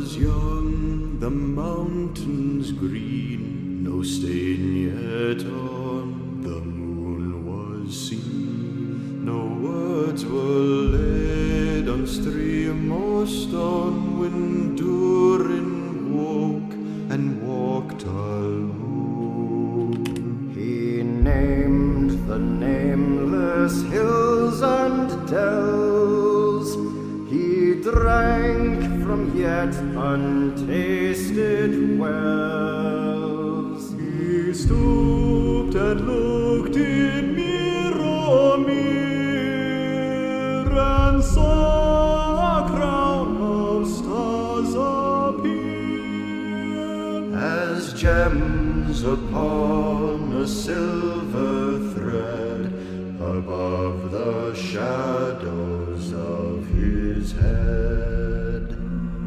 was young, the mountains green, no stain yet on the moon was seen. No words were laid on stream or stone when Durin woke and walked alone. He named the nameless hills and dells. He drank from yet untasted wells. He stooped and looked in Mirror and saw a crown of stars appear as gems upon a silver thread above the shadows of his head.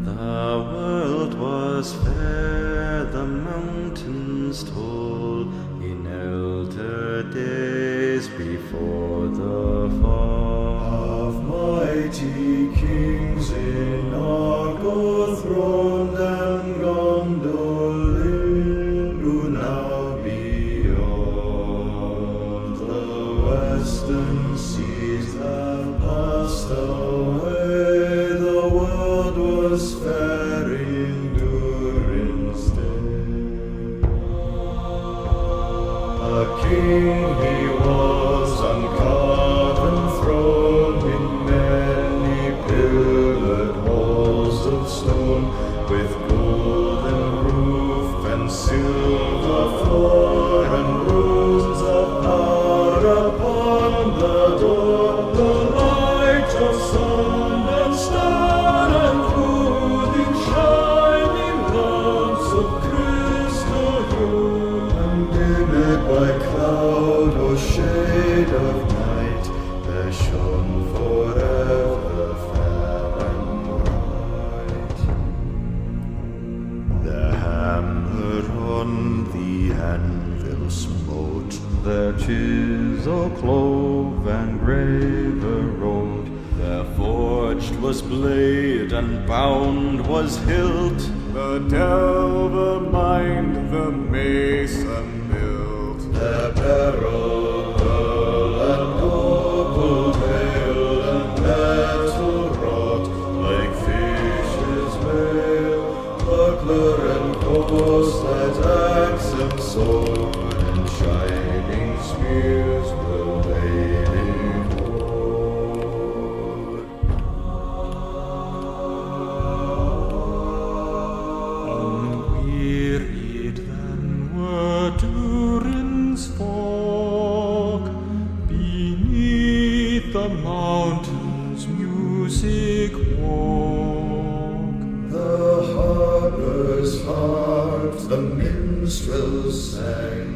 The world was fair, the mountains tall, in elder days before the fall of mighty kings in Arcadum throned and Gondolin, who now beyond the western seas have passed away. The world was fair in Durin's day. A king he was on carven throne in many pillared halls of stone, with golden roof and silver floor and runes of power upon the door. The light of sun and star and moon in shining lamps of crystal hue, undimmed by cloud or shade of night, there shone forever fair and bright. The hammer on the anvil smote, their chisel clove and graver wrote. There forged was blade and bound was hilt, the delver mined, the mason built. Their beryl and opal veil and metal wrought, like fishes' veil, buckler and corselet, axe and sword, and shining spears were laid in hoard. Unwearied then were Durin's folk, beneath the mountains' music woke. The harper's harp the minstrels sang,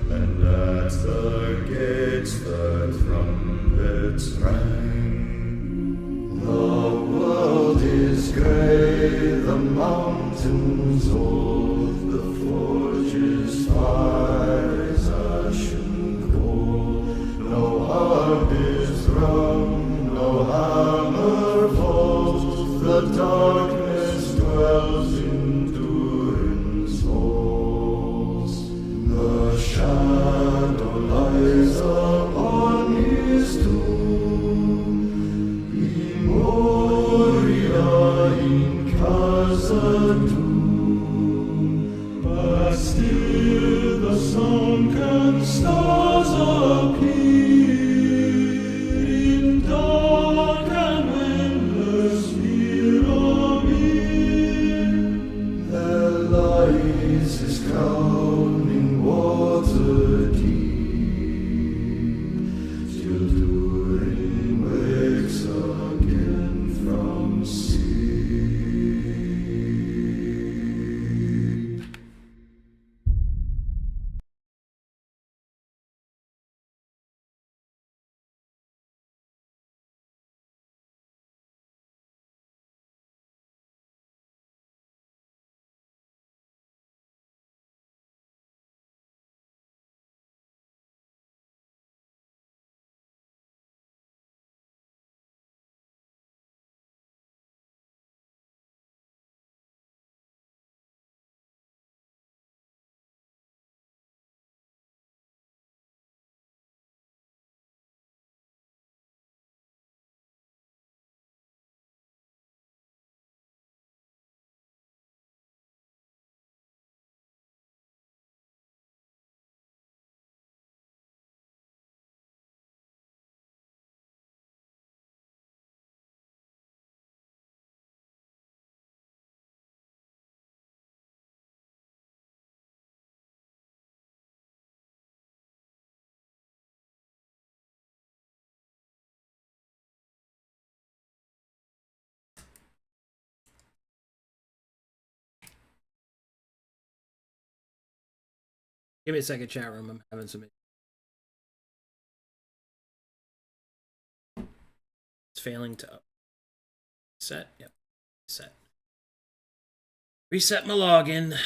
and at the gates the trumpets rang. The world is grey, the mountains old, the forges fire is ashen cold. No harp is rung, no hammer falls, the darkness dwells in Durin's halls. The shadow lies upon his tomb, Memoria in casa tuum, but still the sunken stars appear in dark and endless Mirror. There lies his crown in water deep, till Durin wakes again from sleep. Give me a second, chat room. I'm having some. It's failing to set. Yep, set. Reset my login.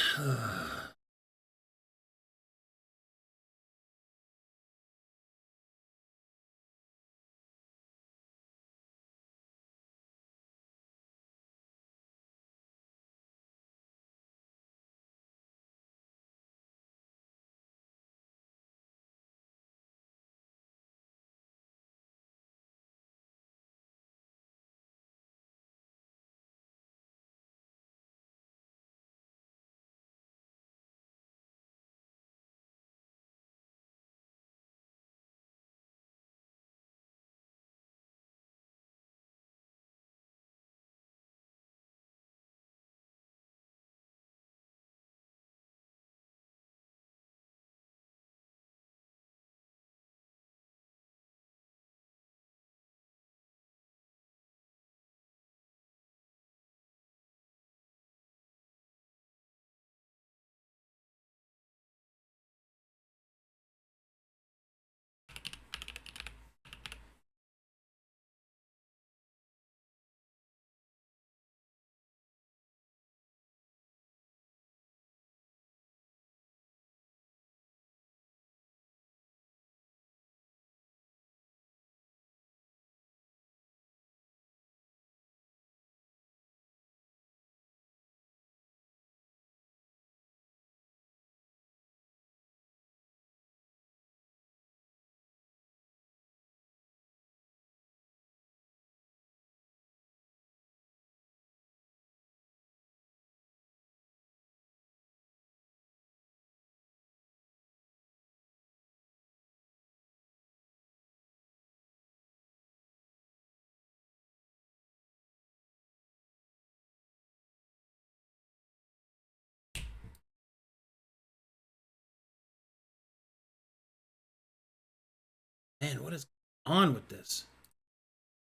Man, what is on with this?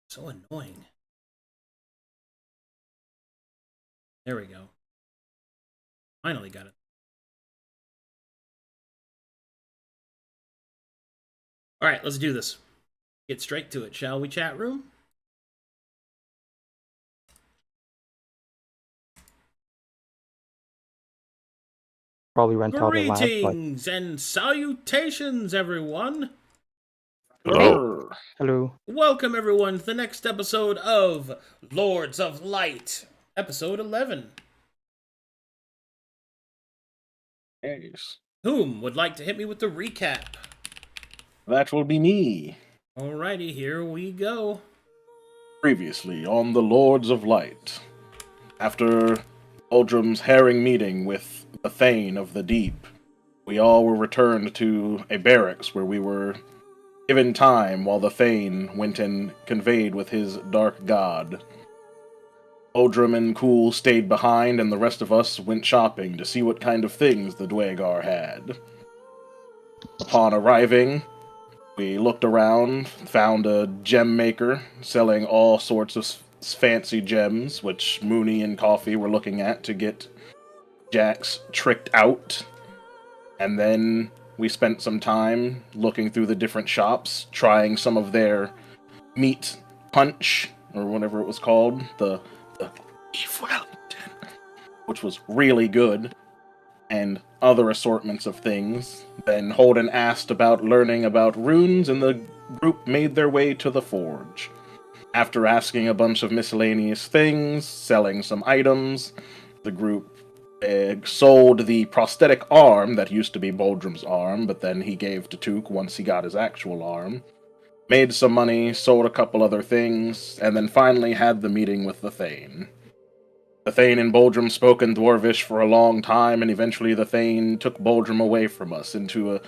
So annoying. There we go. Finally got it. All right, let's do this. Get straight to it, shall we, chat room? Probably rent out a lab. Greetings and salutations, everyone. Hello. Hello. Welcome, everyone, to the next episode of Lords of Light, episode 11. Yes. Whom would like to hit me with the recap? That will be me. Alrighty, here we go. Previously on the Lords of Light. After Uldrum's herring meeting with the Thane of the Deep, we all were returned to a barracks where we were given time while the Thane went and conveyed with his dark god. Uldrum and Cool stayed behind, and the rest of us went shopping to see what kind of things the Dwagar had. Upon arriving, we looked around, found a gem maker selling all sorts of fancy gems, which Mooney and Coffee were looking at to get Jax tricked out. And then we spent some time looking through the different shops, trying some of their meat punch, or whatever it was called, the beef Wellington, which was really good, and other assortments of things. Then Holden asked about learning about runes, and the group made their way to the forge. After asking a bunch of miscellaneous things, selling some items, the group sold the prosthetic arm that used to be Boldrum's arm, but then he gave to Took once he got his actual arm. Made some money, sold a couple other things, and then finally had the meeting with the Thane. The Thane and Boldrum spoke in Dwarvish for a long time, and eventually the Thane took Boldrum away from us into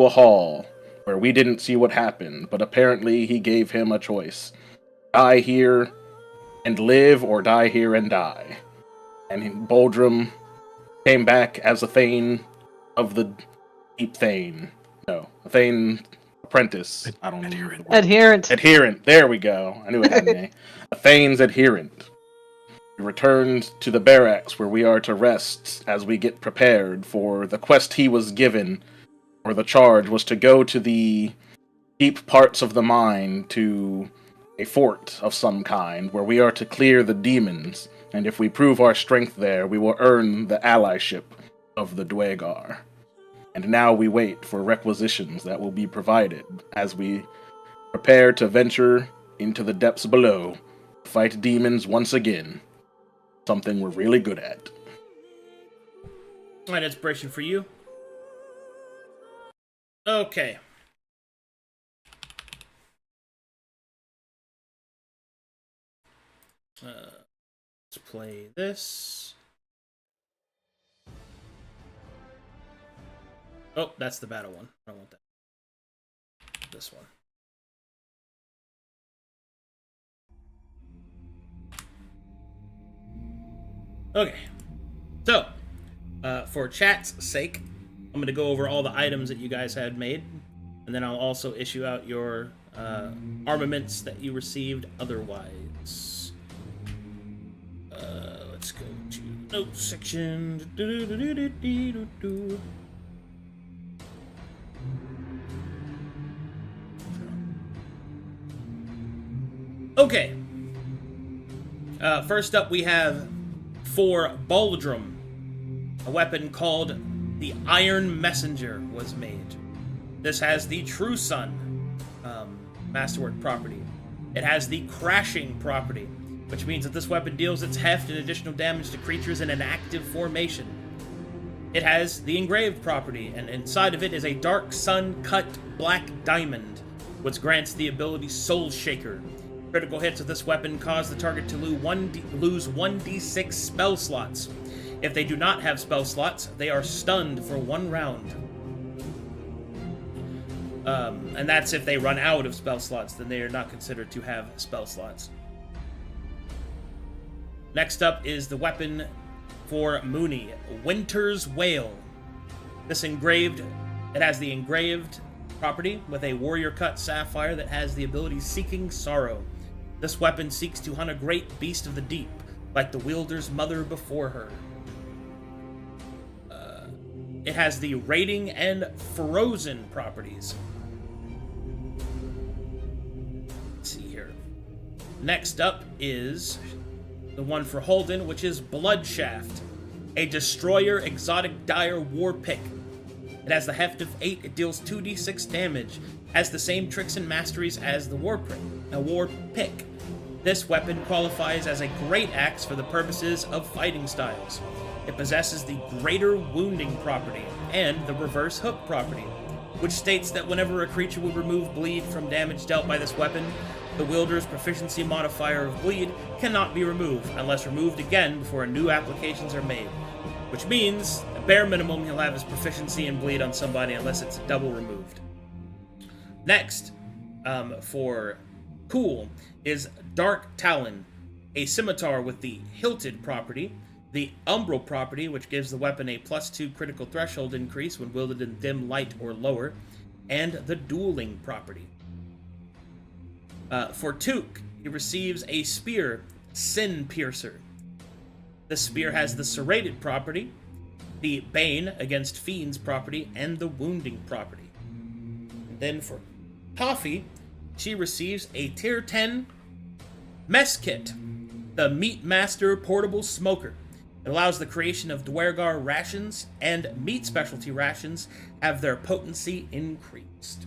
a hall, where we didn't see what happened, but apparently he gave him a choice. Die here and live, or die here and die. And Boldrum came back as a Thane of the Deep Thane. No, a Thane apprentice. I don't know. Adherent. Adherent. There we go. I knew it had a name. A Thane's adherent. We returned to the barracks where we are to rest as we get prepared for the quest he was given or the charge, was to go to the deep parts of the mine to a fort of some kind, where we are to clear the demons, and if we prove our strength there, we will earn the allyship of the Dwegar. And now we wait for requisitions that will be provided as we prepare to venture into the depths below, fight demons once again. Something we're really good at. Alright, inspiration for you. Okay. Let's play this. Oh, that's the battle one. I don't want that. This one. Okay. So, for chat's sake, I'm going to go over all the items that you guys had made, and then I'll also issue out your armaments that you received otherwise. Let's go to notes section. Okay. First up, we have for Baldrum, a weapon called the Iron Messenger was made. This has the True Sun masterwork property. It has the Crashing property, which means that this weapon deals its heft and additional damage to creatures in an active formation. It has the Engraved property, and inside of it is a Dark Sun cut black diamond, which grants the ability Soul Shaker. Critical hits of this weapon cause the target to lose 1d6 spell slots. If they do not have spell slots, they are stunned for 1 round. And that's if they run out of spell slots, then they are not considered to have spell slots. Next up is the weapon for Mooney, Winter's Wail. It has the Engraved property with a warrior cut sapphire that has the ability Seeking Sorrow. This weapon seeks to hunt a great beast of the deep, like the wielder's mother before her. It has the Raiding and Frozen properties. Let's see here. Next up is the one for Holden, which is Bloodshaft, a Destroyer Exotic Dire War Pick. It has the heft of 8, it deals 2d6 damage, has the same tricks and masteries as the War Pick. This weapon qualifies as a great axe for the purposes of fighting styles. It possesses the Greater Wounding property and the Reverse Hook property, which states that whenever a creature will remove bleed from damage dealt by this weapon, the wielder's proficiency modifier of bleed cannot be removed unless removed again before new applications are made. Which means, at bare minimum, he'll have his proficiency in bleed on somebody unless it's double removed. Next, for Cool, is Dark Talon, a scimitar with the Hilted property, the Umbral property, which gives the weapon a +2 critical threshold increase when wielded in dim light or lower, and the Dueling property. For Took, he receives a spear, Sin Piercer. The spear has the Serrated property, the Bane against Fiends property, and the Wounding property. And then for Toffee, she receives a Tier 10 Mess Kit, the Meat Master Portable Smoker. It allows the creation of Dwergar rations, and meat specialty rations have their potency increased.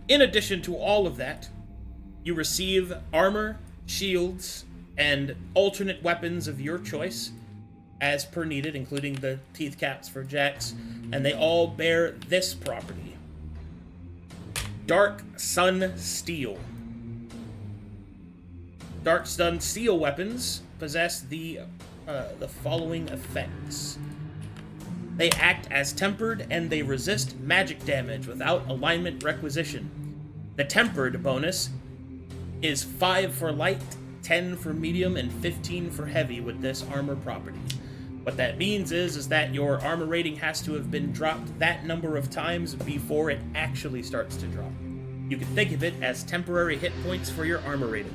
In addition to all of that, you receive armor, shields, and alternate weapons of your choice, as per needed, including the teeth caps for Jax, and they all bear this property. Dark Sun Steel. Dark Sun Steel weapons possess the following effects. They act as tempered, and they resist magic damage without alignment requisition. The tempered bonus is 5 for light, 10 for medium, and 15 for heavy with this armor property. What that means is that your armor rating has to have been dropped that number of times before it actually starts to drop. You can think of it as temporary hit points for your armor rating.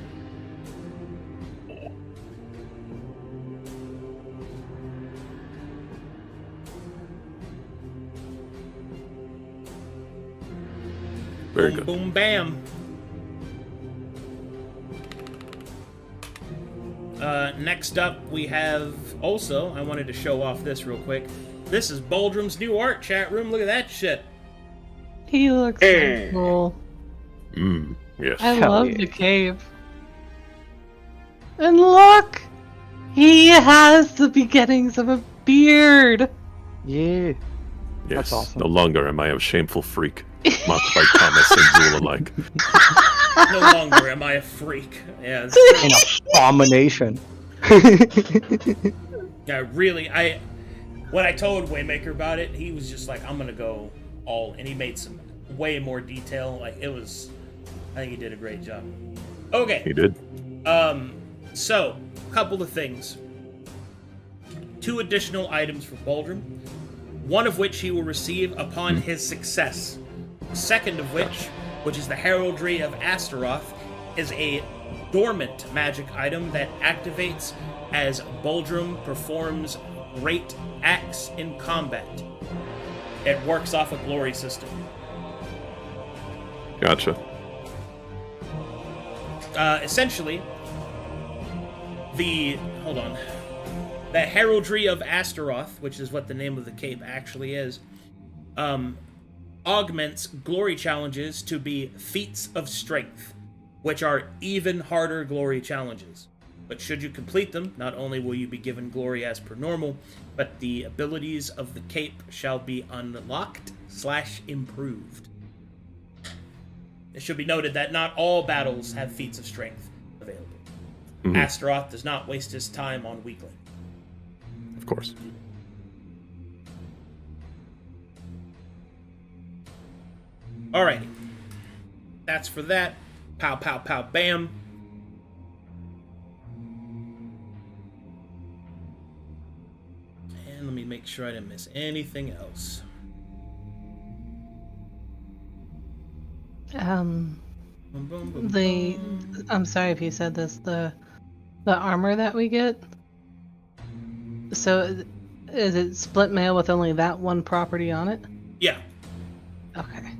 Very boom, good. boom, bam. Next up, we have also, I wanted to show off this real quick. This is Baldrum's new art, chat room. Look at that shit. He looks so cool. Yes. I Hell love yeah. the cave. And look! He has the beginnings of a beard! Yeah. Yes. awesome. No longer am I a shameful freak, mocked by Thomas and Zool alike. No longer am I a freak. Yeah, it's An abomination. when I told Waymaker about it, he was just like, I'm gonna go all, and he made some way more detail. Like, it was, I think he did a great job. Okay. He did. So, a couple of things. 2 additional items for Baldrum, one of which he will receive upon his success. The second of which is the Heraldry of Astaroth, is a dormant magic item that activates as Baldrum performs Great Acts in combat. It works off a glory system. Gotcha. Essentially, the Heraldry of Astaroth, which is what the name of the cape actually is, augments glory challenges to be feats of strength, which are even harder glory challenges. But should you complete them, not only will you be given glory as per normal, but the abilities of the cape shall be unlocked/improved. It should be noted that not all battles have feats of strength available. Astaroth does not waste his time on weakling. Of course. Alrighty. That's for that. Pow, pow, pow, bam. And let me make sure I didn't miss anything else. Boom, boom, boom, boom. I'm sorry if you said this, the armor that we get, so is it split mail with only that one property on it? Yeah, Okay.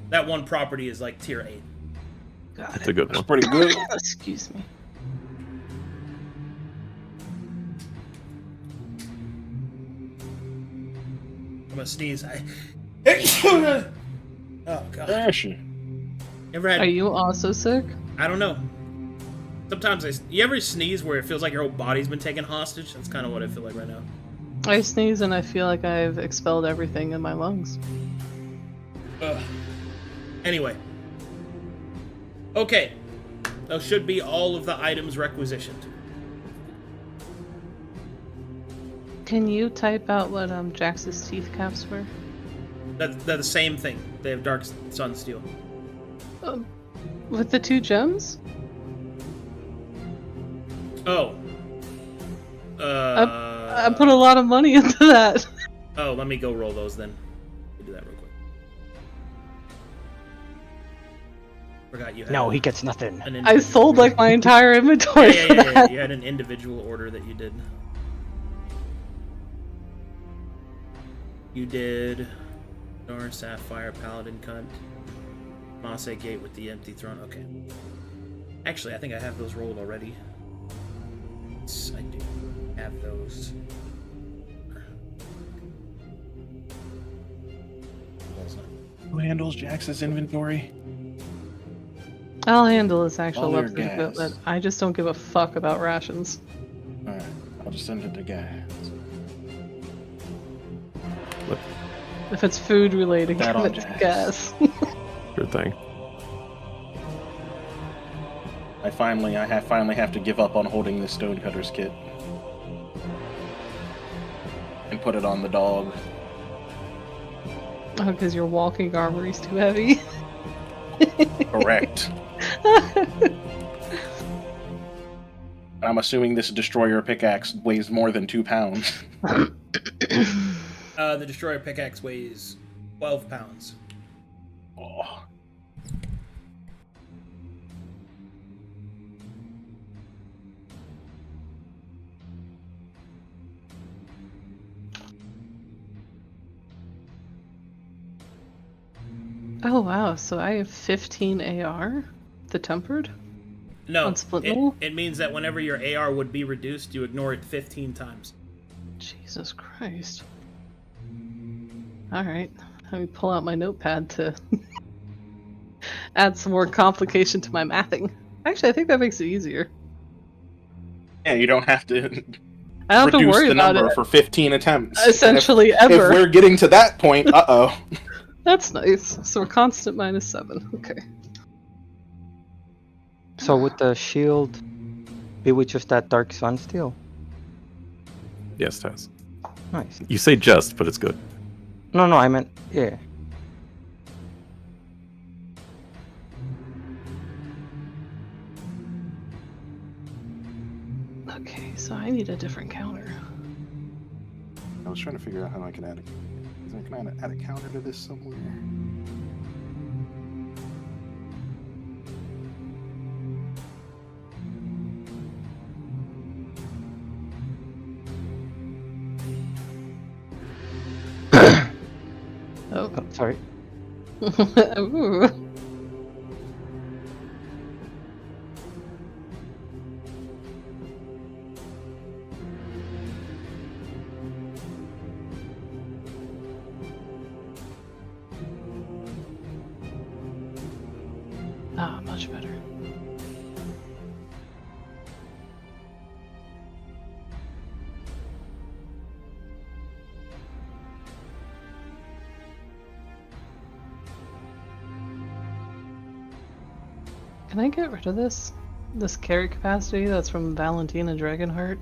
that one property is like tier 8. Got That's it. a good That's one. pretty good. Excuse me. I'm gonna sneeze. Oh, God. Ashy. Ever had... Are you also sick? I don't know. Sometimes you ever sneeze where it feels like your whole body's been taken hostage? That's kind of what I feel like right now. I sneeze and I feel like I've expelled everything in my lungs. Ugh. Anyway. Okay. Those should be all of the items requisitioned. Can you type out what Jax's teeth caps were? They're the same thing. They have Dark Sun Steel. With the 2 gems? Oh. I put a lot of money into that. Oh, let me go roll those then. Let me do that real quick. Forgot you had No, he gets nothing. an I individual sold order. like my entire inventory Yeah, for yeah, yeah, that. you had an individual order that you did. You did Nor Sapphire Paladin Cunt. Masse Gate with the empty throne. Okay. Actually, I think I have those rolled already. Yes, I do have those. Who handles Jax's inventory? I'll handle his actual All their weapons, gas. but I just don't give a fuck about rations. Alright, I'll just send it to Guy. If it's food related, That give on it to Jax. gas. Good thing. I finally have to give up on holding this Stonecutter's kit. And put it on the dog. Oh, because your walking armor is too heavy. Correct. I'm assuming this destroyer pickaxe weighs more than 2 pounds. The Destroyer Pickaxe weighs 12 pounds. Oh. Oh wow, so I have 15 AR? The tempered? No, On split roll? it means that whenever your AR would be reduced, you ignore it 15 times. Jesus Christ. Alright, let me pull out my notepad to add some more complication to my mathing. Actually, I think that makes it easier. Yeah, you don't have to I don't have to reduce worry the about number it for 15 attempts. essentially And if ever. we're getting to that point, uh-oh. That's nice. So we're constant -7. Okay. So would the shield be with just that dark sun steel? Yes, Taz. Nice. You say just, but it's good. No, I meant yeah. Okay, so I need a different counter. I was trying to figure out how I can add a counter to this somewhere. Oh. Oh, sorry. Ooh. Ah, much better. Can I get rid of this? This carry capacity that's from Valentina Dragonheart?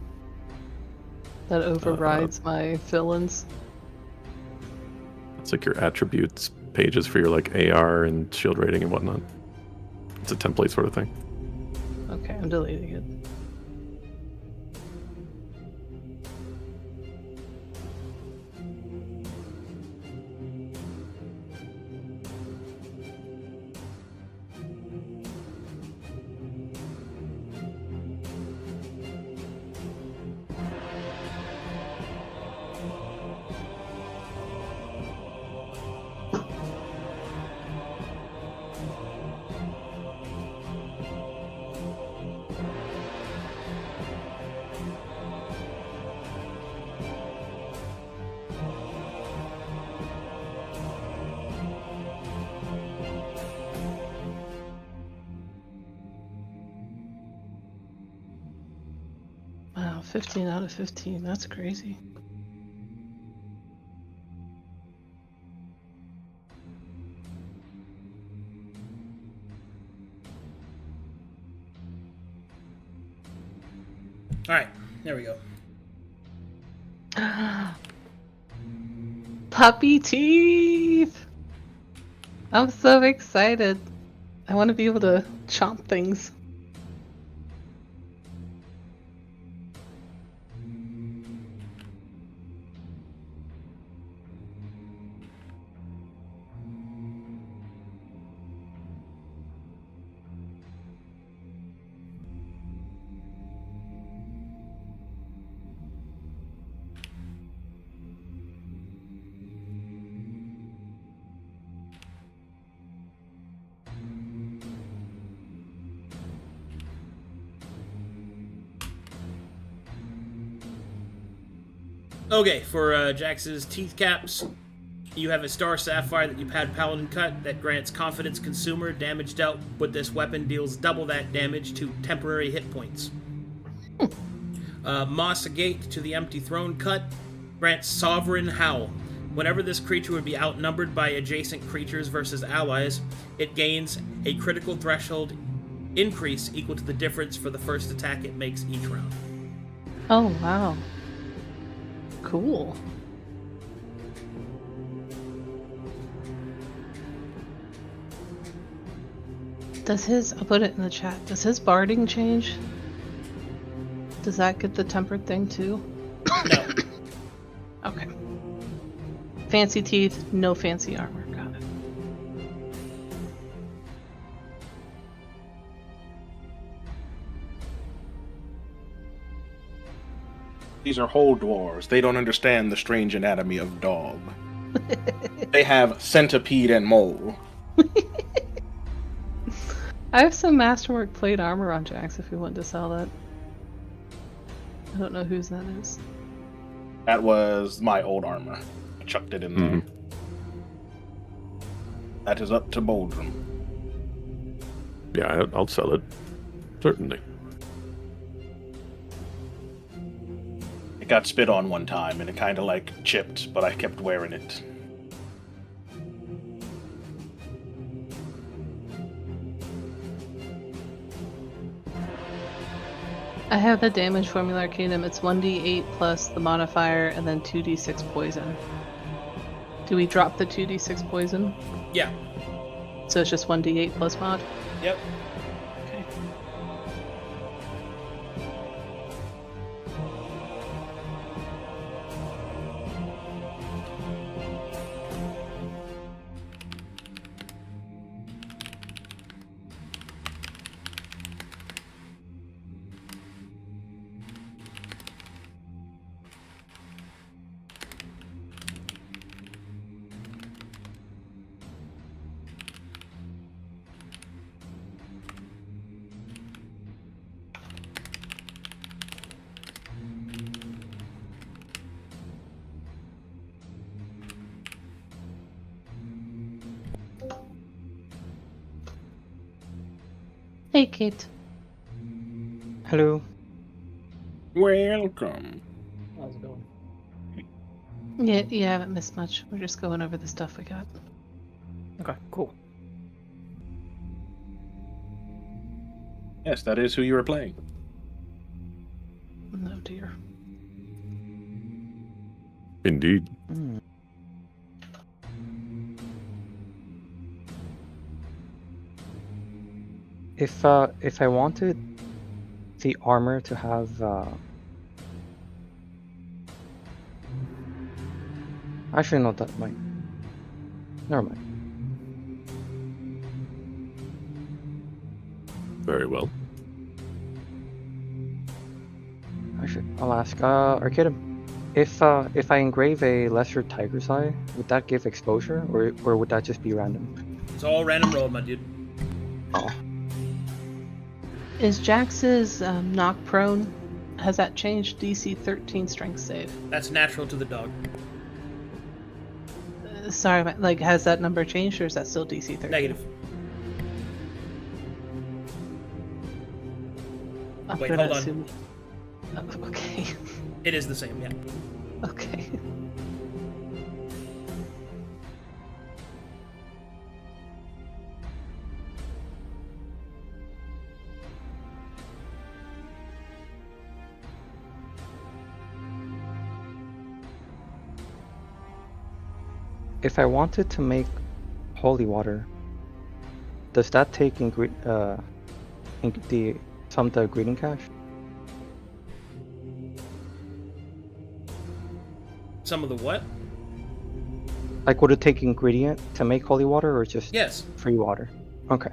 That overrides my fill-ins? It's like your attributes pages for your like AR and shield rating and whatnot. It's a template sort of thing. Okay, I'm deleting it. Wow, 15 out of 15. That's crazy. Alright, there we go. Puppy teeth! I'm so excited. I want to be able to chomp things. Okay, for Jax's teeth caps, you have a Star Sapphire that you had Paladin cut that grants Confidence Consumer. Damage dealt with this weapon deals double that damage to temporary hit points. Moss Agate to the Empty Throne cut grants Sovereign Howl. Whenever this creature would be outnumbered by adjacent creatures versus allies, it gains a critical threshold increase equal to the difference for the first attack it makes each round. Oh, wow. Cool. Does his, I'll put it in the chat, does his barding change? Does that get the tempered thing too? No. Okay. Fancy teeth, no fancy armor. Got it. These are whole dwarves. They don't understand the strange anatomy of dog. They have centipede and mole. I have some Masterwork plate armor on Jax if you want to sell that. I don't know whose that is. That was my old armor. I chucked it in there. That is up to Boldrum. Yeah, I'll sell it. Certainly. It got spit on one time and it kind of like chipped, but I kept wearing it. I have the damage formula Arcadum. It's 1d8 plus the modifier and then 2d6 poison. Do we drop the 2d6 poison? Yeah. So it's just 1d8 plus mod? Yep. Okay. Hey, Kate. Hello. Welcome. How's it going? Yeah, you haven't missed much. We're just going over the stuff we got. Okay, cool. Yes, that is who you were playing. No dear. Indeed. If I wanted the armor to have actually no, that might, never mind. Very well. Actually, I'll ask Arcadum. If I engrave a lesser tiger's eye, would that give exposure, or would that just be random? It's all random roll, my dude. Oh, Is Jax's knock prone? Has that changed DC 13 strength save? That's natural to the dog. Sorry, like, has that number changed or is that still DC 13? Negative. I'm Wait, gonna hold on. assume- Oh, okay. It is the same, yeah. Okay. if I wanted to make holy water, does that take some of the ingredient cache? Some of the what? Like, would it take ingredient to make holy water, or just Yes. free water? Okay.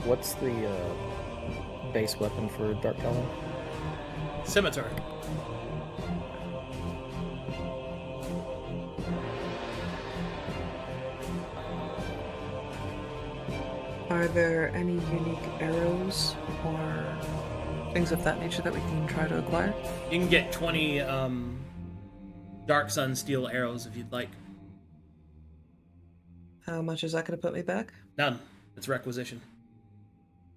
What's the base weapon for Dark Talon? Scimitar. Are there any unique arrows or things of that nature that we can try to acquire? You can get 20 Dark Sun steel arrows if you'd like. How much is that going to put me back? None. It's requisition.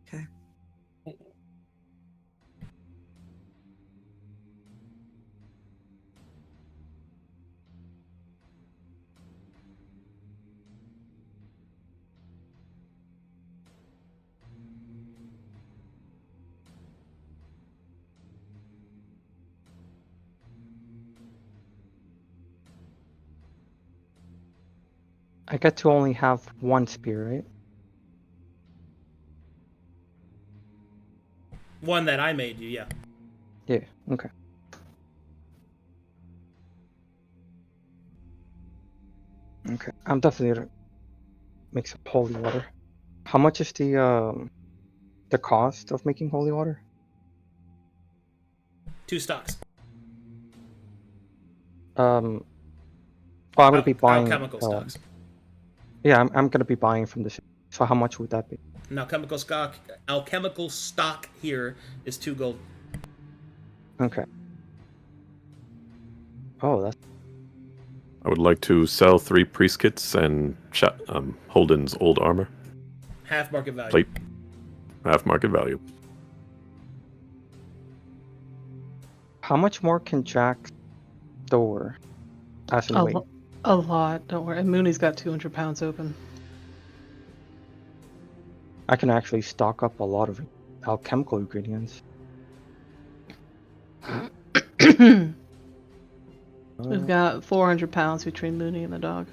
Okay. I get to only have one spear, right? One that I made you, yeah. Yeah, okay. Okay, I'm definitely make some holy water. How much is the cost of making holy water? 2 stocks. Well, I'm gonna be buying. Alchemical stocks. Yeah, I'm gonna be buying from the city. So how much would that be? Now, alchemical stock here is 2 gold. Okay. Oh, that's I would like to sell 3 priest kits and Holden's old armor. Half market value. Plate. Half market value. how much more can Jack store? As in weight. A lot. Don't worry. Mooney's got 200 pounds open. I can actually stock up a lot of alchemical ingredients. We've got 400 pounds between Mooney and the dog.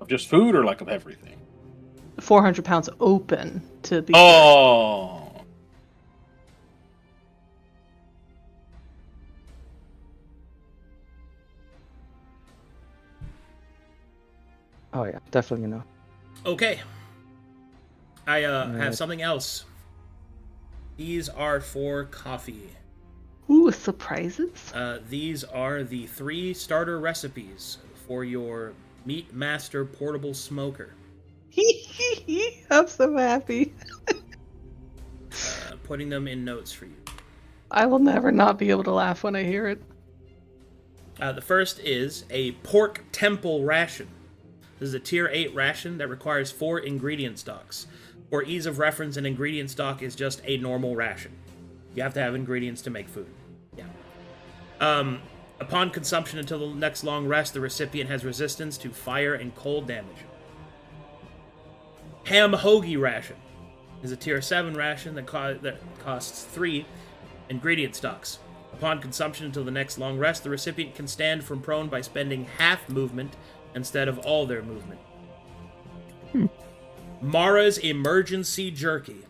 Of just food or like of everything? 400 pounds open to be. Oh. Oh yeah, definitely enough. Okay. I have something else. These are for coffee. Ooh, surprises. These are the 3 starter recipes for your Meat Master portable smoker. I'm so happy. Putting them in notes for you. I will never not be able to laugh when I hear it. The first is a pork temple ration. This is a tier 8 ration that requires 4 ingredient stocks. For ease of reference, an ingredient stock is just a normal ration. You have to have ingredients to make food. Yeah. Upon consumption until the next long rest, the recipient has resistance to fire and cold damage. Ham hoagie ration is a tier 7 ration that costs 3 ingredient stocks. Upon consumption until the next long rest, the recipient can stand from prone by spending half movement instead of all their movement. Mara's Emergency Jerky,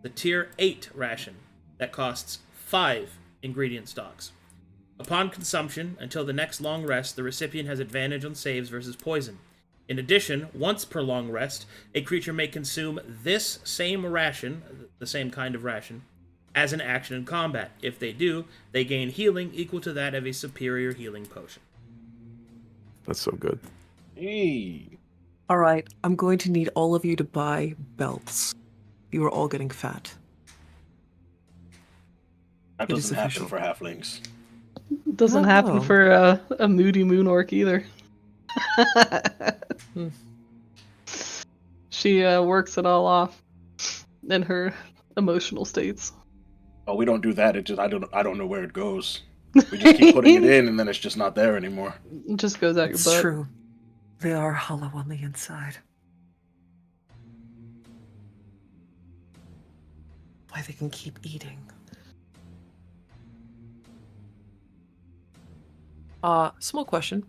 the tier 8 ration that costs 5 ingredient stocks. Upon consumption, until the next long rest, the recipient has advantage on saves versus poison. In addition, once per long rest, a creature may consume this same ration, the same kind of ration, as an action in combat. If they do, they gain healing equal to that of a superior healing potion. That's so good. Hey. Alright, I'm going to need all of you to buy belts. You are all getting fat. That It is doesn't happen official. for halflings. Doesn't happen Oh. for a moody moon orc either. She works it all off in her emotional states. Oh, we don't do that. It just I don't know where it goes. We just keep putting it in, and then it's just not there anymore. It just goes out your It's butt. true. They are hollow on the inside. Why they can keep eating. Small question.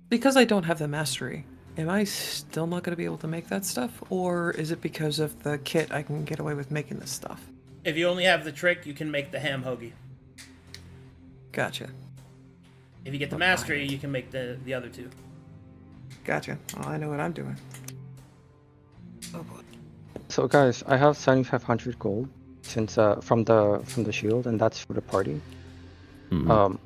Because I don't have the mastery, am I still not going to be able to make that stuff? Or is it because of the kit I can get away with making this stuff? If you only have the trick, you can make the ham hoagie. Gotcha. If you get the Okay. mastery, you can make the other 2. Gotcha. Well, I know what I'm doing. Oh boy. So guys, I have 7,500 gold since from the shield, and that's for the party. Mhm.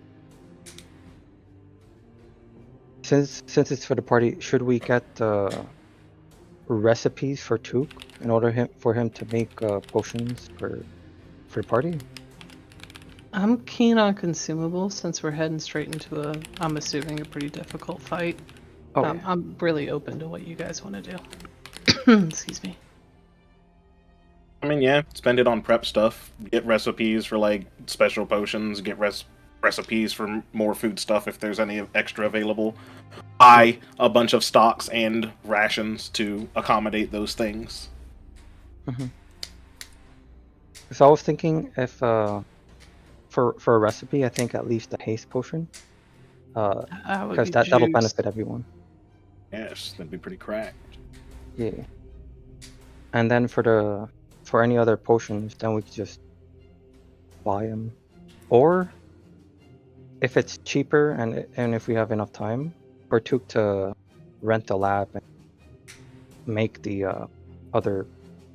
Since it's for the party, should we get recipes for Took in order for him to make potions for the party? I'm keen on consumables since we're heading straight into I'm assuming, a pretty difficult fight. Oh, yeah. I'm really open to what you guys want to do. Excuse me. I mean, yeah, spend it on prep stuff. Get recipes for like special potions. Get recipes for more food stuff if there's any extra available. Buy a bunch of stocks and rations to accommodate those things. So I was thinking if for a recipe, I think at least a haste potion, because that'll benefit everyone. Yes, that'd be pretty cracked. Yeah. And then for any other potions, then we could just buy them, or if it's cheaper and if we have enough time, for Took to rent the lab and make the other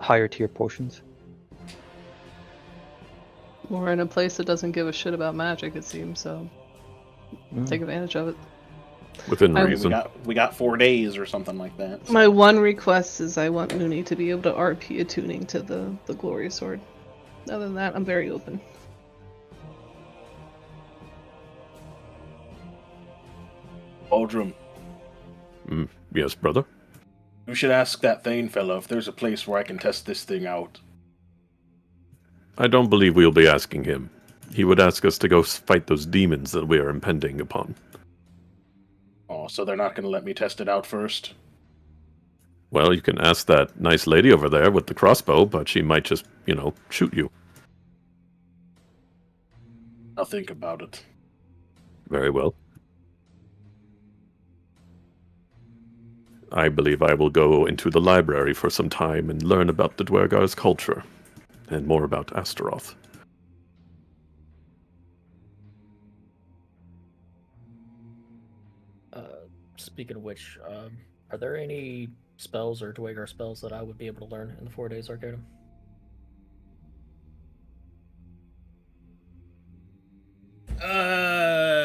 higher tier potions. We're in a place that doesn't give a shit about magic, it seems, so take advantage of it. Within I- We reason. got 4 days or something like that. My one request is I want Mooney to be able to RP attuning to the Glory Sword. Other than that, I'm very open. Aldrum, Yes, brother. you should ask that Thane fellow if there's a place where I can test this thing out. I don't believe we'll be asking him. He would ask us to go fight those demons that we are impending upon. Oh, so they're not going to let me test it out first? Well, you can ask that nice lady over there with the crossbow, but she might just, shoot you. I'll think about it. Very well. I believe I will go into the library for some time and learn about the Dwergar's culture, and more about Astaroth. Speaking of which, are there any spells or Dwegar spells that I would be able to learn in the 4 days Arcadum?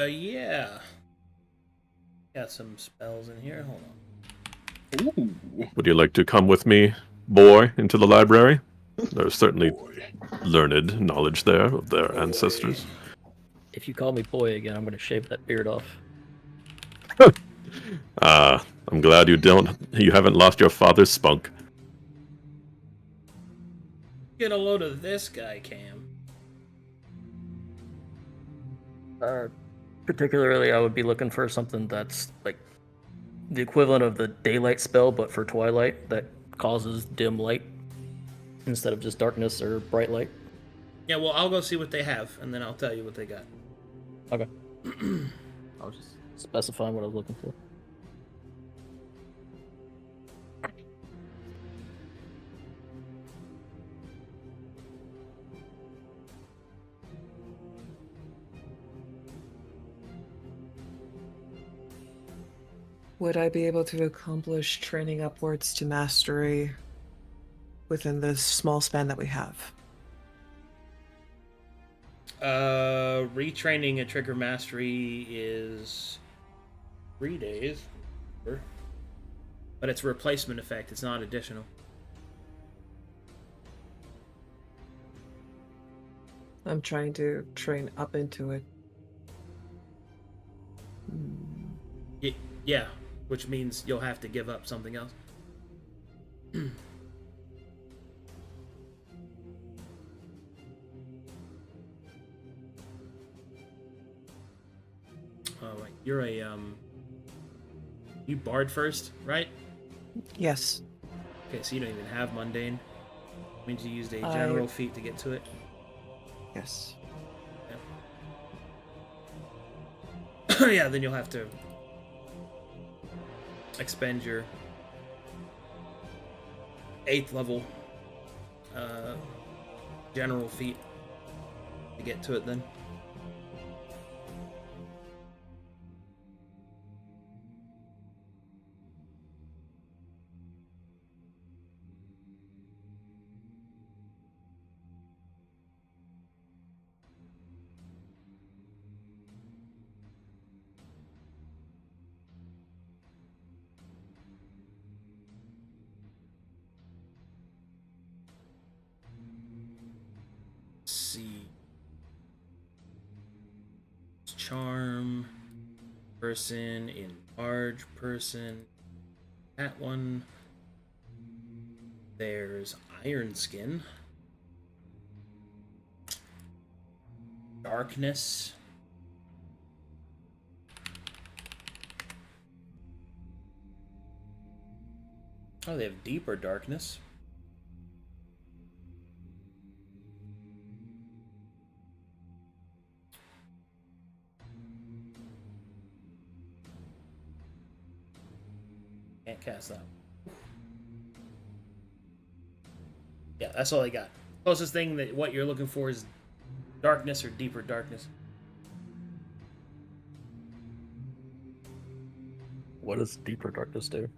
Yeah. Got some spells in here. Hold on. Ooh, Would you like to come with me, boy, into the library? There's certainly boy. learned knowledge there of their ancestors. If you call me boy again, I'm going to shave that beard off. I'm glad you haven't lost your father's spunk. Get a load of this guy, Cam. Particularly, I would be looking for something that's like the equivalent of the daylight spell, but for twilight, that causes dim light instead of just darkness or bright light. Yeah, well, I'll go see what they have, and then I'll tell you what they got. Okay. I was just specifying what I was looking for. Would I be able to accomplish training upwards to mastery within the small span that we have? Retraining a trigger mastery is 3 days. But it's a replacement effect, it's not additional. I'm trying to train up into it. Yeah, which means you'll have to give up something else. Oh, wait, you're a, you bard first, right? Yes. Okay, so you don't even have mundane. Means you used a general feat to get to it. Yes. Yeah, then you'll have to expend your 8th level general feat to get to it then. See, charm, person, enlarge person, that one. There's iron skin, darkness, oh, they have deeper darkness. Can't cast that. Yeah, that's all I got. Closest thing that what you're looking for is darkness or deeper darkness. what does deeper darkness do?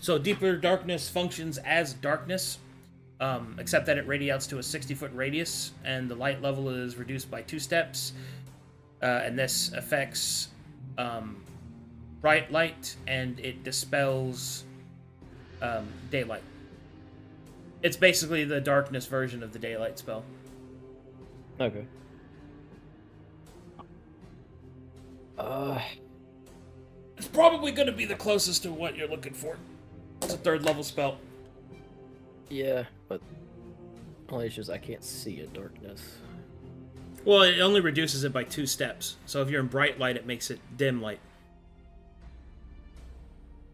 So deeper darkness functions as darkness, except that it radiates to a 60-foot radius, and the light level is reduced by 2 steps. And this affects bright light, and it dispels daylight. It's basically the darkness version of the daylight spell. Okay. It's probably going to be the closest to what you're looking for. It's a 3rd level spell. Yeah, but only issue is I can't see in darkness. Well, it only reduces it by 2 steps. So if you're in bright light, it makes it dim light.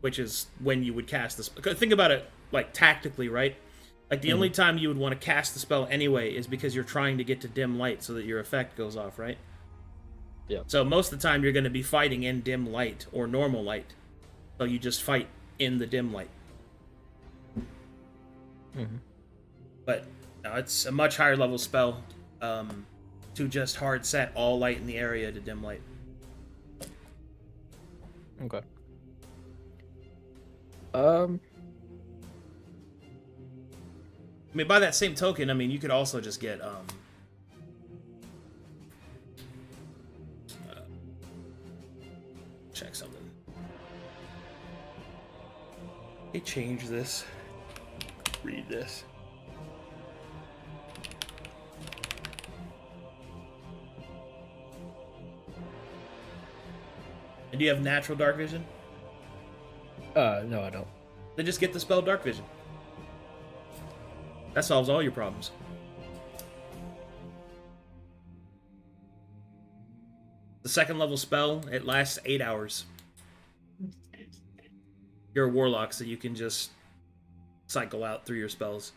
Which is when you would cast this. Think about it, like, tactically, right? Like, the only time you would want to cast the spell anyway is because you're trying to get to dim light so that your effect goes off, right? Yeah. So most of the time, you're going to be fighting in dim light or normal light. So you just fight in the dim light. Mm-hmm. But no, it's a much higher level spell to just hard set all light in the area to dim light. Okay. I mean, by that same token, I mean, you could also just get, check something. They changed this. Read this. And do you have natural dark vision? No, I don't. Then just get the spell dark vision. That solves all your problems. The 2nd level spell, it lasts 8 hours. You're a warlock, so you can just cycle out through your spells.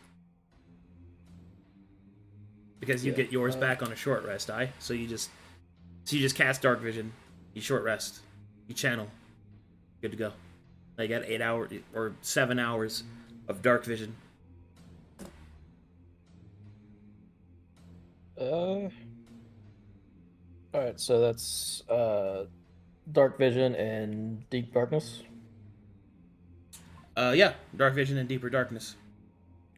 Because you get yours back on a short rest, so you just cast dark vision, you short rest, you channel, good to go. You got 8 hours or 7 hours of dark vision. Alright, so that's dark vision and deep darkness. Yeah, dark vision and deeper darkness.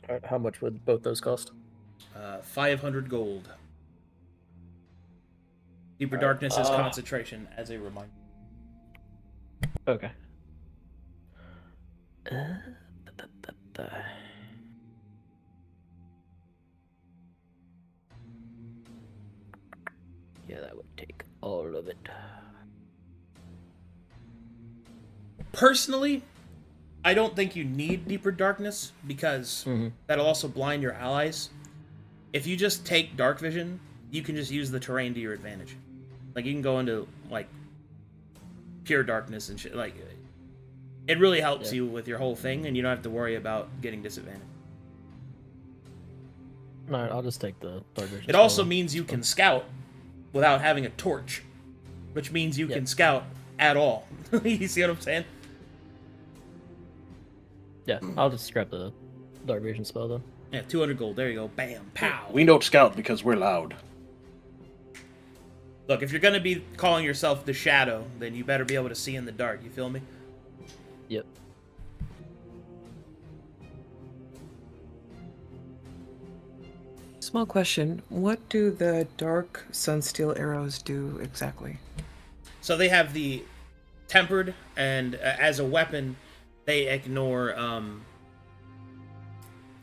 Alright, how much would both those cost? 500 gold. Deeper darkness is concentration, as a reminder. Okay. Yeah, that would take all of it. Personally, I don't think you need deeper darkness because that'll also blind your allies. If you just take dark vision, you can just use the terrain to your advantage. Like, you can go into, like, pure darkness and shit. Like, it really helps you with your whole thing, and you don't have to worry about getting disadvantaged. Alright, I'll just take the dark vision. It also means you can scout without having a torch, which means you can scout at all. You see what I'm saying? Yeah, I'll just scrap the dark vision spell then. Yeah, 200 gold. There you go. Bam. Pow. We don't scout because we're loud. Look, if you're going to be calling yourself the Shadow, then you better be able to see in the dark. You feel me? Yep. Small question. What do the dark sunsteel arrows do exactly? So they have the tempered, and as a weapon, they ignore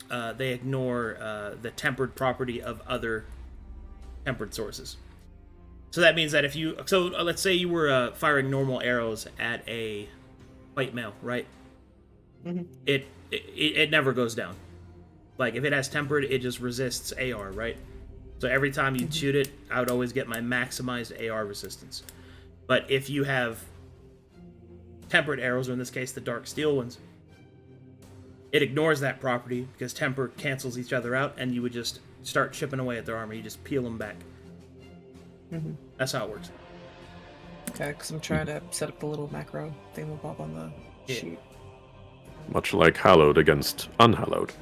the tempered property of other tempered sources. So that means that if you, let's say you were firing normal arrows at a white male, right? Mm-hmm. It never goes down. Like, if it has tempered, it just resists AR, right? So every time you shoot it, I would always get my maximized AR resistance. But if you have tempered arrows, or in this case the dark steel ones, it ignores that property because temper cancels each other out, and you would just start chipping away at their armor. You just peel them back. Mm-hmm. That's how it works. Okay, because I'm trying to set up the little macro thingamabob on the sheet. Much like hallowed against unhallowed.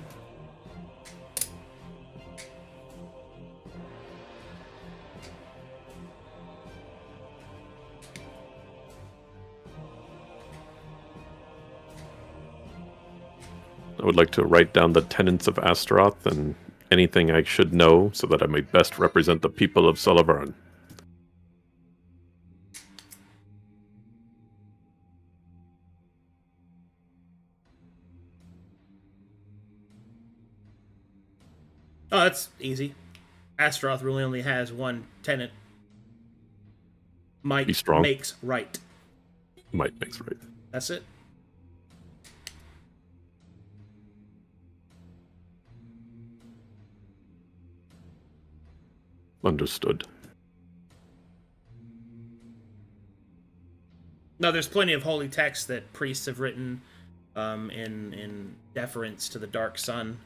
would like to write down the tenets of Astaroth and anything I should know so that I may best represent the people of Sullivan. Oh, that's easy. Astaroth really only has one tenet. Might Be strong. makes right. Might makes right. That's it. Understood. Now, there's plenty of holy texts that priests have written in deference to the Dark Sun.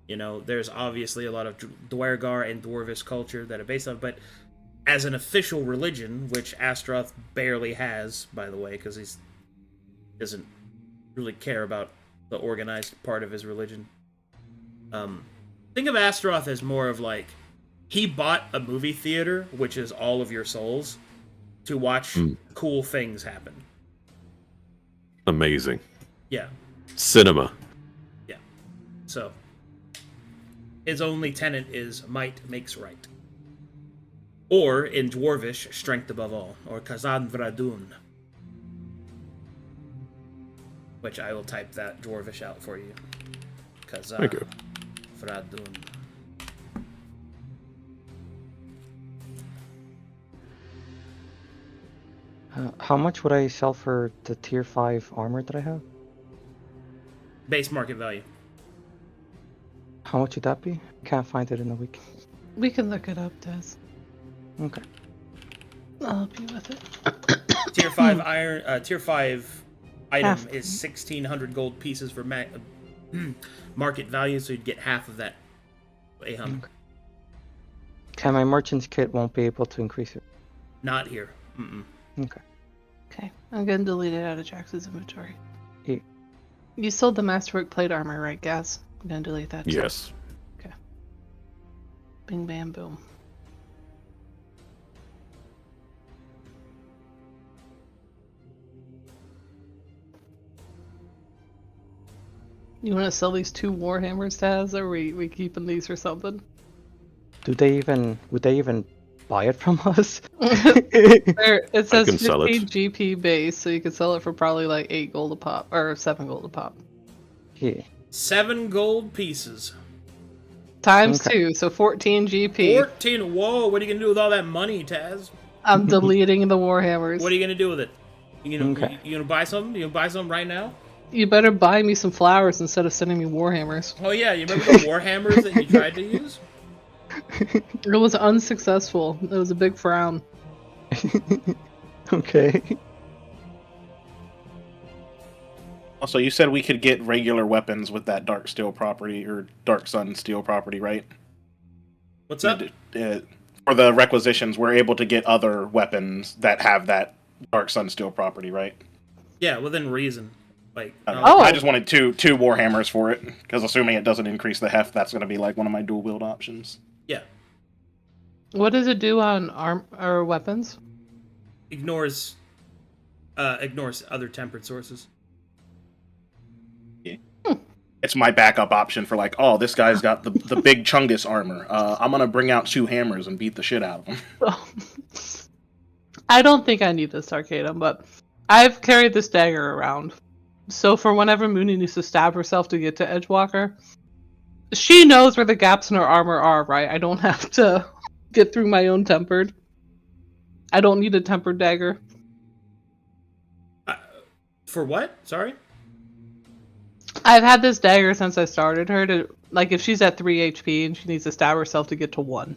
You know, there's obviously a lot of Dwergar and Dwarvish culture that are based on, but as an official religion, which Astaroth barely has, by the way, because he doesn't really care about the organized part of his religion. Think of Astaroth as more of like, he bought a movie theater, which is all of your souls, to watch cool things happen. Amazing. Yeah. Cinema. Yeah. So, his only tenet is might makes right. Or, in Dwarvish, strength above all. Or Kazan Vradun. Which I will type that Dwarvish out for you. Kazan Thank you. Vradun. How much would I sell for the tier 5 armor that I have? Base market value. How much would that be? Can't find it in the wiki. We can look it up, Des. Okay. I'll help you with it. Tier 5 iron. Tier 5 item Half. is 1,600 gold pieces for market value, so you'd get half of that. Ahum. Okay, my merchant's kit won't be able to increase it. Not here. Mm-mm. Okay. Okay, I'm gonna delete it out of Jax's inventory. Yeah. You sold the Masterwork plate armor, right, Gaz? I'm gonna delete that too. Yes. Okay. Bing, bam, boom. You want to sell these 2 Warhammers, Taz, or we keeping these for something? Would they even buy it from us? There, it says can sell it. 15 GP base, so you could sell it for probably like 8 gold a pop, or 7 gold a pop. Yeah. 7 gold pieces. Times Okay. 2, so 14 GP. 14. Whoa, what are you gonna do with all that money, Taz? I'm deleting the Warhammers. What are you gonna do with it? You gonna Okay. you gonna buy some? You gonna buy some right now? You better buy me some flowers instead of sending me Warhammers. Oh yeah, you remember the Warhammers that you tried to use? It was unsuccessful. It was a big frown. Okay. Also, you said we could get regular weapons with that Dark Steel property, or Dark Sun Steel property, right? What's up? For the requisitions, we're able to get other weapons that have that Dark Sun Steel property, right? Yeah, within reason. Like, Oh. I just wanted two Warhammers for it, because assuming it doesn't increase the heft, that's going to be like one of my dual wield options. yeah, What does it do on arm or weapons? ignores other tempered sources. It's my backup option for like, oh, this guy's got the big Chungus armor. I'm going to bring out 2 hammers and beat the shit out of him. I don't think I need this Arcadum, but I've carried this dagger around. So for whenever Mooney needs to stab herself to get to Edgewalker, she knows where the gaps in her armor are, right? I don't have to get through my own tempered. I don't need a tempered dagger. For what? Sorry? I've had this dagger since I started her to, like, if she's at 3 HP and she needs to stab herself to get to 1.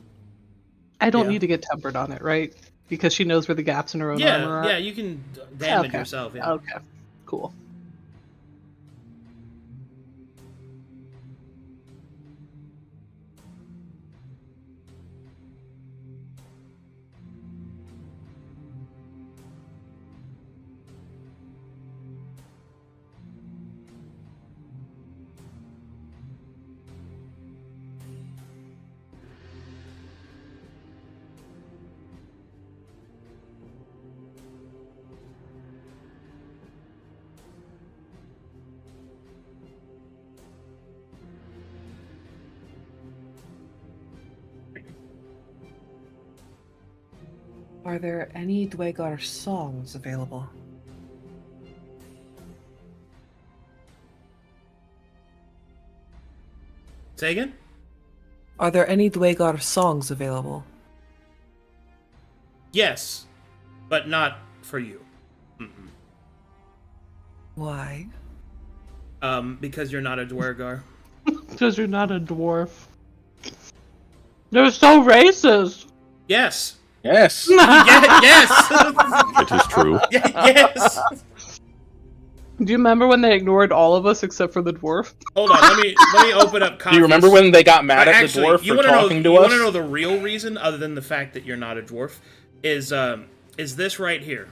I don't Yeah. need to get tempered on it, right? Because she knows where the gaps in her own armor are. Yeah, you can damage Okay. yourself. Yeah. Okay, cool. Are there any Dwegar songs available? Say again? Are there any Dwegar songs available? Yes, but not for you. Mm-mm. Why? Because you're not a Dwergar. Because you're not a dwarf. They're so racist. Yes. Yes. Yes. It is true. Yes. Do you remember when they ignored all of us except for the dwarf? Hold on. Let me open up. Do you remember when they got mad at Actually, the dwarf you for wanna talking know, to you us? want to know the real reason, other than the fact that you're not a dwarf, is this right here?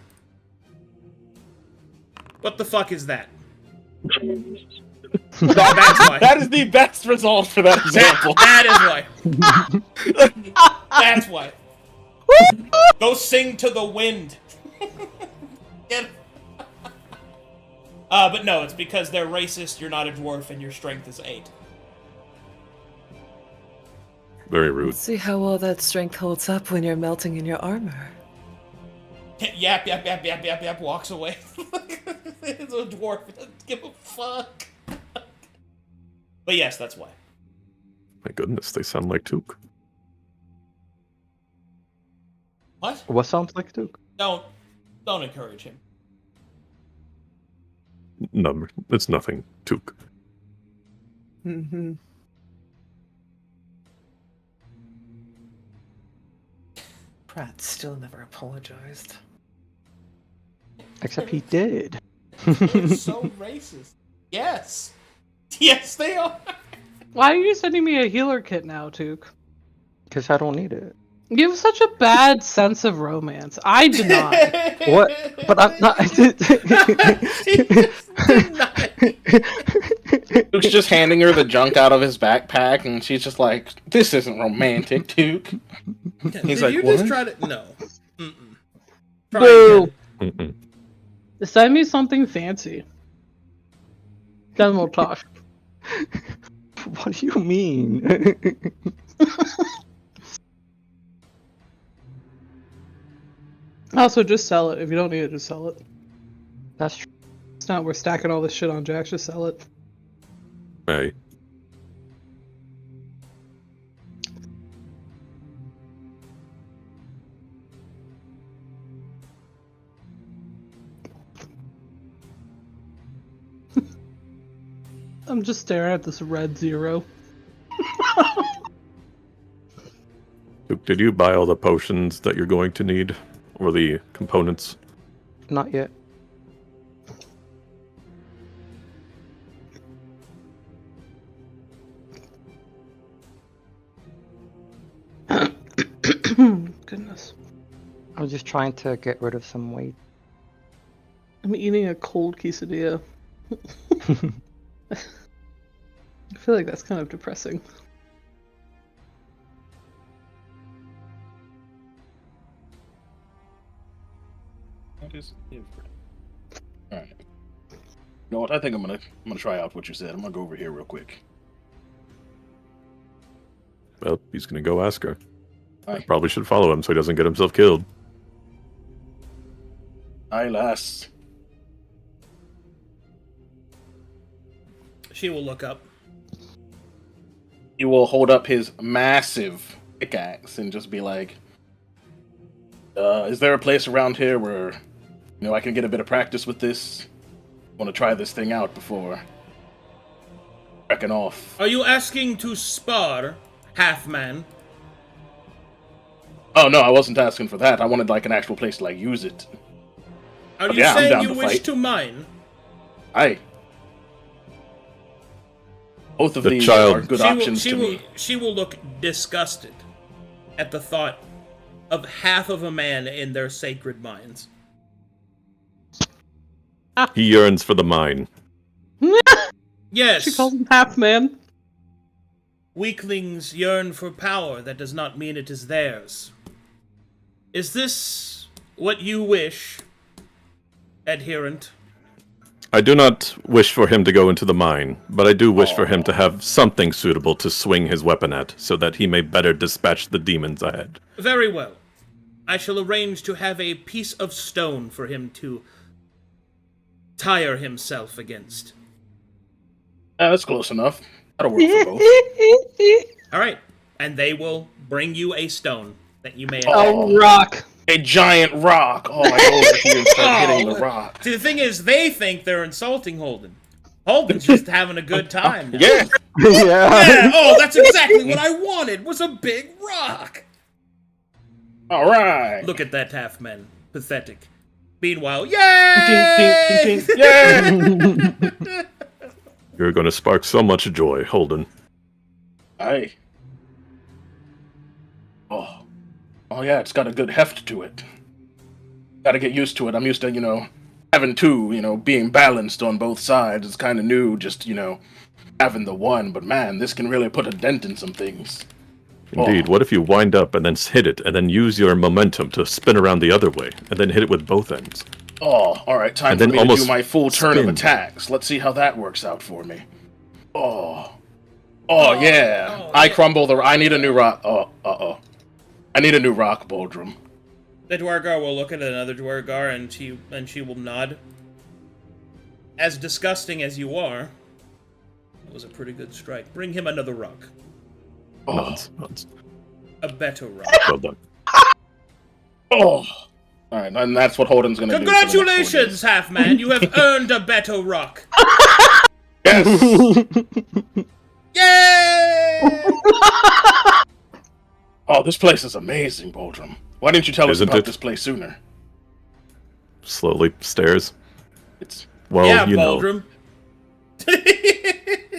What the fuck is that? That's why. That is the best result for that example. That is why. That's why. Go sing to the wind. Get it? But no, it's because they're racist, you're not a dwarf, and your strength is 8. Very rude. Let's see how well that strength holds up when you're melting in your armor. Yap, yap, yap, yap, yap, yap, walks away. It's a dwarf, doesn't give a fuck. But yes, that's why. My goodness, they sound like Took. What? What sounds like Duke? Don't encourage him. No, it's nothing. Took. Mm-hmm. Pratt still never apologized. Except he did. They're so racist. Yes. Yes, they are. Why are you sending me a healer kit now, Took? Because I don't need it. You have such a bad sense of romance. I do not. What? But I'm not. Duke's just handing her the junk out of his backpack, and she's just like, "This isn't romantic, Duke." He's Did like, you "What?" just try to... No. Mm-mm. Try Boo! again. Mm-mm. Send me something fancy. Then we'll talk. What do you mean? Also, just sell it. If you don't need it, just sell it. That's true. It's not we're stacking all this shit on Jack. Just sell it. Hey, I'm just staring at this red 0. Took, did you buy all the potions that you're going to need? Or the components? Not yet. Goodness. I'm just trying to get rid of some weight. I'm eating a cold quesadilla. I feel like that's kind of depressing. That is different. All right. You know what? I think I'm gonna try out what you said. I'm gonna go over here real quick. Well, he's gonna go ask her. I Aye. probably should follow him so he doesn't get himself killed. Aye, lass. She will look up. He will hold up his massive pickaxe and just be like, "Is there a place around here where, I can get a bit of practice with this? I want to try this thing out before wrecking off." Are you asking to spar, half-man? Oh no, I wasn't asking for that. I wanted like an actual place to like use it. Are But you yeah, I'm saying down you to wish fight. to mine? Aye. Both of The these child- are good options to me. She will look disgusted at the thought of half of a man in their sacred minds. He yearns for the mine. Yes, She calls him half man. weaklings yearn for power. That does not mean it is theirs. Is this what you wish, adherent? I do not wish for him to go into the mine, but I do wish for him to have something suitable to swing his weapon at, so that he may better dispatch the demons ahead. Very well. I shall arrange to have a piece of stone for him to tire himself against. That's close enough. That'll work for both. All right, and they will bring you a stone that you may. A rock. A giant rock. Oh, I go over here and start hitting the rock. See, the thing is, they think they're insulting Holden. Holden's just having a good time. Yeah. Yeah. Oh, that's exactly what I wanted. Was a big rock. All right. Look at that half man. Pathetic. Meanwhile, yay! Yeah. You're going to spark so much joy, Holden. Aye. Oh yeah, it's got a good heft to it. Gotta get used to it. I'm used to, having two, being balanced on both sides. It's kind of new, just, having the one. But man, this can really put a dent in some things. Indeed. What if you wind up and then hit it, and then use your momentum to spin around the other way, and then hit it with both ends? Oh, alright, time And for then me to do almost my full turn of spin. attacks. Let's see how that works out for me. Oh yeah. I crumble I need a new rock. I need a new rock, Boldrum. The Dwargar will look at another Dwargar, and she will nod. As disgusting as you are, it was a pretty good strike. Bring him another rock. Nods. A better rock. Well done. Oh. Alright, and that's what Holden's gonna do. Congratulations, half-man! You have earned a better rock! Yes! Yay! Oh, this place is amazing, Boldrum. Why didn't you tell us Isn't about it? this place sooner? Slowly stares. It's Well, yeah, you know. Baldrum.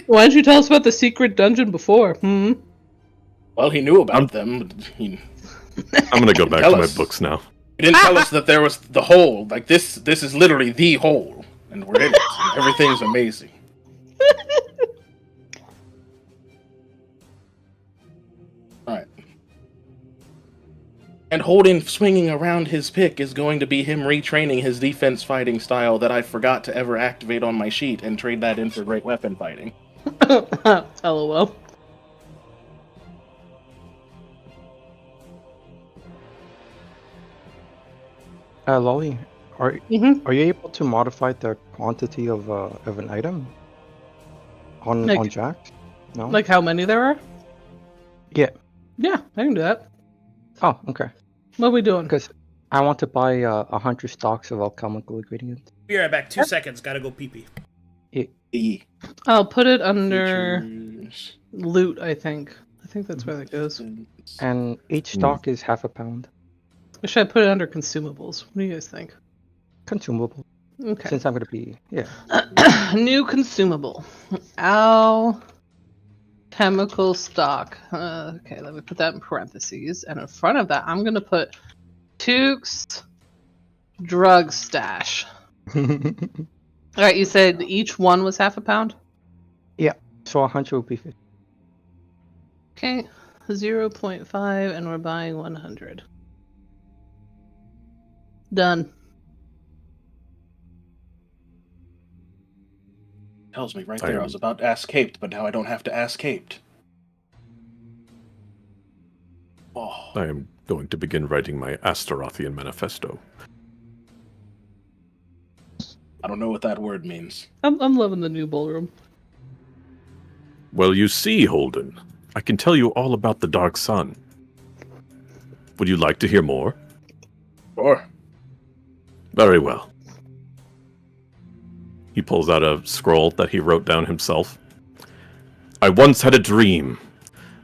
Why didn't you tell us about the secret dungeon before? well, he knew about them. But he I'm going to go back Tell to my us. books now. didn't tell us that there was the hole. Like this is literally the hole, and we're in it. And everything's amazing. All right. And Holden swinging around his pick is going to be him retraining his defense fighting style that I forgot to ever activate on my sheet and trade that in for great weapon fighting. LOL. Lolly, are you able to modify the quantity of an item on Like- Jack? No. Like how many there are? Yeah. Yeah, I can do that. Oh, okay. What are we doing? Because I want to buy 100 stocks of alchemical ingredients. Be right back. 2 seconds. Gotta go pee-pee. E. I'll put it under Features. loot, I think. I think that's where that goes. And each stock is half a pound. Or should I put it under consumables? What do you guys think? Consumable. Okay. Since I'm going to be... Yeah. New consumable. Chemical stock. Okay, let me put that in parentheses. And in front of that, I'm going to put Took's drug stash. Alright, you said each one was half a pound? So 100 would be 50. Okay, 0.5, and we're buying 100. Done. Tells me right there I was about to ask caped, but now I don't have to ask caped. Oh. I am going to begin writing my Asterothian manifesto. I don't know what that word means. I'm loving the new ballroom. Well, you see, Holden, I can tell you all about the Dark Sun. Would you like to hear more? Sure. Very well. He pulls out a scroll that he wrote down himself. I once had a dream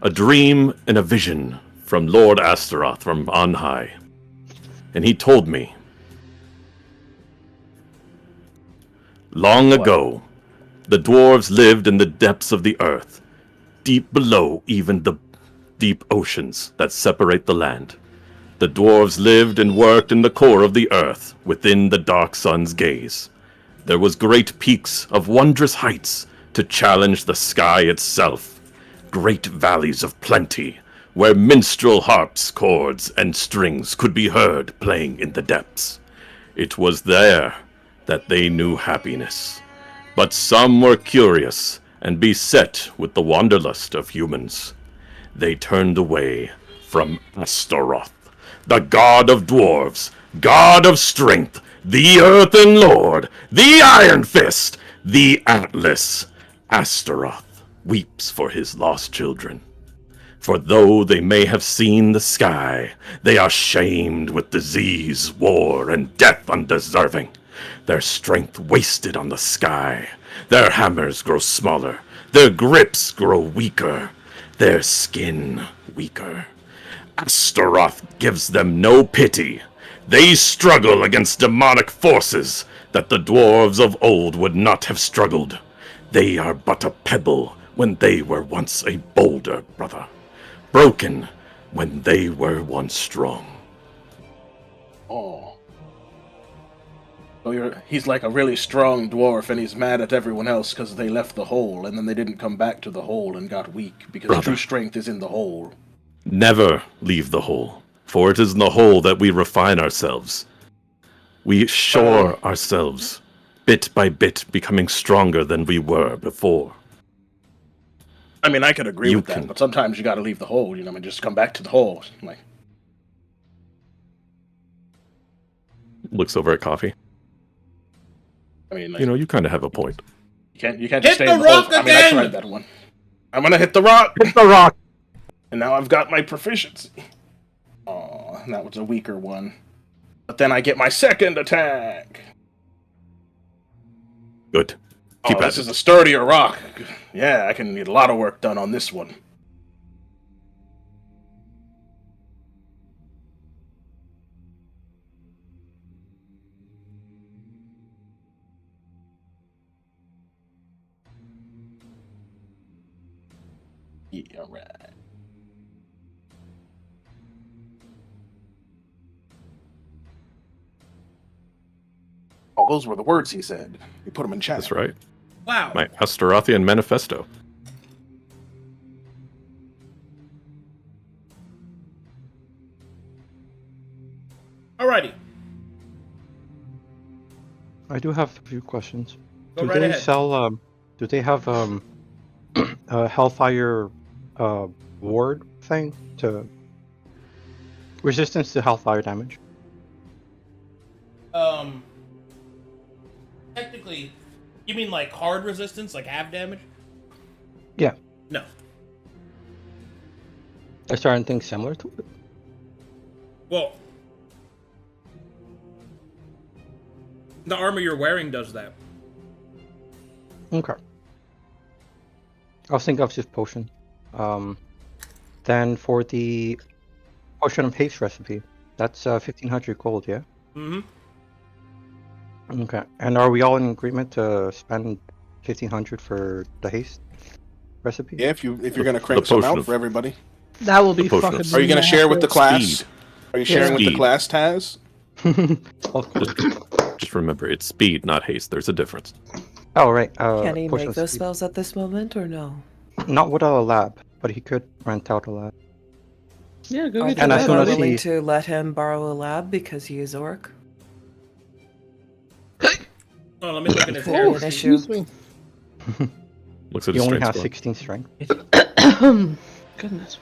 and a vision from Lord Astaroth from on high. And he told me, long ago, the dwarves lived in the depths of the earth, deep below even the deep oceans that separate the land. The dwarves lived and worked in the core of the earth, within the dark sun's gaze. There was great peaks of wondrous heights to challenge the sky itself. Great valleys of plenty, where minstrel harps, chords, and strings could be heard playing in the depths. It was there that they knew happiness. But some were curious and beset with the wanderlust of humans. They turned away from Astaroth, the god of dwarves, god of strength, the earthen lord, the iron fist, the Atlas, Astaroth, weeps for his lost children. For though they may have seen the sky, they are shamed with disease, war, and death undeserving. Their strength wasted on the sky. Their hammers grow smaller. Their grips grow weaker. Their skin weaker. Astaroth gives them no pity. They struggle against demonic forces that the dwarves of old would not have struggled. They are but a pebble when they were once a boulder, brother. Broken when they were once strong. Oh. So he's like a really strong dwarf, and he's mad at everyone else because they left the hole, and then they didn't come back to the hole and got weak, because Brother. true strength is in the hole. Never leave the hole, for it is in the hole that we refine ourselves. We shore ourselves, bit by bit, becoming stronger than we were before. I mean, I could agree You with that, can- but sometimes you gotta leave the hole, you know, and just come back to the hole. Like, Looks over at Coffee. I mean, like, You know, you kind of have a point. you can't just Hit stay the in the hole. rock I mean, I again! tried that one. I'm gonna hit the rock! Hit the rock! And now I've got my proficiency. Oh, that was a weaker one. But then I get my second attack. Good. Keep Oh, at this it. is a sturdier rock. Yeah, I can get a lot of work done on this one. Yeah, right. Oh, those were the words he said. He put them in chat. That's right. Wow. My Asterothian manifesto. Alrighty. I do have a few questions. Go do right they ahead. sell? Do they have a Hellfire ward thing to resistance to Hellfire damage? Technically, you mean like hard resistance, like half damage? Yeah. No. Is there anything similar to it? Well, the armor you're wearing does that. Okay. I was thinking of just potion. Then for the potion of haste recipe, that's 1500 gold, yeah? Mm-hmm. Okay. And are we all in agreement to spend 1500 for the haste recipe? Yeah, if you're gonna crank the some potion out of- for everybody. That will be The potion fucking. of- Are you gonna share with the class? Speed. Are you sharing with the Speed. class, Taz? Of course. Just remember, it's speed, not haste. There's a difference. Oh, right. Can he potion make of those speed. spells at this moment or no? Not without a lab, but he could rent out a lab. Yeah, go Are get they And as your soon not as willing he- to let him borrow a lab because he is orc? Oh, let me look at his Could be hair. an issue. Excuse me. Looks at He his only strength has score. 16 strength. Goodness.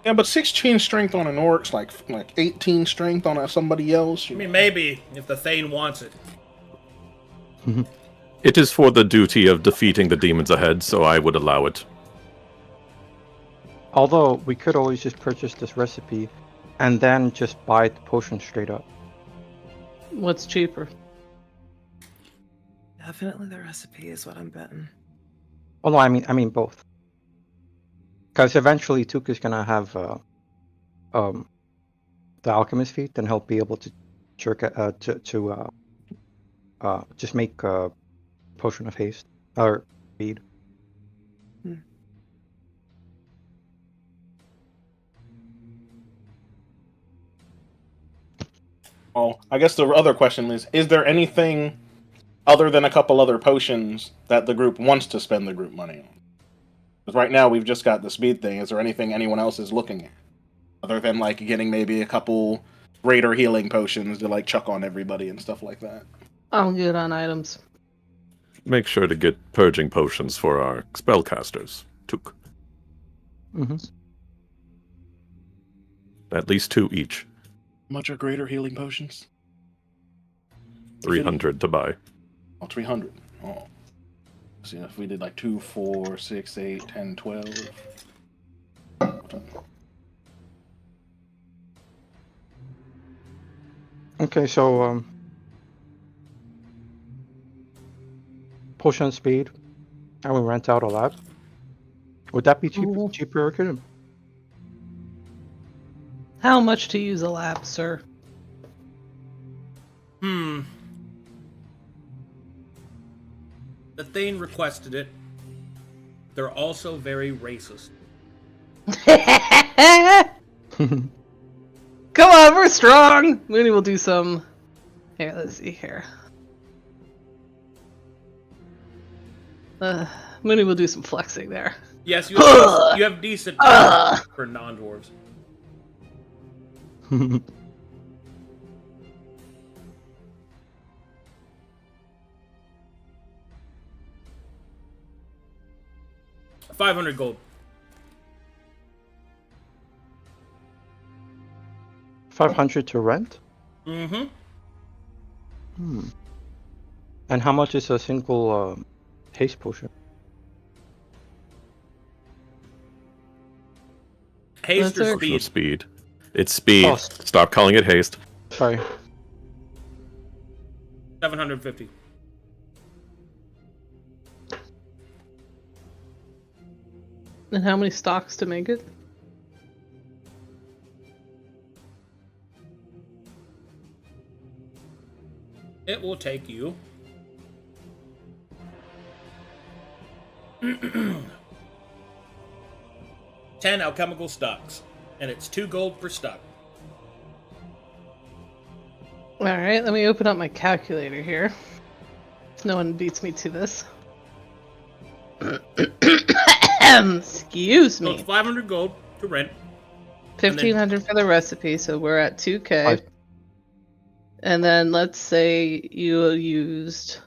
Yeah, but 16 strength on an orc's like 18 strength on somebody else. I mean, maybe if the Thane wants it. It is for the duty of defeating the demons ahead, so I would allow it. Although, we could always just purchase this recipe and then just buy the potion straight up. What's cheaper? Definitely the recipe is what I'm betting. Oh no, I mean both. Because eventually Tuka's gonna have the alchemist feat, then he'll be able to just make a potion of haste or speed. Oh, I guess the other question is there anything other than a couple other potions that the group wants to spend the group money on? Because right now we've just got the speed thing. Is there anything anyone else is looking at? Other than like getting maybe a couple greater healing potions to like chuck on everybody and stuff like that. I'll get on items. Make sure to get purging potions for our spellcasters. Took. Mm-hmm. At least 2 each. Much are greater healing potions? 300 to buy. Oh, 300. Oh. See, if we did like 2, 4, 6, 8, 10, 12. Okay, so potion speed, and we rent out a lab. Would that be cheaper, Arcadum? How much to use a lab, sir? The Thane requested it. They're also very racist. Come on, we're strong! Mooney will do some... Here, let's see here. Mooney will do some flexing there. Yes, you have decent for non-dwarves. $500 gold. 500 to rent? Mm-hmm. And how much is a single haste potion? Haste or That's speed? Speed. It's speed. Oh. Stop calling it haste. Sorry. 750. And how many stocks to make it? It will take you 10 alchemical stocks, and it's 2 gold per stock. Alright, let me open up my calculator here. No one beats me to this. Excuse So me. it's 500 gold to rent. 1,500 for the recipe, so we're at 2K. Five. And then let's say you used...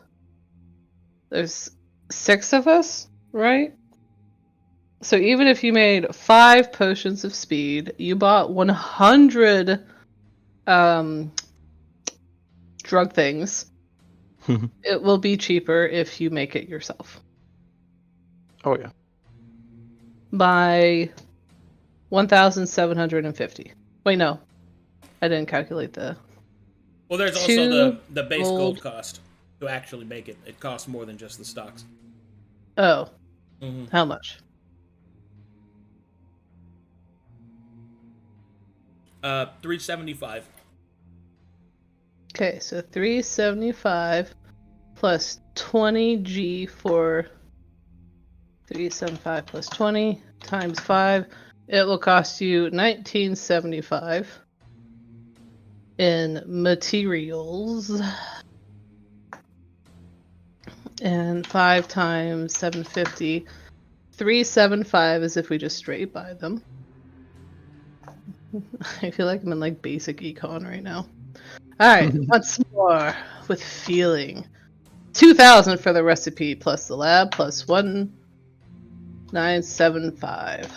There's 6 of us, right? So even if you made 5 potions of speed, you bought 100 drug things. It will be cheaper if you make it yourself. Oh yeah. By 1,750. Wait, no. I didn't calculate the... Well, there's also 2 the base gold. gold cost to actually make it. It costs more than just the stocks. Oh. Mm-hmm. How much? 375. Okay, so 375 plus 20G for 375 plus 20 times 5. It will cost you 1975 in materials. And 5 times 750. 375 is if we just straight buy them. I feel like I'm in like basic econ right now. Alright, once more with feeling. 2,000 for the recipe plus the lab plus 1,975.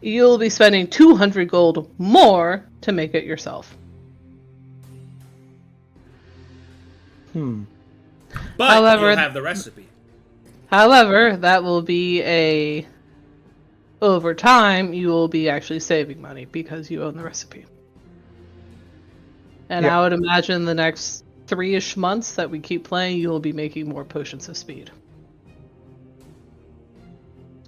You'll be spending 200 gold more to make it yourself. But However- you'll have the recipe. However, that will be a... Over time, you will be actually saving money because you own the recipe. And Yeah. I would imagine the next 3-ish months that we keep playing, you will be making more potions of speed.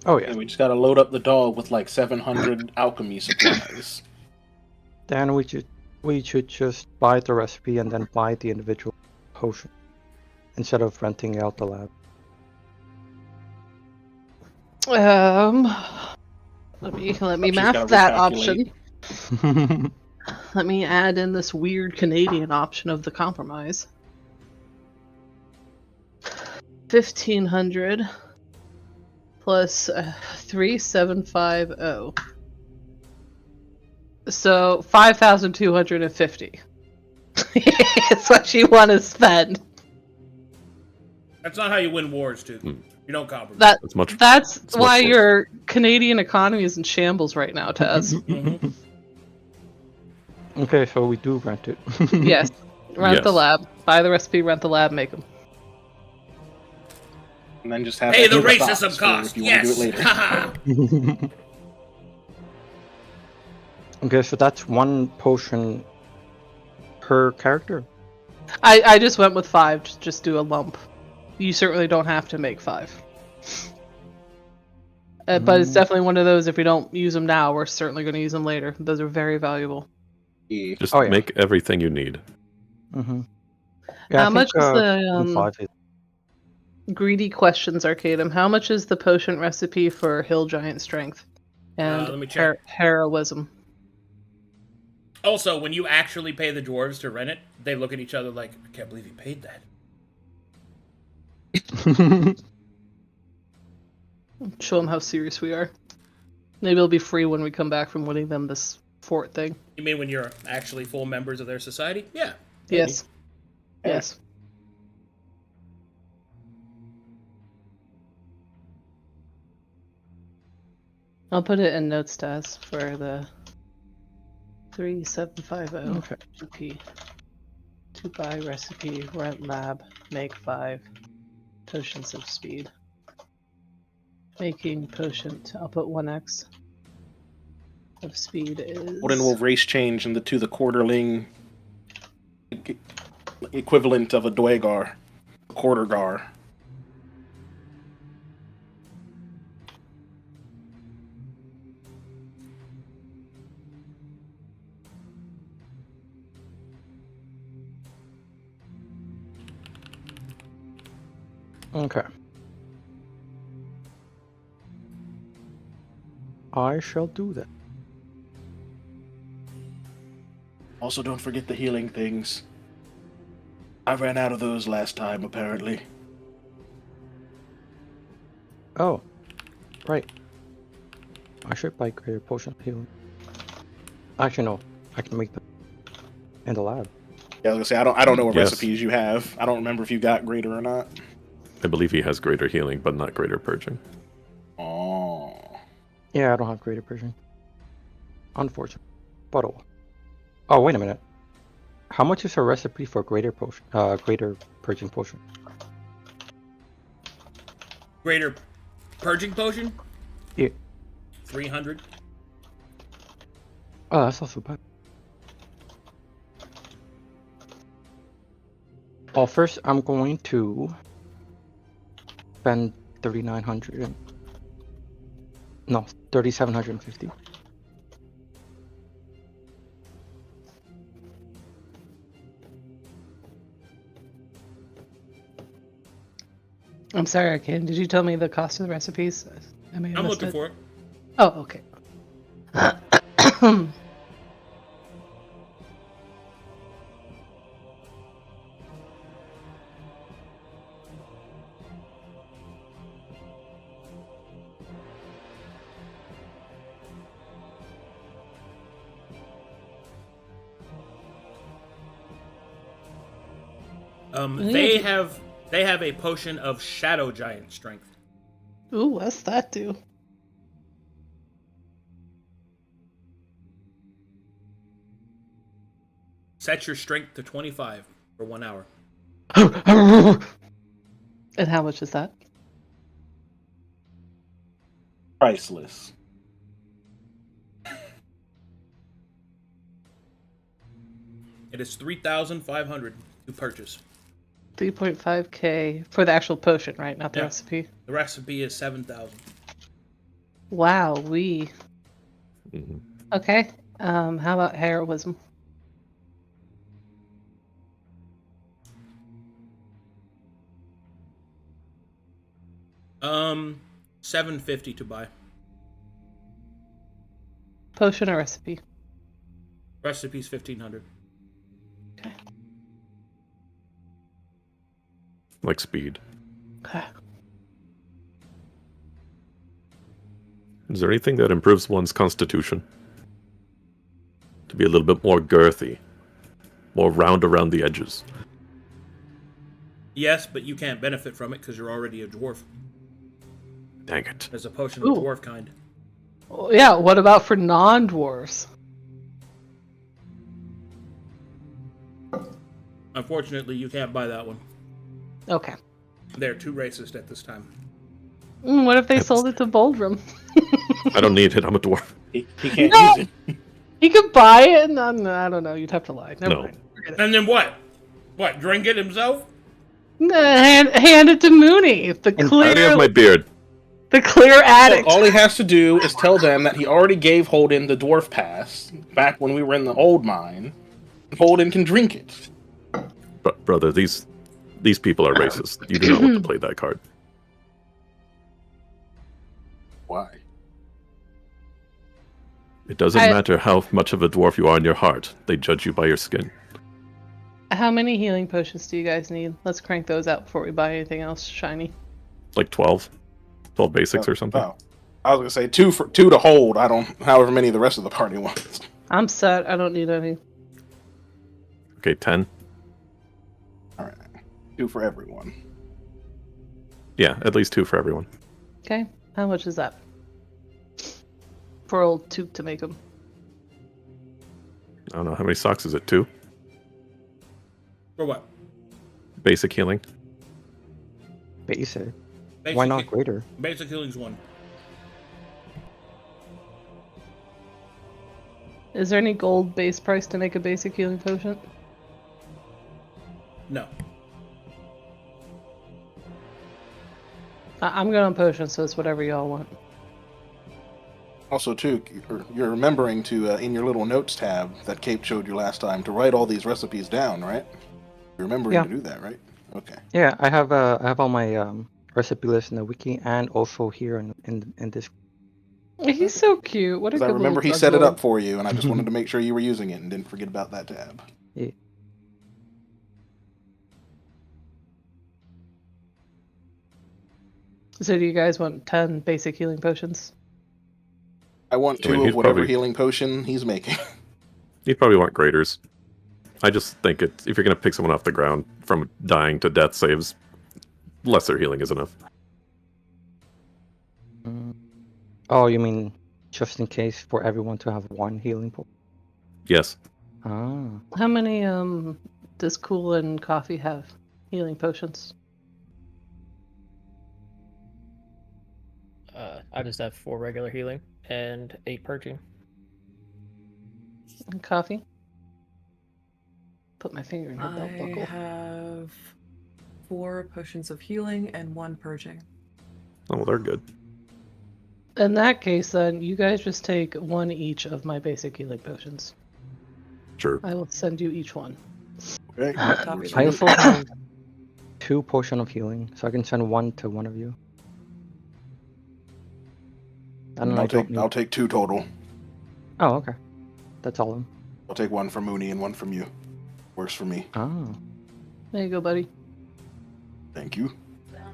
Oh yeah. And we just gotta load up the dog with like 700 alchemy supplies. Then we should just buy the recipe and then buy the individual potion instead of renting out the lab. Let me She's map gotta that recalculate. option. Let me add in this weird Canadian option of the compromise. 1,500 plus 3,750. So 5,250. It's what you want to spend. That's not how you win wars, dude. You don't compromise. That's much. That's much why worse. your Canadian economy is in shambles right now, Taz. Mhm. Okay, so we do rent it. Yes. Rent the Yes. lab. Buy the recipe, rent the lab, make them. And then just have Pay the extra racism stocks for cost. if you want to do Yes. it later. Haha. Okay, so that's one potion per character. I just went with 5. Just do a lump. You certainly don't have to make 5. But it's definitely one of those, if we don't use them now, we're certainly going to use them later. Those are very valuable. Yeah. Just Oh, yeah. make everything you need. Mm-hmm. Yeah, How much is the 5 is greedy questions, Arcadum? How much is the potion recipe for Hill Giant Strength and Let me check. Heroism? Also, when you actually pay the dwarves to rent it, they look at each other like, I can't believe you paid that. Show them how serious we are. Maybe it'll be free when we come back from winning them this fort thing. You mean when you're actually full members of their society? Yeah. Yes. Yes. I'll put it in notes, Stas, for the 3750 Okay. GP. To buy recipe, rent lab, make 5 potions of speed. Making potion, I'll put 1x of speed is... Odin will race change into the quarterling equivalent of a Dwagar. A quarter gar. Okay. I shall do that. Also, don't forget the healing things. I ran out of those last time, apparently. Oh, right. I should buy greater potion of healing. Actually, no. I can make them in the lab. Yeah, I was gonna say I don't know what Yes. recipes you have. I don't remember if you got greater or not. I believe he has greater healing, but not greater purging. Oh. Yeah, I don't have greater purging. Unfortunate. But oh, wait a minute. How much is a recipe for greater potion? Greater purging potion. Greater purging potion? Yeah. 300. Oh, that's not so bad. Well, first I'm going to spend 3,900 and no, 3,750. I'm sorry, Arcane. Did you tell me the cost of the recipes? I may have I'm missed looking it. for it. Oh, okay. They have a potion of shadow giant strength. Ooh, what's that do? Set your strength to 25 for 1 hour. And how much is that? Priceless. It is 3,500 to purchase. 3.5k for the actual potion, right? Not the Yeah. recipe. The recipe is 7,000. Wow, we. Mhm. Okay. How about heroism? $750 to buy. Potion or recipe? Recipe's 1,500. Okay. Like speed. Okay. Is there anything that improves one's constitution? To be a little bit more girthy. More round around the edges. Yes, but you can't benefit from it because you're already a dwarf. Dang it. There's a potion Ooh. of dwarf kind. Oh, yeah, what about for non-dwarves? Unfortunately, you can't buy that one. Okay. They're too racist at this time. What if they sold it to Boldrum? I don't need it. I'm a dwarf. He can't No! use it. He could buy it, and I don't know. You'd have to lie. Never No. mind. Forget it. And then what? What, drink it himself? Hand it to Mooney. The I already have my beard. clear addict. All he has to do is tell them that he already gave Holden the dwarf pass back when we were in the old mine. Holden can drink it. But brother, these people are racist. You do not want to play that card. Why? It doesn't matter how much of a dwarf you are in your heart. They judge you by your skin. How many healing potions do you guys need? Let's crank those out before we buy anything else shiny. Like 12. 12 basics or something. Oh, I was gonna say two to hold. I don't. However many the rest of the party wants. I'm set. I don't need any. Okay, 10. All right, 2 for everyone. Yeah, at least 2 for everyone. Okay. How much is that? For old Toot to make them. I don't know. How many socks is it? 2? For what? Basic healing. Basic. Basic Why not greater? Basic healing's 1. Is there any gold base price to make a basic healing potion? No. I'm good on potions, so it's whatever y'all want. Also, too, you're remembering to in your little notes tab that Cape showed you last time to write all these recipes down, right? You're remembering Yeah. to do that, right? Okay. Yeah, I have all my recipe list in the wiki and also here in this. He's so cute. What a Because good I remember he little set it drug up for you, and I just wanted to make sure you were using it and didn't forget about that tab. Yeah. So do you guys want 10 basic healing potions? I want I mean, 2 he's of whatever probably- healing potion he's making. You probably want graders. I just think if you're going to pick someone off the ground from dying to death saves, lesser healing is enough. Oh, you mean just in case for everyone to have 1 healing pool? Yes. Ah. How many does Cool and Coffee have healing potions? I just have 4 regular healing and 8 purging. And Coffee? Put my finger in her belt I buckle. have 4 potions of healing and 1 purging. Oh, well, they're good. In that case, then, you guys just take 1 each of my basic healing potions. Sure. I will send you each one. Okay. Copy I that. also have 2 potion of healing, so I can send 1 to one of you. And then I don't need... I'll take 2 total. Oh, okay. That's all of them. I'll take 1 from Mooney and 1 from you. Works for me. Oh. There you go, buddy. Thank you.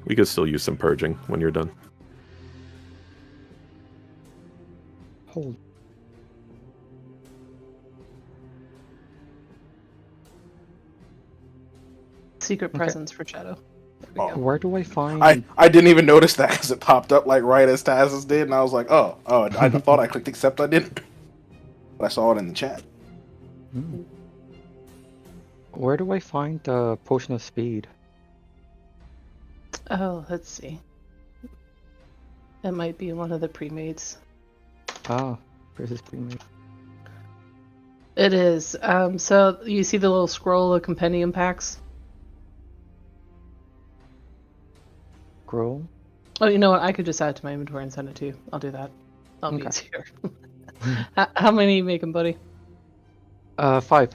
We could still use some purging when you're done. Hold. Secret Okay. presents for Shadow. There we Oh. go. Where do I find... I didn't even notice that because it popped up like right as Taz's did, and I was like, oh, I thought I clicked accept, I didn't. But I saw it in the chat. Hmm. Where do I find the potion of speed? Oh, let's see. It might be one of the pre-mades. Ah, versus premium. It is. So you see the little scroll of compendium packs? Scroll? Oh, you know what? I could just add it to my inventory and send it to you. I'll do that. That'll be Okay. easier. How many are you making, buddy? 5.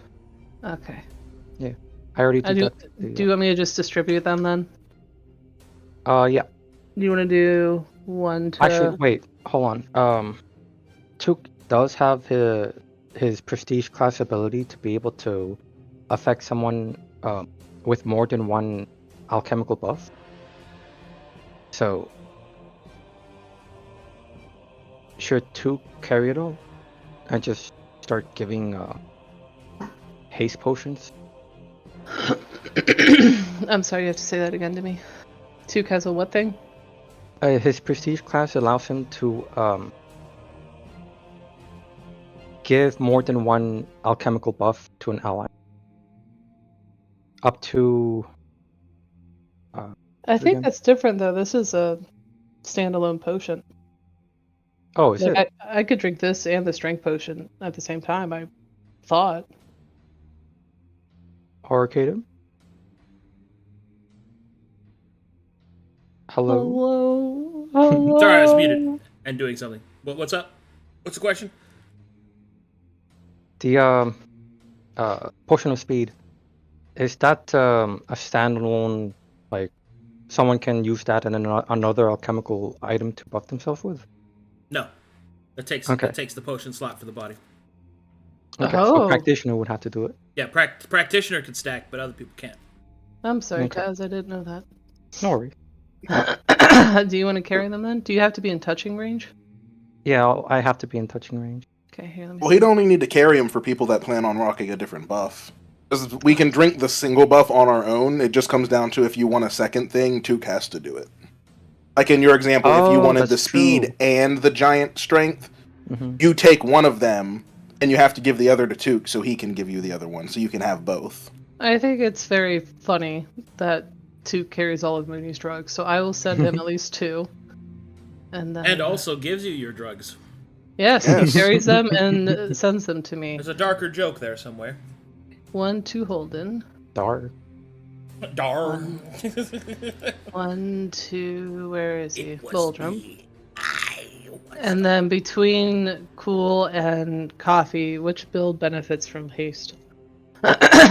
Okay. I already I did do, that. do you want me to just distribute them then? Yeah. Do you want to do 1 to... Actually, wait. Hold on. Took does have his prestige class ability to be able to affect someone with more than 1 alchemical buff. So, should Took carry it all and just start giving haste potions? I'm sorry, you have to say that again to me. 2 has a what thing? His prestige class allows him to give more than one alchemical buff to an ally. Up to. I think again? that's different though. This is a standalone potion. Oh, is Like it? I could drink this and the strength potion at the same time. I thought. Arcadum? Hello? Hello. Sorry, I was muted and doing something. What's up? What's the question? The potion of speed. Is that a standalone, like, someone can use that and then another alchemical item to buff themselves with? No. It takes the potion slot for the body. Okay, Oh. so practitioner would have to do it. Yeah, practitioner can stack, but other people can't. I'm sorry, Okay. Taz. I didn't know that. No worries. Do you want to carry them then? Do you have to be in touching range? Yeah, I have to be in touching range. Okay, here, let me Well, see. he'd only need to carry him for people that plan on rocking a different buff. Because we can drink the single buff on our own. It just comes down to if you want a second thing, Took has to do it. Like in your example, if you Oh, wanted the that's speed true. and the giant strength, Mm-hmm. you take one of them, and you have to give the other to Took so he can give you the other one, so you can have both. I think it's very funny that Took carries all of Mooney's drugs, so I will send him at least 2. And then And also gives you your drugs. yes, Yes. he carries them and sends them to me. There's a darker joke there somewhere. 1 to Holden. Dark. Dar. 1 to where is he? It was Doldrum. me. I was- And then between Cool and Coffee, which build benefits from haste?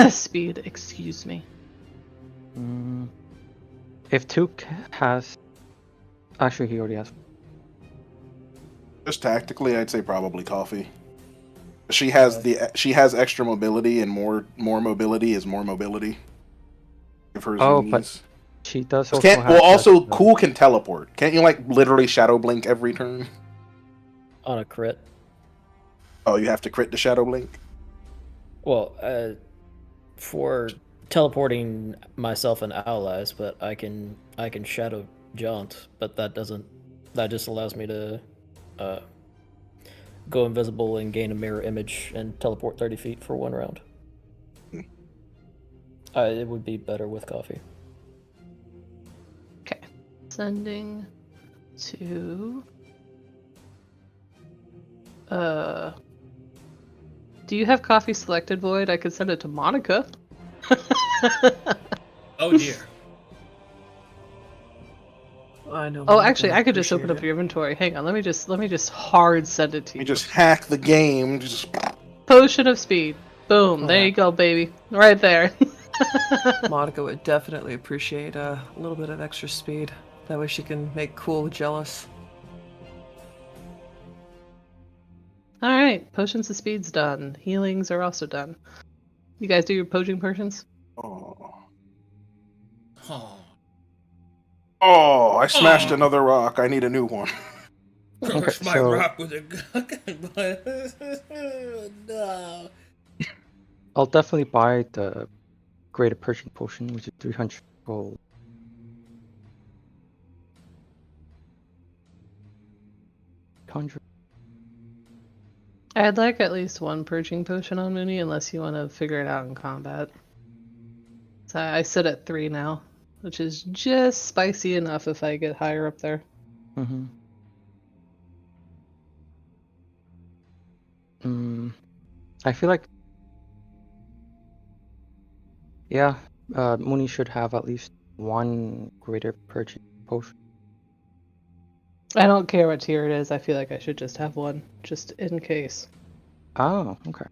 Speed, excuse me. If Took has... Actually, he already has. Just tactically, I'd say probably Coffee. She has extra mobility, and more mobility is more mobility. Give her Oh, zoomies. but she does also Can't, have well, also, that, Cool can teleport. Can't you, like, literally Shadow Blink every turn? On a crit. Oh, you have to crit to Shadow Blink? Well, for teleporting myself and allies, but I can shadow jaunt, but that just allows me to go invisible and gain a mirror image and teleport 30 feet for 1 round. It would be better with Coffee. Okay. Sending to... Do you have Coffee selected, Void? I could send it to Monica. Oh dear. I know. Oh, Monica actually, I could just open appreciate up your inventory. Hang on, let me just hard send it to You you. just hack the game, just... Potion of speed. Boom. There Yeah. you go, baby. Right there. it. Monica would definitely appreciate a little bit of extra speed. That way she can make Cool jealous. All right, potions of speed's done. Healings are also done. You guys do your potion potions? Oh, Oh. I smashed Oh. another rock. I need a new one. Crush my so- rock with a gun. No. I'll definitely buy the Greater Persian Potion, which is 300 gold. Conjure. I'd like at least 1 purging potion on Mooney, unless you want to figure it out in combat. So I sit at 3 now, which is just spicy enough if I get higher up there. Mm-hmm. I feel like... Yeah, Mooney should have at least 1 Greater Persian Potion. I don't care what tier it is, I feel like I should just have 1, just in case. Oh, okay.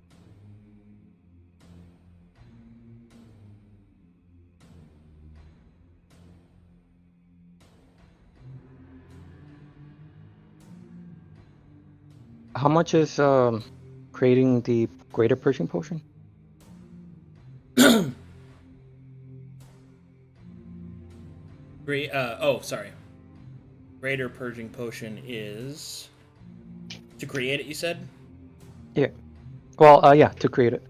How much is creating the Greater Persian Potion? Sorry. Greater Purging Potion is... To create it, you said? Yeah. Well, yeah, to create it,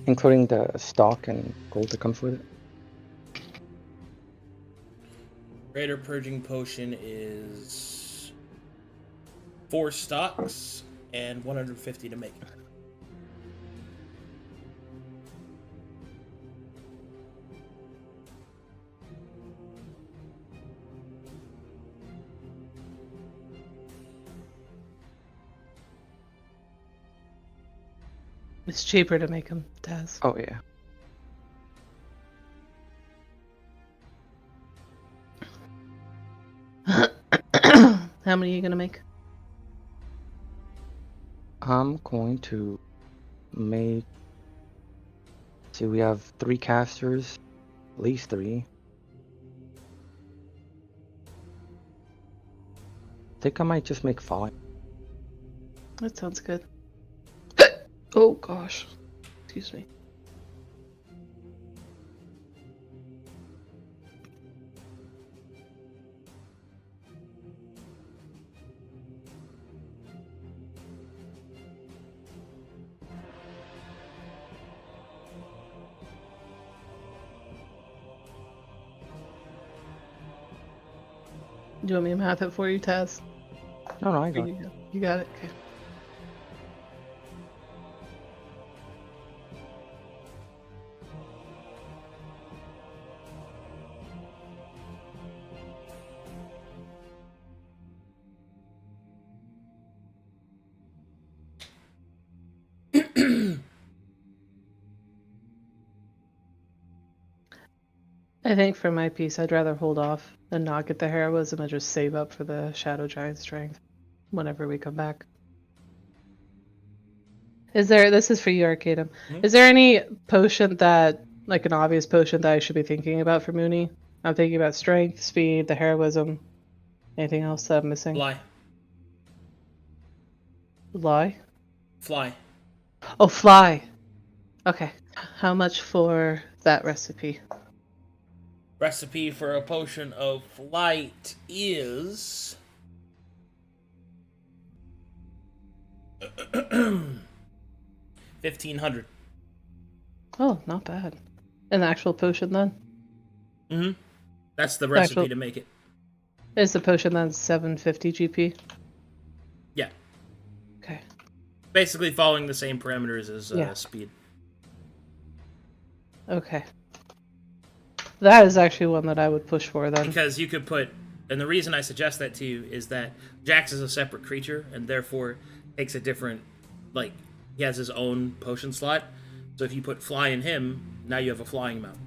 including the stock and gold that comes with it. Greater Purging Potion is 4 stocks and 150 to make. It's cheaper to make them, Taz. Oh yeah. How many are you gonna make? I'm going to make. See, we have 3 casters, at least 3. I think I might just make 5. That sounds good. Oh gosh. Excuse me. Do you want me to math it for you, Taz? No, I got it. You got it? Okay. I think for my piece, I'd rather hold off and not get the heroism and just save up for the Shadow Giant strength whenever we come back. This is for you, Arcadum. Mm-hmm. Is there any potion that, like an obvious potion that I should be thinking about for Mooney? I'm thinking about strength, speed, the heroism. Anything else that I'm missing? Fly. Lie? Fly. Oh, fly. Okay. How much for that recipe? Recipe for a potion of flight is 1,500. Oh, not bad. An actual potion then? Mm-hmm. That's the recipe Actual- to make it. Is the potion then 750 GP? Yeah. Okay. Basically following the same parameters as Yeah. speed. Okay. That is actually one that I would push for then. Because you could put, and the reason I suggest that to you is that Jax is a separate creature and therefore takes a different, like, he has his own potion slot. So if you put fly in him, now you have a flying mount.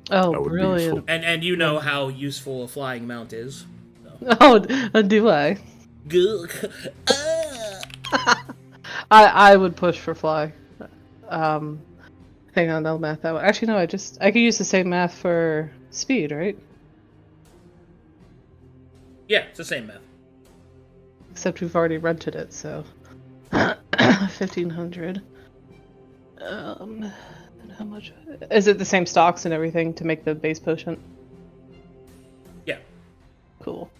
Oh, That would be brilliant. useful. And you know how useful a flying mount is. Oh, do I? Good. I would push for fly. Hang on, I'll math that one. Actually, no, I could use the same math for speed, right? Yeah, it's the same math. Except we've already rented it, so 1,500. And how much is it? The same stocks and everything to make the base potion? Yeah. Cool.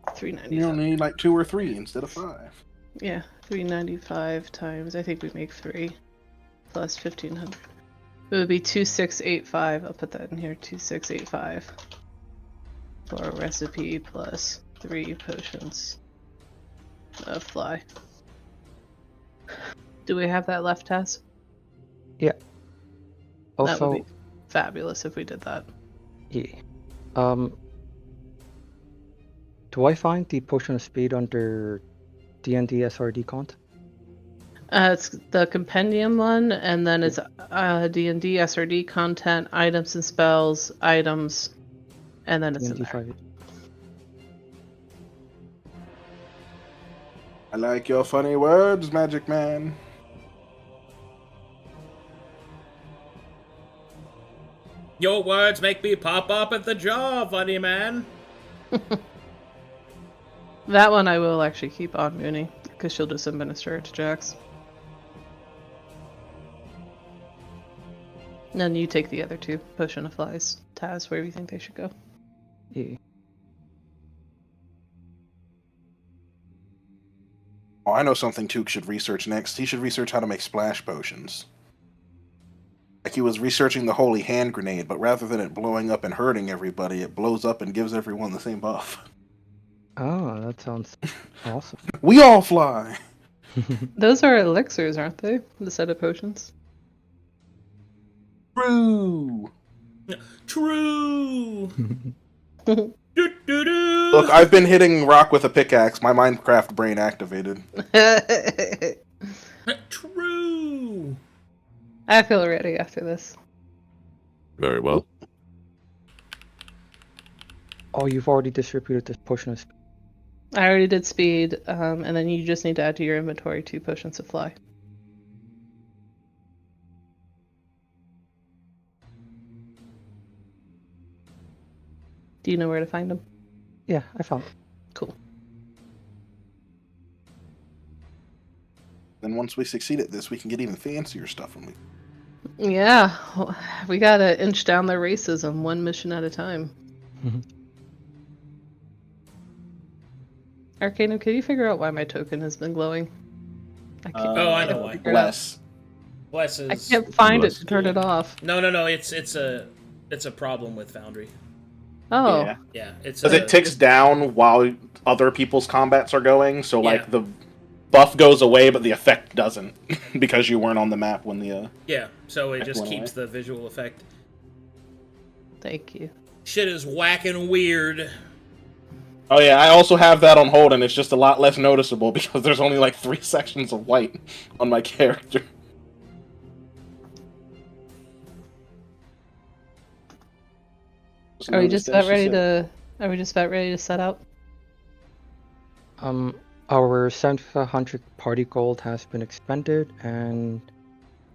You 395. don't need like 2 or 3 instead of 5. Yeah, 395 times. I think we make 3 plus 1,500. It would be 2,685. I'll put that in here. 2,685 for a recipe plus 3 potions of fly. Do we have that left, Taz? Yeah. That Also, would be fabulous if we did that. yeah. Do I find the potion of speed under D&D SRD content? It's the compendium one, and then it's D&D SRD content, items and spells, items, and then it's in D&D there. 5. I like your funny words, Magic Man. Your words make me pop up at the jaw, funny man. That one I will actually keep on Mooney, because she'll just administer it to Jax. And then you take the other 2, Potion of Flies. Taz, where do you think they should go? Yeah. Oh, I know something Took should research next. He should research how to make splash potions. Like he was researching the holy hand grenade, but rather than it blowing up and hurting everybody, it blows up and gives everyone the same buff. Oh, that sounds awesome. We all fly! Those are elixirs, aren't they? The set of potions. True! True. Do-do-do. Look, I've been hitting rock with a pickaxe. My Minecraft brain activated. True. I feel ready after this. Very well. Oh, you've already distributed this potion of speed. I already did speed, and then you just need to add to your inventory 2 potions of fly. Do you know where to find them? Yeah, I found it. Cool. Then once we succeed at this, we can get even fancier stuff when we... Yeah, we gotta inch down their racism one mission at a time. Arcadum, can you figure out why my token has been glowing? I can't, Oh, I know why. figure it out. Bless. Bless I is... can't find it Bless. to turn it off. No. It's a problem with Foundry. Oh, Yeah. Yeah, it's Because it ticks down while other people's combats are going, so Yeah. like the buff goes away, but the effect doesn't, because you weren't on the map when the... Yeah, so it just went keeps away. the visual effect. thank you. Shit is whacking weird. Oh yeah, I also have that on hold, and it's just a lot less noticeable because there's only like 3 sections of white on my character. Are we just about ready to? Are we just about ready to set out? Our 700 party gold has been expended, and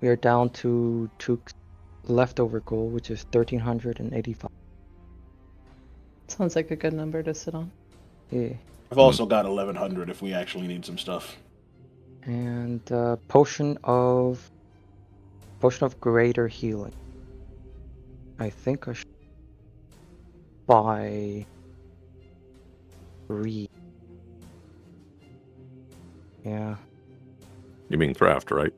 we are down to 2 leftover gold, which is 1,385. Sounds like a good number to sit on. Yeah. I've also got 1100 if we actually need some stuff. And potion of greater healing. I think I should buy 3. Yeah. You mean craft, right?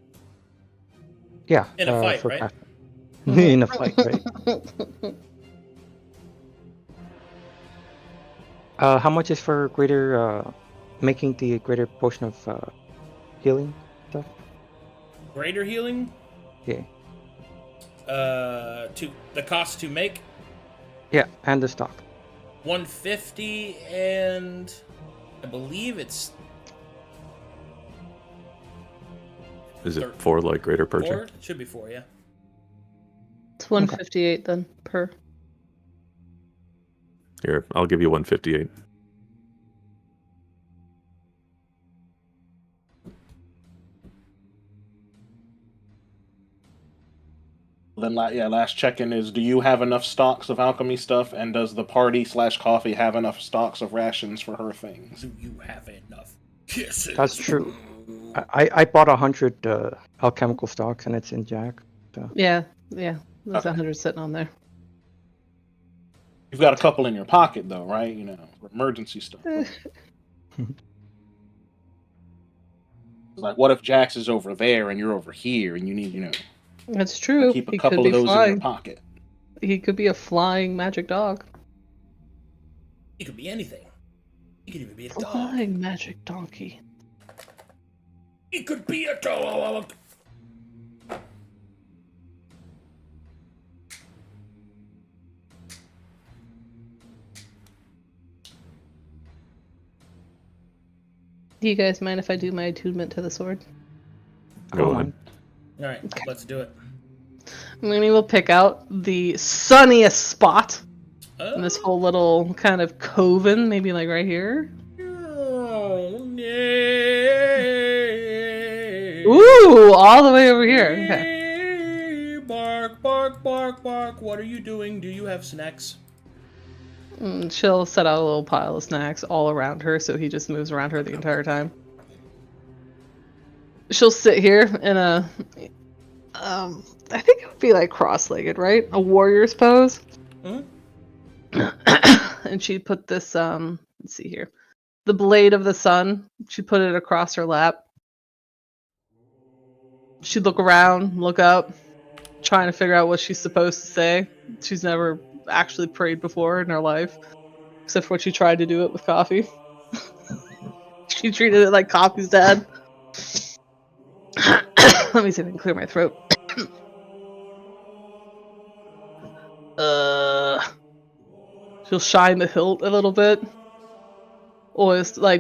Yeah. In a fight, for right? craft. In a fight, right? How much is for greater making the greater potion of healing stuff? Greater healing? Yeah. To the cost to make Yeah, and the stock. 150, and I believe it's Is it 4 like greater purchase? 4. It should be 4, yeah. It's 158 then per. Here, I'll give you 158. Then, last check-in is, do you have enough stocks of alchemy stuff, and does the party/coffee have enough stocks of rations for her things? Do you have enough kisses? That's true. I bought 100 alchemical stocks, and it's in Jack. So. Yeah. There's Okay. 100 sitting on there. You've got a couple in your pocket, though, right? You know, for emergency stuff. Like, what if Jax is over there and you're over here, and you need, That's true. keep a He couple could of be those in your flying. pocket? He could be a flying magic dog. It could be anything. It could even be a dog. Flying magic donkey. It could be a dog. Do you guys mind if I do my attunement to the sword? Go on. on. All right, let's do it. Maybe we'll pick out the sunniest spot in this Oh, whole little kind of coven, maybe like right here. yay. Ooh, all the way over here. Okay. Yay. Bark, bark, bark, bark. What are you doing? Do you have snacks? She'll set out a little pile of snacks all around her, so he just moves around her the entire time. She'll sit here in a, I think it would be like cross-legged, right? A warrior's pose. Hmm? And she put this, let's see here, the blade of the sun. She put it across her lap. She'd look around, look up, trying to figure out what she's supposed to say. She's never actually prayed before in her life, except for when she tried to do it with coffee. She treated it like coffee's dad. Let me see if I can clear my throat. She'll shine the hilt a little bit.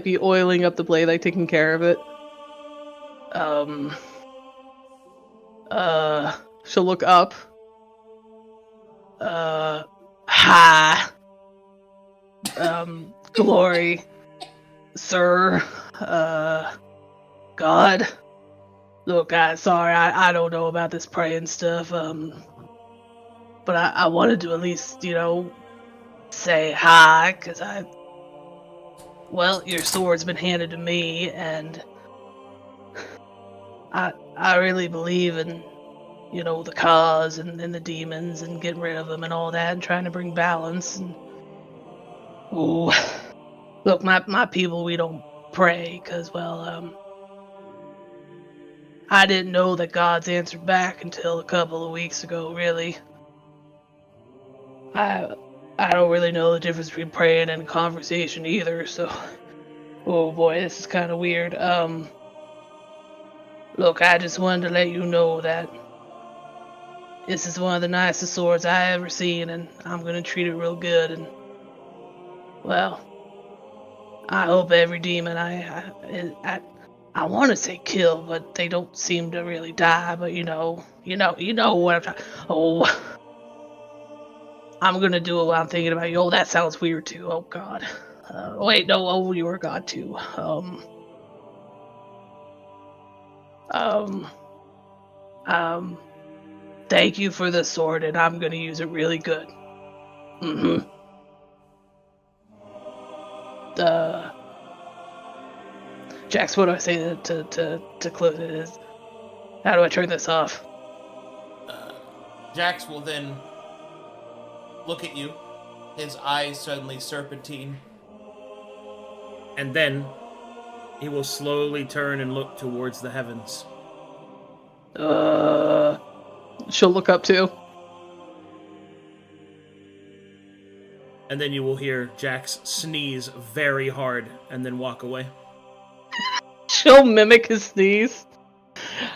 Be oiling up the blade, like taking care of it. She'll look up. Hi. Glory. Sir. God. Look, sorry, I don't know about this praying stuff, but I wanted to at least, say hi, because well, your sword's been handed to me, and I really believe in, the cause and the demons and getting rid of them and all that and trying to bring balance. And ooh, look, my people, we don't pray because, well, I didn't know that God's answered back until a couple of weeks ago, really. I don't really know the difference between praying and conversation either, so oh boy, this is kind of weird. Look, I just wanted to let you know that this is one of the nicest swords I ever seen, and I'm gonna treat it real good. And well, I hope every demon I want to say kill, but they don't seem to really die. But you know what I'm talking. Oh, I'm gonna do it while I'm thinking about you. Oh, that sounds weird too. Oh God. Wait, no. Oh, you are God too. Thank you for the sword, and I'm gonna use it really good. Mm-hmm. Jax, what do I say to close it? Is how do I turn this off? Jax will then look at you, his eyes suddenly serpentine, and then he will slowly turn and look towards the heavens. She'll look up too. And then you will hear Jax sneeze very hard and then walk away. She'll mimic his sneeze.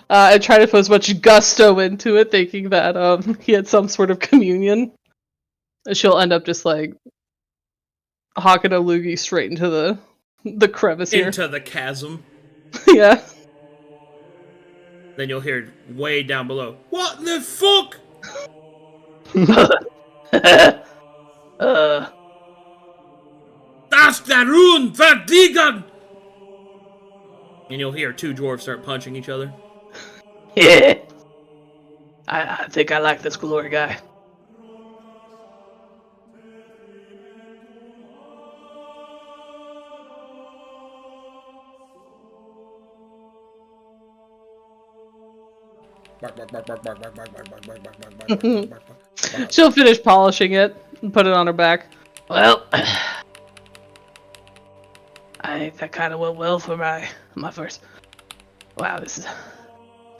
And try to put as much gusto into it, thinking that he had some sort of communion. And she'll end up just like hawking a loogie straight into the crevice here. Into the chasm. Yeah. Then you'll hear way down below, "What the fuck?" Das der Rune verdigen! And you'll hear two dwarves start punching each other. Yeah. I think I like this glory guy. She'll finish polishing it and put it on her back. Well, I think that kind of went well for my first. Wow, this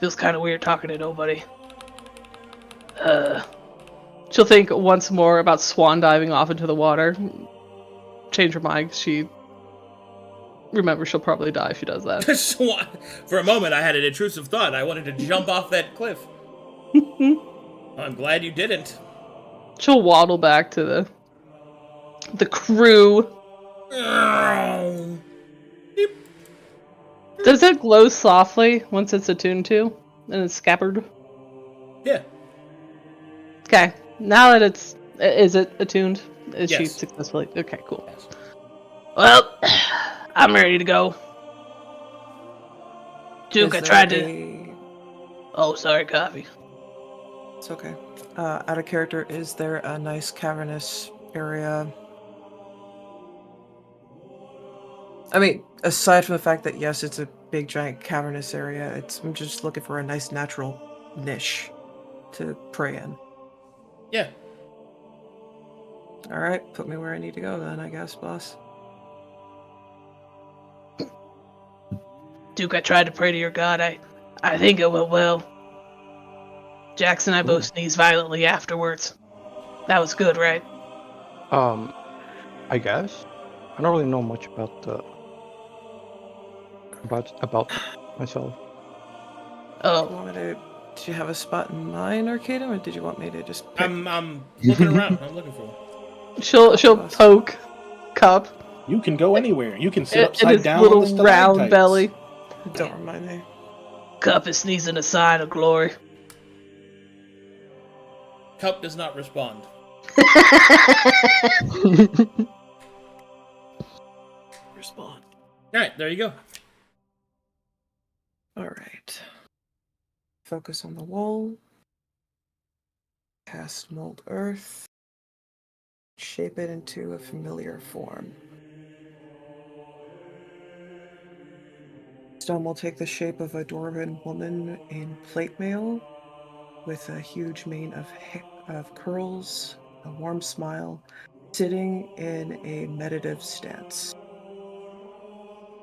feels kind of weird talking to nobody. She'll think once more about swan diving off into the water. Change her mind. Remember, she'll probably die if she does that. For a moment, I had an intrusive thought. I wanted to jump off that cliff. I'm glad you didn't. She'll waddle back to the crew. Does it glow softly once it's attuned to? And it's scabbard? Yeah. Okay. Now that is it attuned? Is she Yes. successfully? Okay, cool. Yes. Well, I'm ready to go. Duke, I tried to... Oh, sorry, coffee. It's okay. Out of character, is there a nice cavernous area? I mean, aside from the fact that, yes, it's a big, giant cavernous area, I'm just looking for a nice natural niche to pray in. Yeah. Alright, put me where I need to go then, I guess, boss. Duke, I tried to pray to your god. I think it went well. Jackson and I both sneezed violently afterwards. That was good, right? I guess. I don't really know much about myself. Do you Oh, want me to? Do you have a spot in mind, Arcadum, or did you want me to just pick? I'm looking around. I'm looking for one. she'll Us. poke Cup You can go anywhere. You can sit in upside his down on the little round stalactites. belly. Don't remind me. Cup is sneezing a sign of glory. Cup does not respond. Respond. All right, there you go. All right. Focus on the wall. Cast mold earth. Shape it into a familiar form. Stone will take the shape of a dwarven woman in plate mail with a huge mane of curls, a warm smile, sitting in a meditative stance.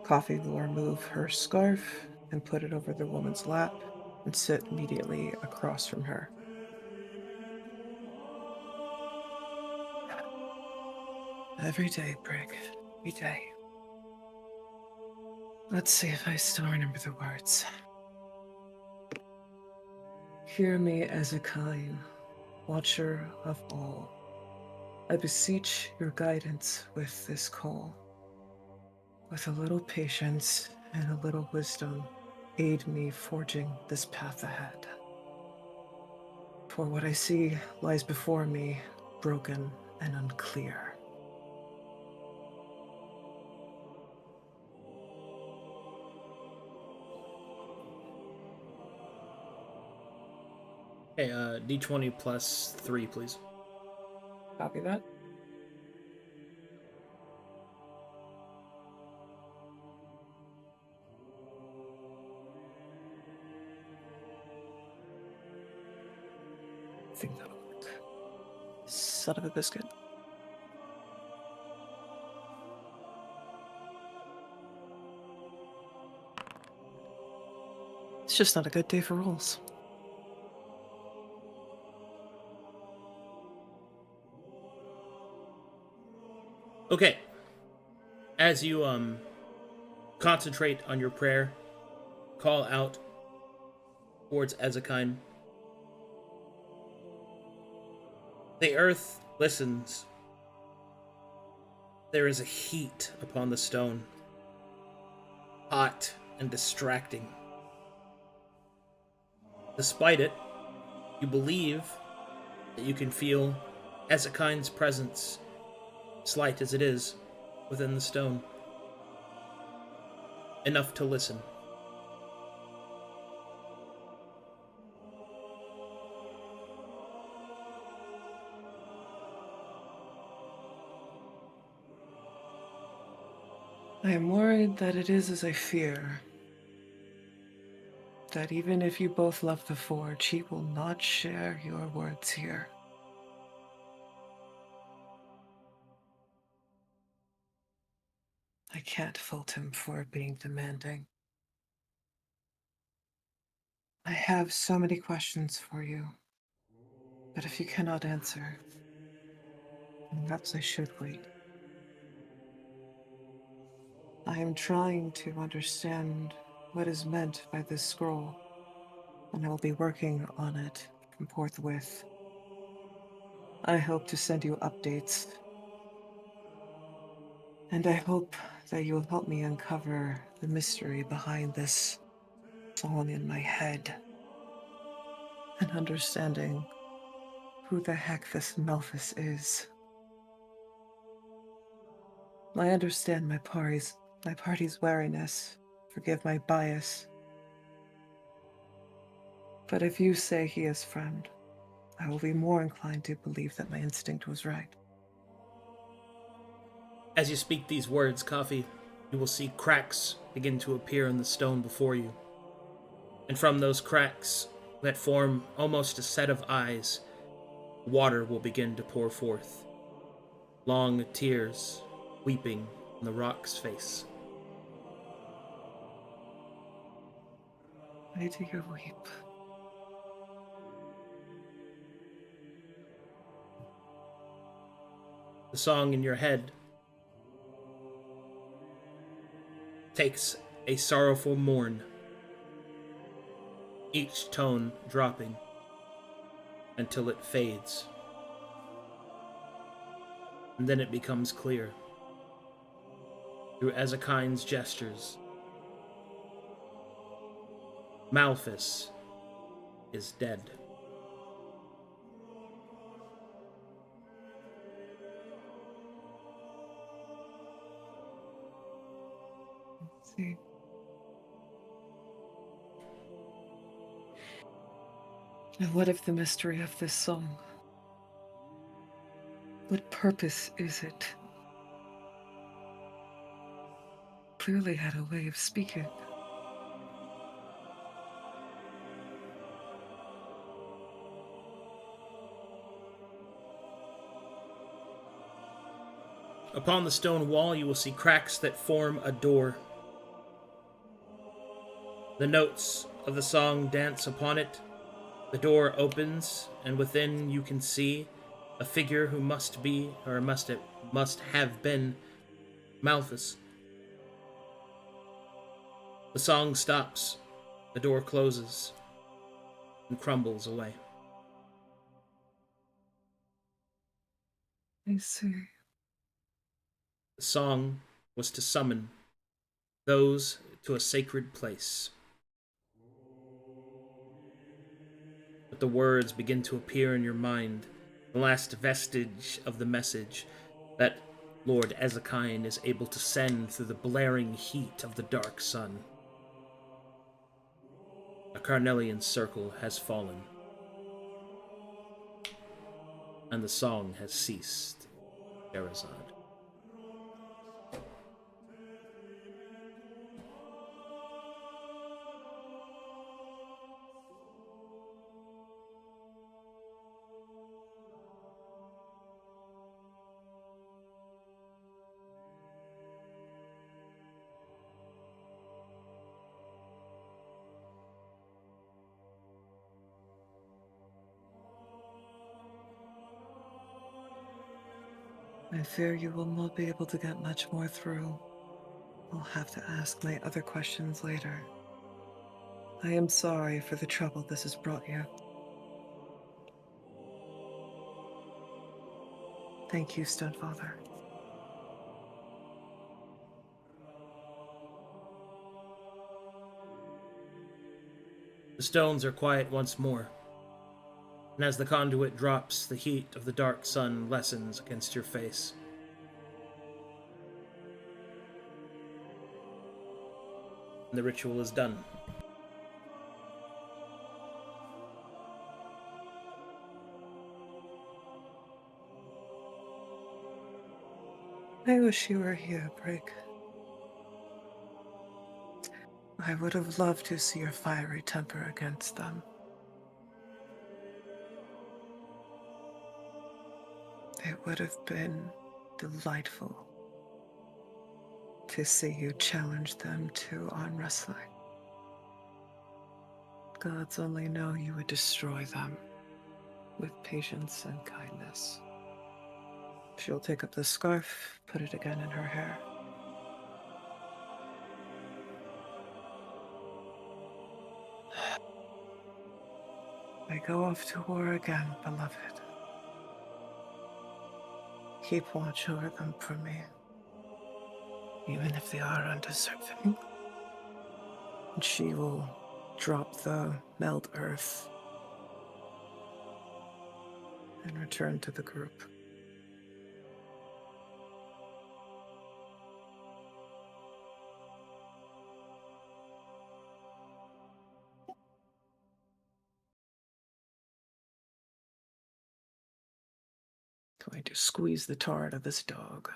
Coffee will remove her scarf and put it over the woman's lap and sit immediately across from her. Every day, Brig. Every day. Let's see if I still remember the words. Hear me, Ezekine, watcher of all. I beseech your guidance with this call. With a little patience and a little wisdom, aid me forging this path ahead. For what I see lies before me, broken and unclear. Hey, D20 plus 3, please. Copy that. I think that'll work. Son of a biscuit. It's just not a good day for rolls. Okay. As you concentrate on your prayer, call out towards Ezekine. The earth listens. There is a heat upon the stone, hot and distracting. Despite it, you believe that you can feel Ezekine's presence, slight as it is, within the stone. Enough to listen. I am worried that it is as I fear. That even if you both love the forge, he will not share your words here. I can't fault him for being demanding. I have so many questions for you, but if you cannot answer, perhaps I should wait. I am trying to understand what is meant by this scroll, and I will be working on it from forthwith. I hope to send you updates, and I hope that you will help me uncover the mystery behind this song in my head, and understanding who the heck this Melphis is. I understand my party's wariness. Forgive my bias. But if you say he is friend, I will be more inclined to believe that my instinct was right. As you speak these words, Coffee, you will see cracks begin to appear in the stone before you. And from those cracks that form almost a set of eyes, water will begin to pour forth. Long tears weeping on the rock's face. Why do you weep? The song in your head takes a sorrowful mourn, each tone dropping until it fades. And then it becomes clear, through Ezekind's gestures, Malphus is dead. See. And what of the mystery of this song? What purpose is it? Clearly had a way of speaking. Upon the stone wall, you will see cracks that form a door. The notes of the song dance upon it. The door opens, and within you can see a figure who must be, or must have been, Malphus. The song stops, the door closes, and crumbles away. I see. The song was to summon those to a sacred place. But the words begin to appear in your mind, the last vestige of the message that Lord Ezekind is able to send through the blaring heat of the dark sun. A Carnelian circle has fallen, and the song has ceased. Sherazad. I fear you will not be able to get much more through. I'll have to ask my other questions later. I am sorry for the trouble this has brought you. Thank you, Stepfather. The stones are quiet once more, and as the conduit drops, the heat of the dark sun lessens against your face. And the ritual is done. I wish you were here, Brig. I would have loved to see your fiery temper against them. It would have been delightful to see you challenge them to arm wrestling. Gods only know you would destroy them with patience and kindness. She'll take up the scarf, put it again in her hair. I go off to war again, beloved. Keep watch over them for me, even if they are undeserving. And she will drop the meld earth and return to the group. Going to squeeze the tar out of this dog.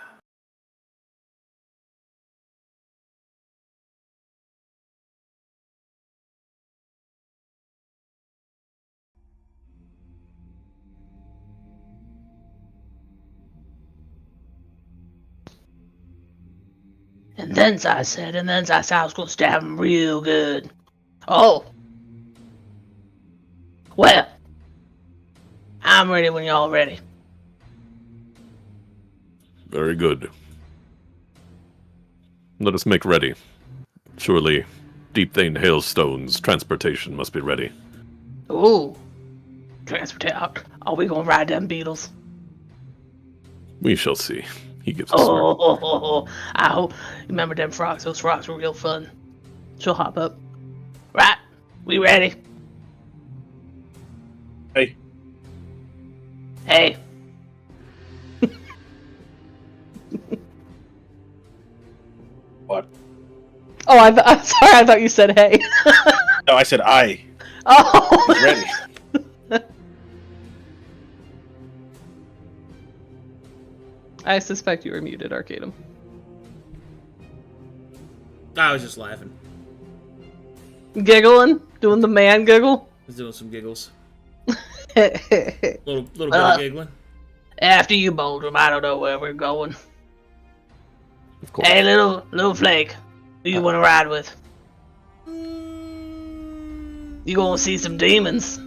And then I said I was gonna stab him real good. Oh. Well. I'm ready when y'all ready. Very good. Let us make ready. Surely, Deep Thane Hailstone's transportation must be ready. Ooh. Transport. Are we gonna ride them beetles? We shall see. He gives a smirk. Oh, I hope. Remember them frogs? Those frogs were real fun. She'll hop up. Right, we ready? Hey, Hey, what? Oh, I'm sorry. I thought you said hey. No, I said I Oh. was ready. I suspect you were muted, Arcadum. I was just laughing. Giggling? Doing the man giggle? I was doing some giggles. After Little bit of giggling. after you, Boldrum. I don't know where we're going. Of course. Hey, little flake. Who you want to ride with? You gonna see some demons?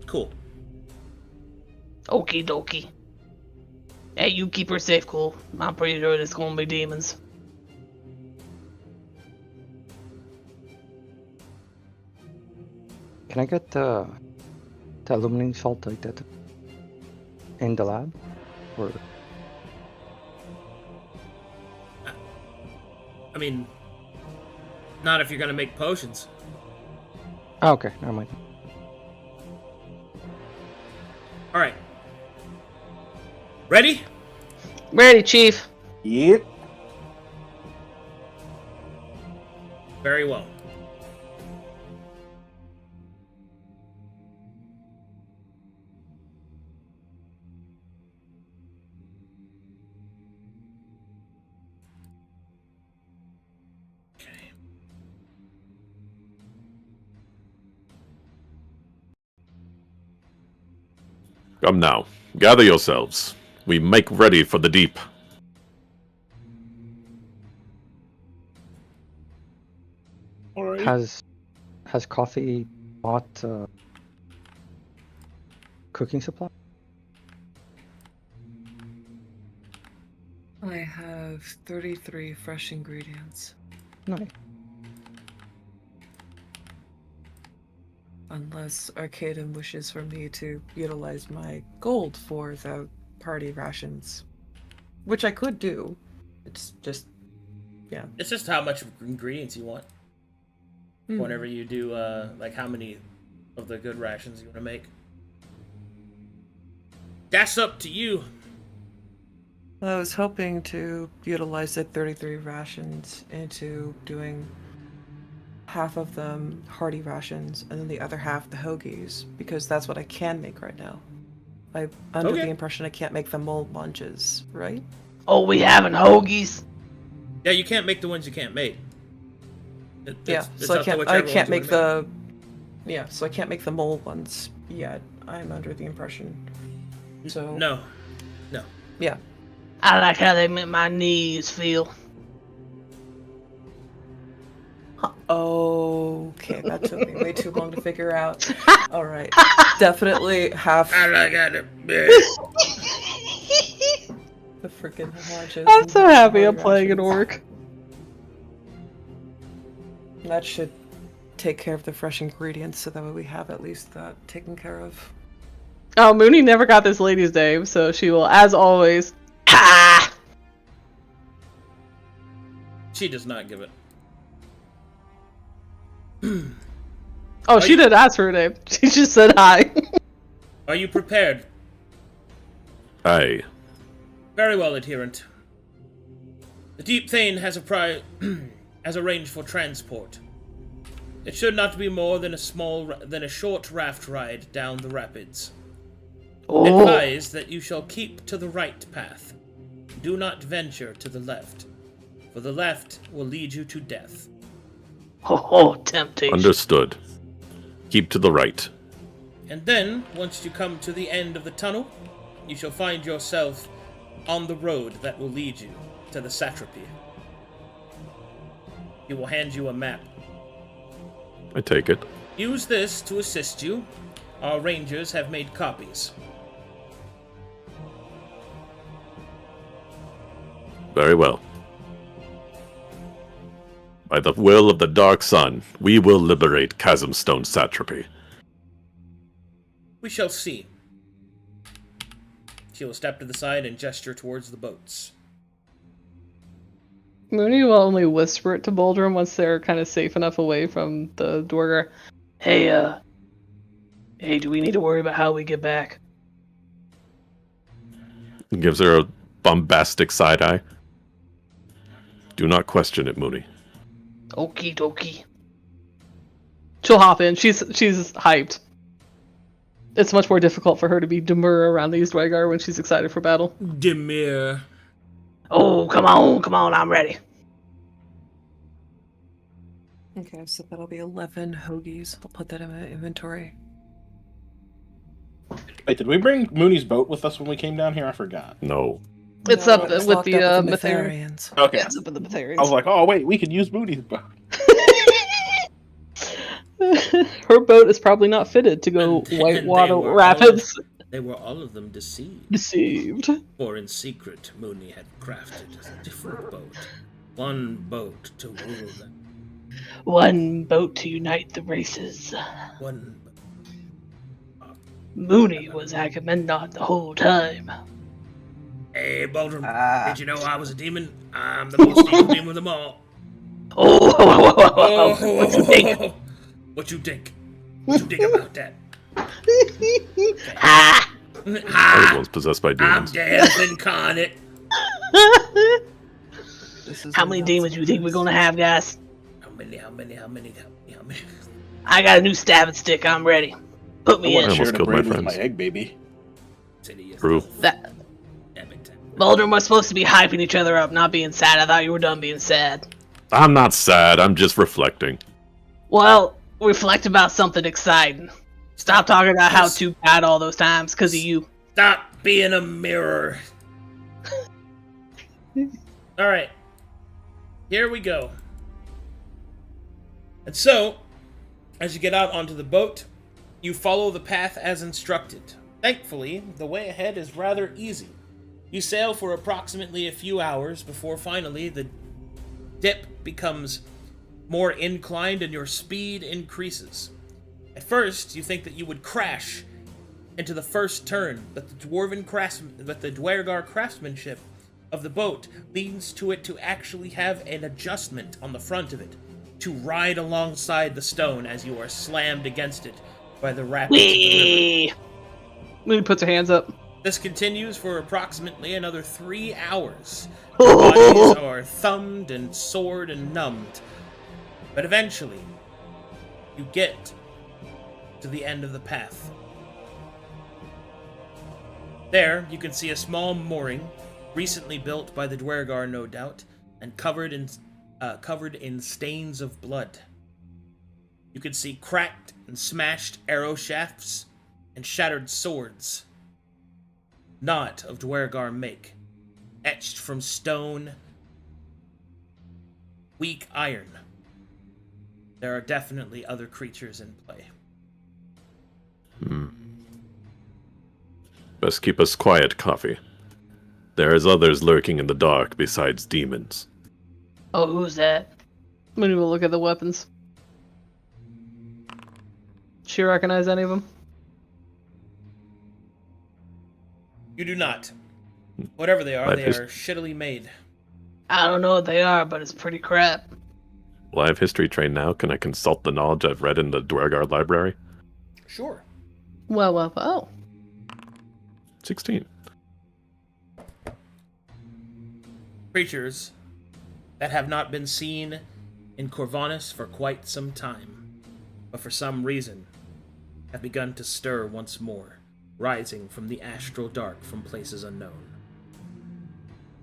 Cool. Okie dokie. Hey, you keep her safe, cool. I'm pretty sure there's gonna be demons. Can I get the illuminating salt like that in the lab? Or I mean, not if you're gonna make potions. oh, okay, never mind. All right. Ready? Ready, Chief. Yep. Very well. Okay. Come now. Gather yourselves. We make ready for the deep. All right. Has Coffee bought cooking supply? I have 33 fresh ingredients. Nice. Unless Arcadum wishes for me to utilize my gold for the party rations. Which I could do. It's just, yeah. It's just how much ingredients you want. Hmm. Whenever you do, like how many of the good rations you want to make. That's up to you. I was hoping to utilize the 33 rations into doing half of them hearty rations and then the other half the hoagies, because that's what I can make right now. I'm under Okay. the impression I can't make the mole lunches, right? Oh, we having hoagies? Yeah, you can't make the ones you can't make. Yeah, It's so I up to can't whichever make ones you wanna yeah, so I can't make the mole ones yet. I'm under the impression. So No. yeah. I like how they make my knees feel. Okay, that took me way too long to figure out. All right, definitely half I like how the the freaking haunches. I'm and so half the happy I'm hearty playing an rations. orc. That should take care of the fresh ingredients, so that way we have at least that taken care of. Oh, Mooney never got this lady's name, so she will, as always. Ha! She does not give it. Oh, she didn't ask for her name. She just said hi. Are you prepared? Aye. Very well, adherent. The Deep Thane has has arranged for transport. It should not be more than a short raft ride down the rapids. Oh, Advise that you shall keep to the right path. Do not venture to the left, for the left will lead you to death. Temptation. Understood. Keep to the right. And then, once you come to the end of the tunnel, you shall find yourself on the road that will lead you to the satrapy. He will hand you a map. I take it. Use this to assist you. Our rangers have made copies. Very well. By the will of the Dark Sun, we will liberate Chasmstone Satrapy. We shall see. She will step to the side and gesture towards the boats. Mooney will only whisper it to Boldrum once they're kind of safe enough away from the Dwargar. Hey, do we need to worry about how we get back? He gives her a bombastic side eye. Do not question it, Mooney. Okie dokie. She'll hop in. She's hyped. It's much more difficult for her to be demure around these Dwargar when she's excited for battle. Demir. Oh, come on, I'm ready. Okay, so that'll be 11 hoagies. I'll put that in my inventory. Wait, did we bring Mooney's boat with us when we came down here? I forgot. No. It's No, up it's with locked the up with Matharians. Okay. Yeah, it's up with the Matharians. I was like, oh wait, we could use Mooney's boat. Her boat is probably not fitted to go And whitewater they were rapids. They were all of them deceived. Deceived. For in secret, Mooney had crafted a different boat. One boat to rule them. One boat to unite the races. One Mooney was Agamemnon the whole time. Hey, Baldrum, did you know I was a demon? I'm the most evil demon of them all. Oh, what you think? What you think? What you think about that? Ah! Everyone's possessed by I'm demons. death incarnate. This is How many demons do you think we're gonna have, guys? How many? I got a new stabbing stick. I'm ready. Put I me want in. to share almost the killed my bread with friends. my egg baby. True. That Baldrum was supposed to be hyping each other up, not being sad. I thought you were done being sad. I'm not sad, I'm just reflecting. Well, reflect about something exciting. Stop talking about how too bad all those times because of you. Stop being a mirror. Alright. Here we go. And so, as you get out onto the boat, you follow the path as instructed. Thankfully, the way ahead is rather easy. You sail for approximately a few hours before finally the dip becomes more inclined and your speed increases. At first, you think that you would crash into the first turn, but the Dwargar craftsmanship of the boat leads to it to actually have an adjustment on the front of it, to ride alongside the stone as you are slammed against it by the rapids of the river. Whee! Mooney puts her hands up. This continues for approximately another 3 hours. Your bodies are thumbed and sored and numbed. But eventually, you get to the end of the path. There, you can see a small mooring, recently built by the Dwargar, no doubt, and covered in stains of blood. You can see cracked and smashed arrow shafts and shattered swords, not of Dwargar make, etched from stone, weak iron. There are definitely other creatures in play. Best keep us quiet, Coffee. There is others lurking in the dark besides demons. Oh, who's that? Mooney will look at the weapons. She recognize any of them? You do not. Whatever they are, Life they is- are shittily made. I don't know what they are, but it's pretty crap. Well, I have history trained now. Can I consult the knowledge I've read in the Dwargar library? Sure. Well. 16. Creatures that have not been seen in Corvanus for quite some time, but for some reason have begun to stir once more, rising from the astral dark from places unknown.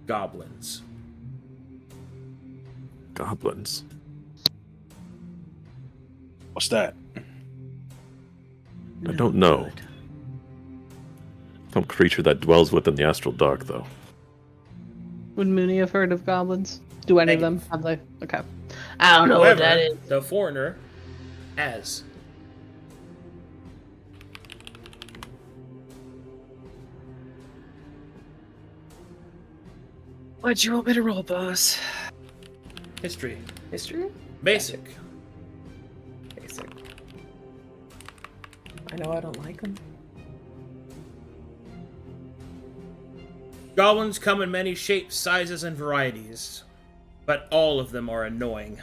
Goblins. Goblins. What's that? I don't know. Some creature that dwells within the astral dark, though. Would Mooney have heard of goblins? Do any of them Negative. have they? Okay. I don't know what that However, is. the foreigner has. What'd you want me to roll, boss? History. History? Basic. Basic. I know I don't like them. Goblins come in many shapes, sizes, and varieties, but all of them are annoying.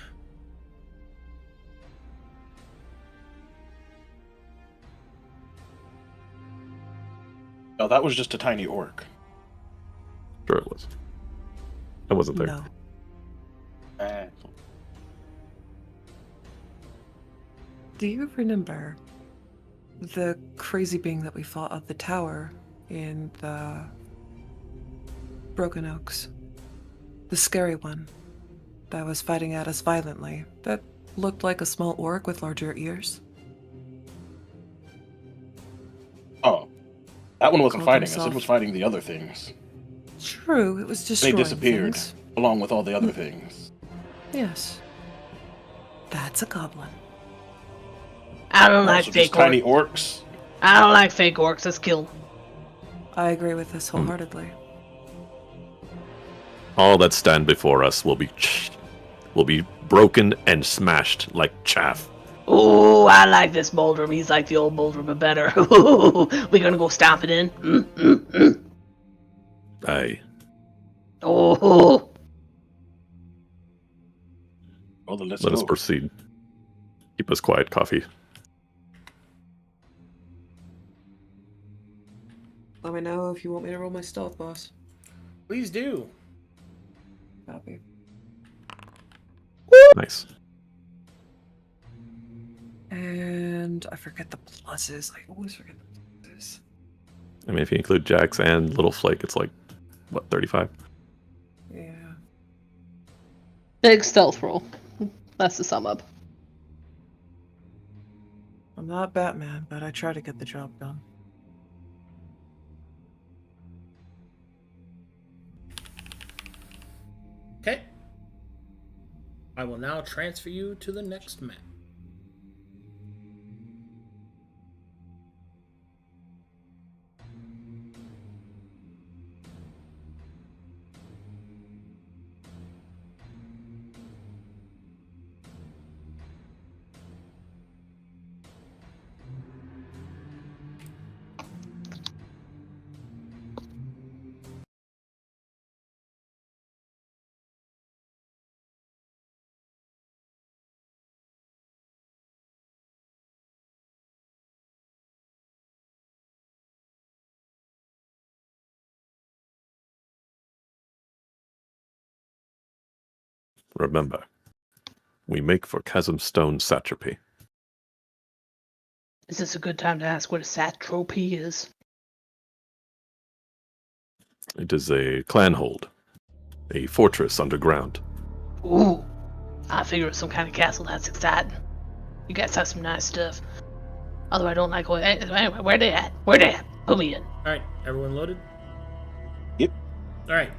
Oh, that was just a tiny orc. Sure it was. I wasn't there. No. Do you remember the crazy being that we fought at the tower in the Broken Oaks? The scary one that was fighting at us violently, that looked like a small orc with larger ears? Oh, that one wasn't Called fighting us. himself- It was fighting the other things. True, it was They destroying disappeared things. along with all the other things. Yes. That's a goblin. I don't like So fake just tiny orcs. orcs. I don't like fake orcs. Let's kill 'em. I agree with this wholeheartedly. All that stand before us will be broken and smashed like chaff. Ooh, I like this boulder. He's like the old boulder, but better. We gonna go stomp it in? Aye. Oh, Oh, then let's Let us go. proceed. Keep us quiet, coffee. Let me know if you want me to roll my stealth, boss. Please do. Copy. Nice. And I forget the pluses. I always forget the pluses. I mean, if you include Jax and Little Flake, it's like, what, 35? Yeah. Big stealth roll. That's the sum up. I'm not Batman, but I try to get the job done. Okay. I will now transfer you to the next map. Remember, we make for Chasm Stone Satrapy. is this a good time to ask what a satrapy is? It is a clan hold, a fortress underground. Ooh, I figure it's some kind of castle. That's exciting. You guys have some nice stuff. Although I don't like what. Anyway, where they at? Where they at? Put me in. Alright, everyone loaded? Yep. Alright.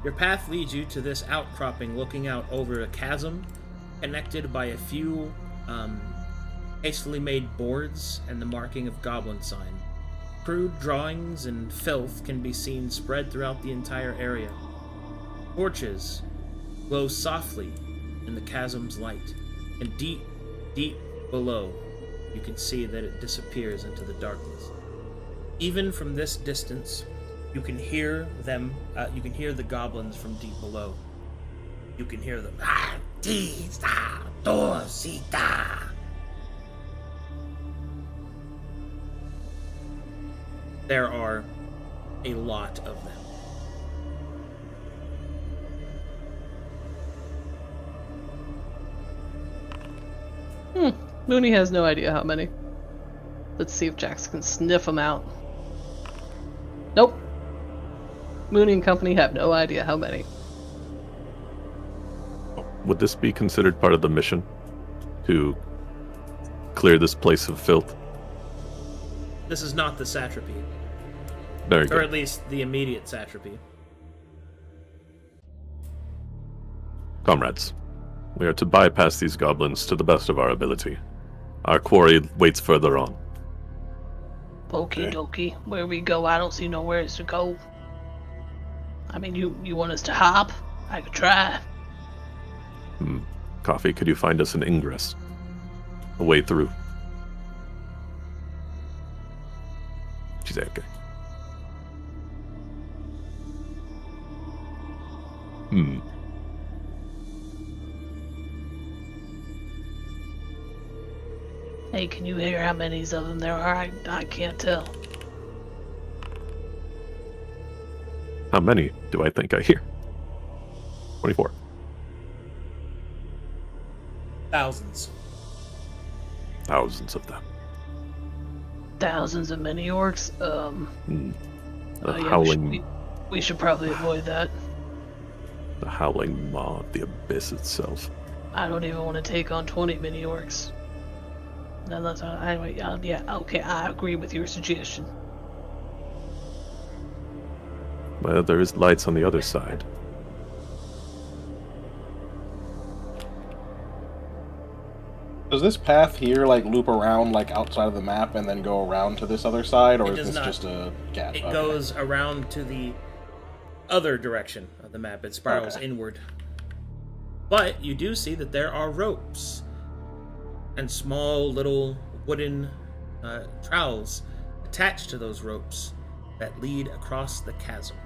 Your path leads you to this outcropping looking out over a chasm, connected by a few hastily made boards and the marking of goblin sign. Crude drawings and filth can be seen spread throughout the entire area. Torches glow softly in the chasm's light, and deep, deep below, you can see that it disappears into the darkness. Even from this distance, you can hear them. You can hear the goblins from deep below. You can hear them. There are a lot of them. Mooney has no idea how many. Let's see if Jax can sniff them out. Nope. Mooney and company have no idea how many. Would this be considered part of the mission? To clear this place of filth? This is not the satrapy, Very or good. at least the immediate satrapy. Comrades, We are to bypass these goblins to the best of our ability. Our quarry waits further on. Okie dokie. Where we go, I don't see nowhere to go. I mean, you want us to hop? I could try. Coffee, could you find us an ingress? A way through? She's okay. Hey, can you hear how many of them there are? I can't tell. How many do I think I hear? 24. Thousands. Thousands of them. Thousands of mini orcs. The Yeah, howling, we should probably avoid that. the howling maw of the abyss itself. I don't even want to take on 20 mini orcs. Unless anyway, yeah, okay, I agree with your suggestion. Well, there is lights on the other side. Does this path here like loop around like outside of the map and then go around to this other side, or It is does this not. just a gap? It Okay. goes around to the other direction of the map. It spirals Okay. inward. But you do see that there are ropes and small little wooden trowels attached to those ropes that lead across the chasm.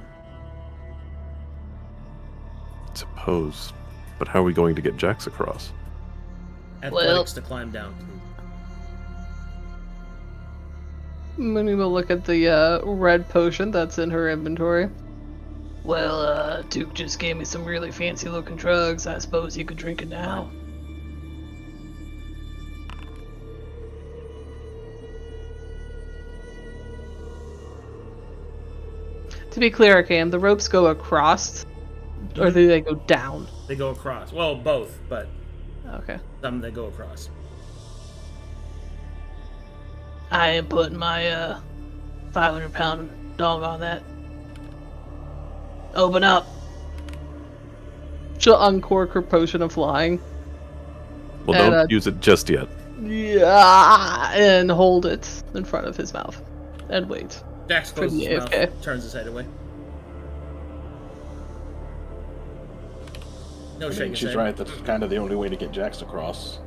Suppose. But how are we going to get Jax across? Athletics to climb down, please. Mooney will look at the red potion that's in her inventory. Well, Duke just gave me some really fancy looking drugs. I suppose he could drink it now. To be clear, Cam, the ropes go across, or do they go down? They go across. Well, both, but Okay. some they go across. I am putting my 500-pound dog on that. Open up. She'll uncork her potion of flying. Well, And, don't use it just yet. Yeah, and hold it in front of his mouth, and wait. Dax closes Pretty his mouth, AFK. turns his head away. No I mean, shaking his she's head. right. That's kind of the only way to get Jax across.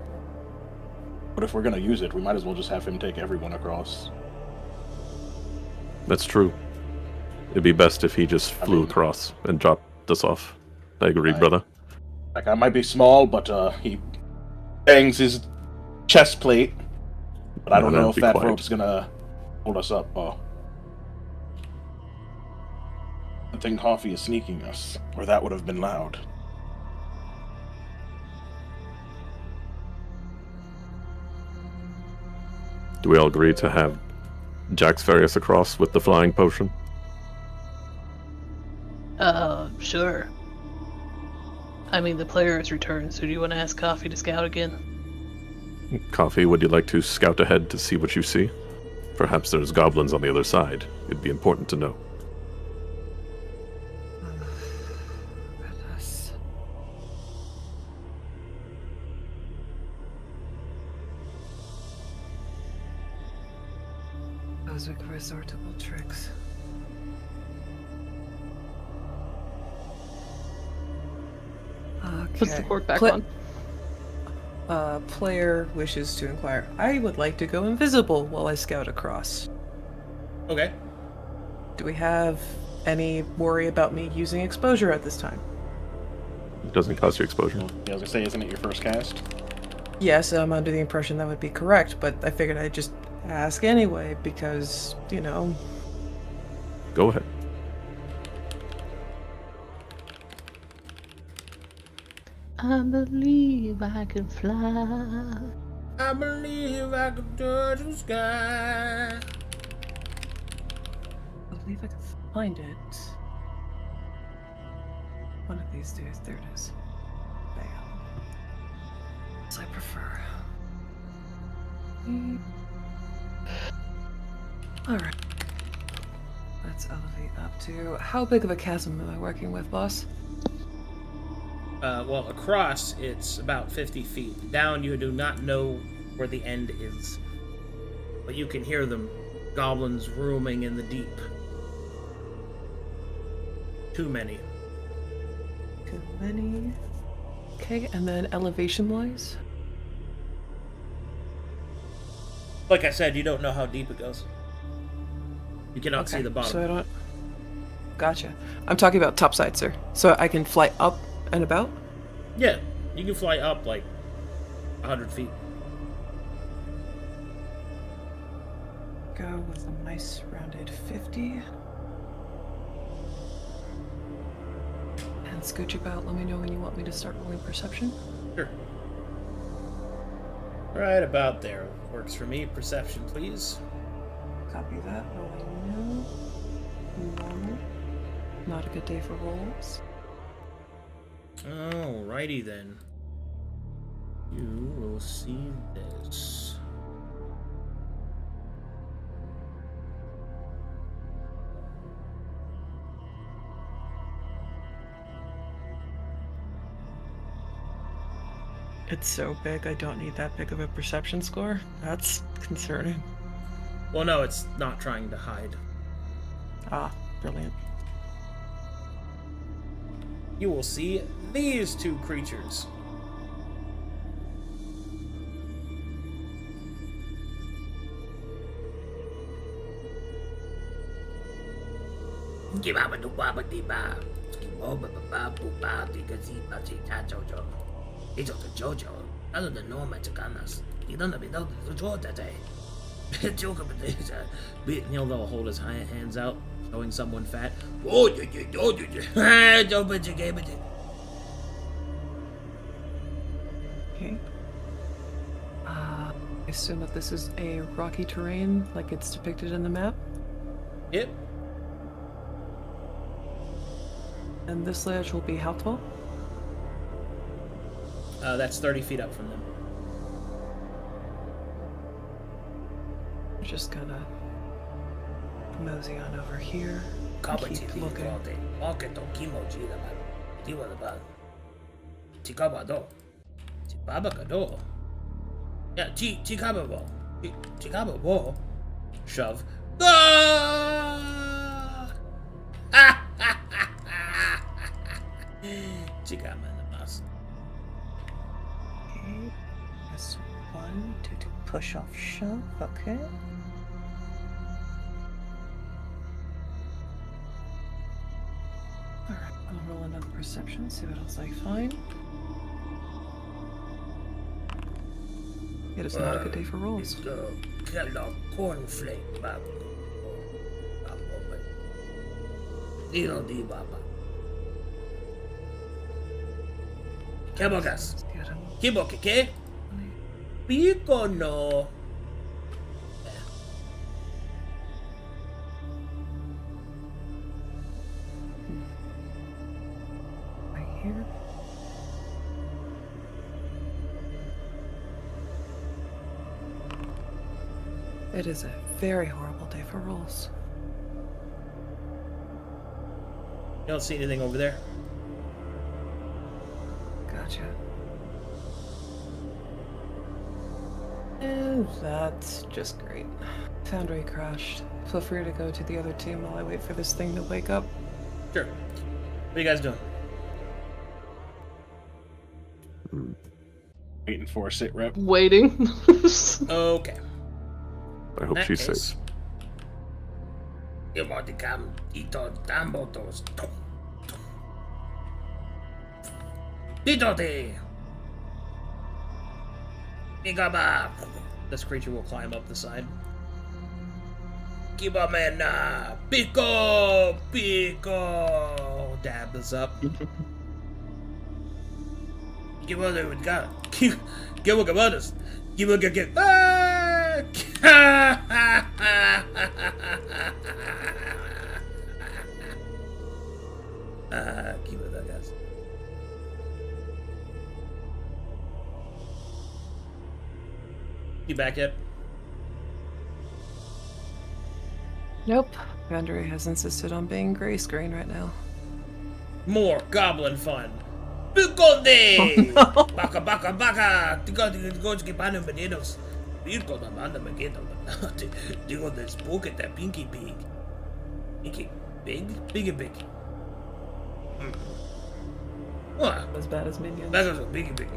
But if we're gonna use it, we might as well just have him take everyone across. That's true. It'd be best if he just I flew mean- across and dropped us off. I agree, Right. brother. Like, I might be small, but he bangs his chest plate. But I don't No, know if be that quiet. rope's gonna hold us up. Oh. I think Coffee is sneaking us, or that would have been loud. Do we all agree to have Jax ferry us across with the flying potion? Sure. I mean, the player has returned, so do you want to ask Coffee to scout again? Coffee, would you like to scout ahead to see what you see? Perhaps there's goblins on the other side. It'd be important to know. Goodness. Those are resortable tricks. Okay. Puts the cork back Pla- on. Player wishes to inquire. I would like to go invisible while I scout across. Okay. Do we have any worry about me using exposure at this time? It doesn't cost you exposure. Yeah, I was gonna say, isn't it your first cast? Yes, I'm under the impression that would be correct, but I figured I'd just ask anyway because, you know, Go ahead. I believe I can fly. I believe I could touch the sky. I believe I can find it. One of these days, there it is. Bam. As I prefer. Alright. Let's elevate up to. How big of a chasm am I working with, boss? Well, across, it's about 50 feet. Down, you do not know where the end is. But you can hear them. Goblins roaming in the deep. Too many. Too many. Okay, and then elevation-wise? Like I said, you don't know how deep it goes. You cannot see the bottom. So I don't... Gotcha. I'm talking about topside, sir. So I can fly up and about? Yeah, you can fly up like 100 feet. Go with a nice rounded 50. And scooch about. Let me know when you want me to start rolling perception. Sure. Right about there. Works for me. Perception, please. Copy that. Rolling now. Normal. Not a good day for rolls. Alrighty then. You will see this. It's so big, I don't need that big of a perception score. That's concerning. Well, no, it's not trying to hide. Ah, brilliant. You will see these two creatures. They'll hold his hands out, showing someone fat. Okay. I assume that this is a rocky terrain, like it's depicted in the map. Yep. And this ledge will be how tall? That's 30 feet up from them. Just gonna mosey on over here. Keep looking. Shove. Okay. Press 1 to do push off shove. Okay. Alright, I'll roll another perception, see what else I find. It is not a good day for rolls. Kemogas. Get him. Kiboke, ke? Pico no. Right here. It is a very horrible day for rolls. You don't see anything over there? Gotcha. And that's just great. Foundry crashed. Feel free to go to the other team while I wait for this thing to wake up. Sure. What are you guys doing? Waiting for a sit rep. Waiting. Okay. I hope that she's case- safe. This creature will climb up the side. Kibamena! Pico! Pico! Dab this up. Give us a gun. Give us. Give keep it that guys. You back yet? Nope. Foundry has insisted on being gray screen right now. More goblin fun. Bukonde! Oh, no. Baka baka baka! Tigo que pano venenos. Virgo da manda magento. Digo the spook at that pinky pig. Pinky big? Biggy big. What? As bad as minions. That was a biggy big.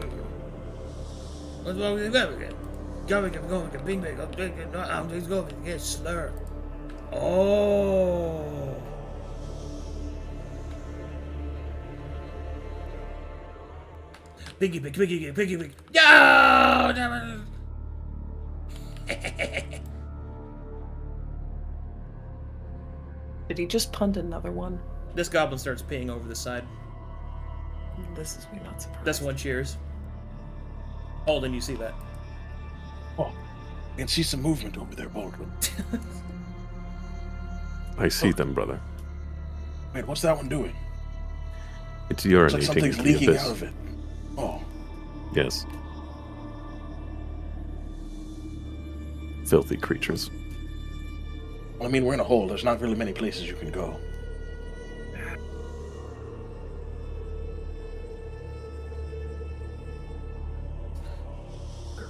What's wrong with the guy again? Going, big big. No, I'm just going to get slur. Oh. Piggy pig. No! Did he just punt another one? This goblin starts peeing over the side. This is me not surprised. This one cheers. Holden, you see that? Oh, I can see some movement over there, Baldwin. I see them, brother. Wait, what's that one doing? It's It's urinating like something's into the leaking abyss. out of it. Oh, Yes. Filthy creatures. well, I mean, we're in a hole. There's not really many places you can go.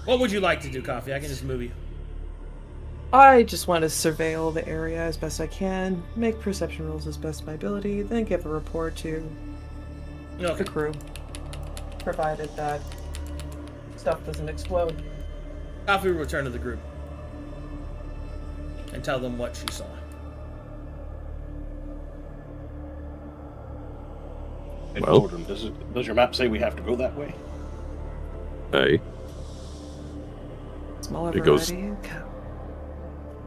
What would you like to do, Coffee? I can just move you. I just want to surveil the area as best I can, make perception rolls as best my ability, then give a report to Okay. the crew, provided that stuff doesn't explode. Coffee will return to the group and tell them what she saw. Hey, Well. Baldwin, does your map say we have to go that way? Hey, Smaller It goes- variety.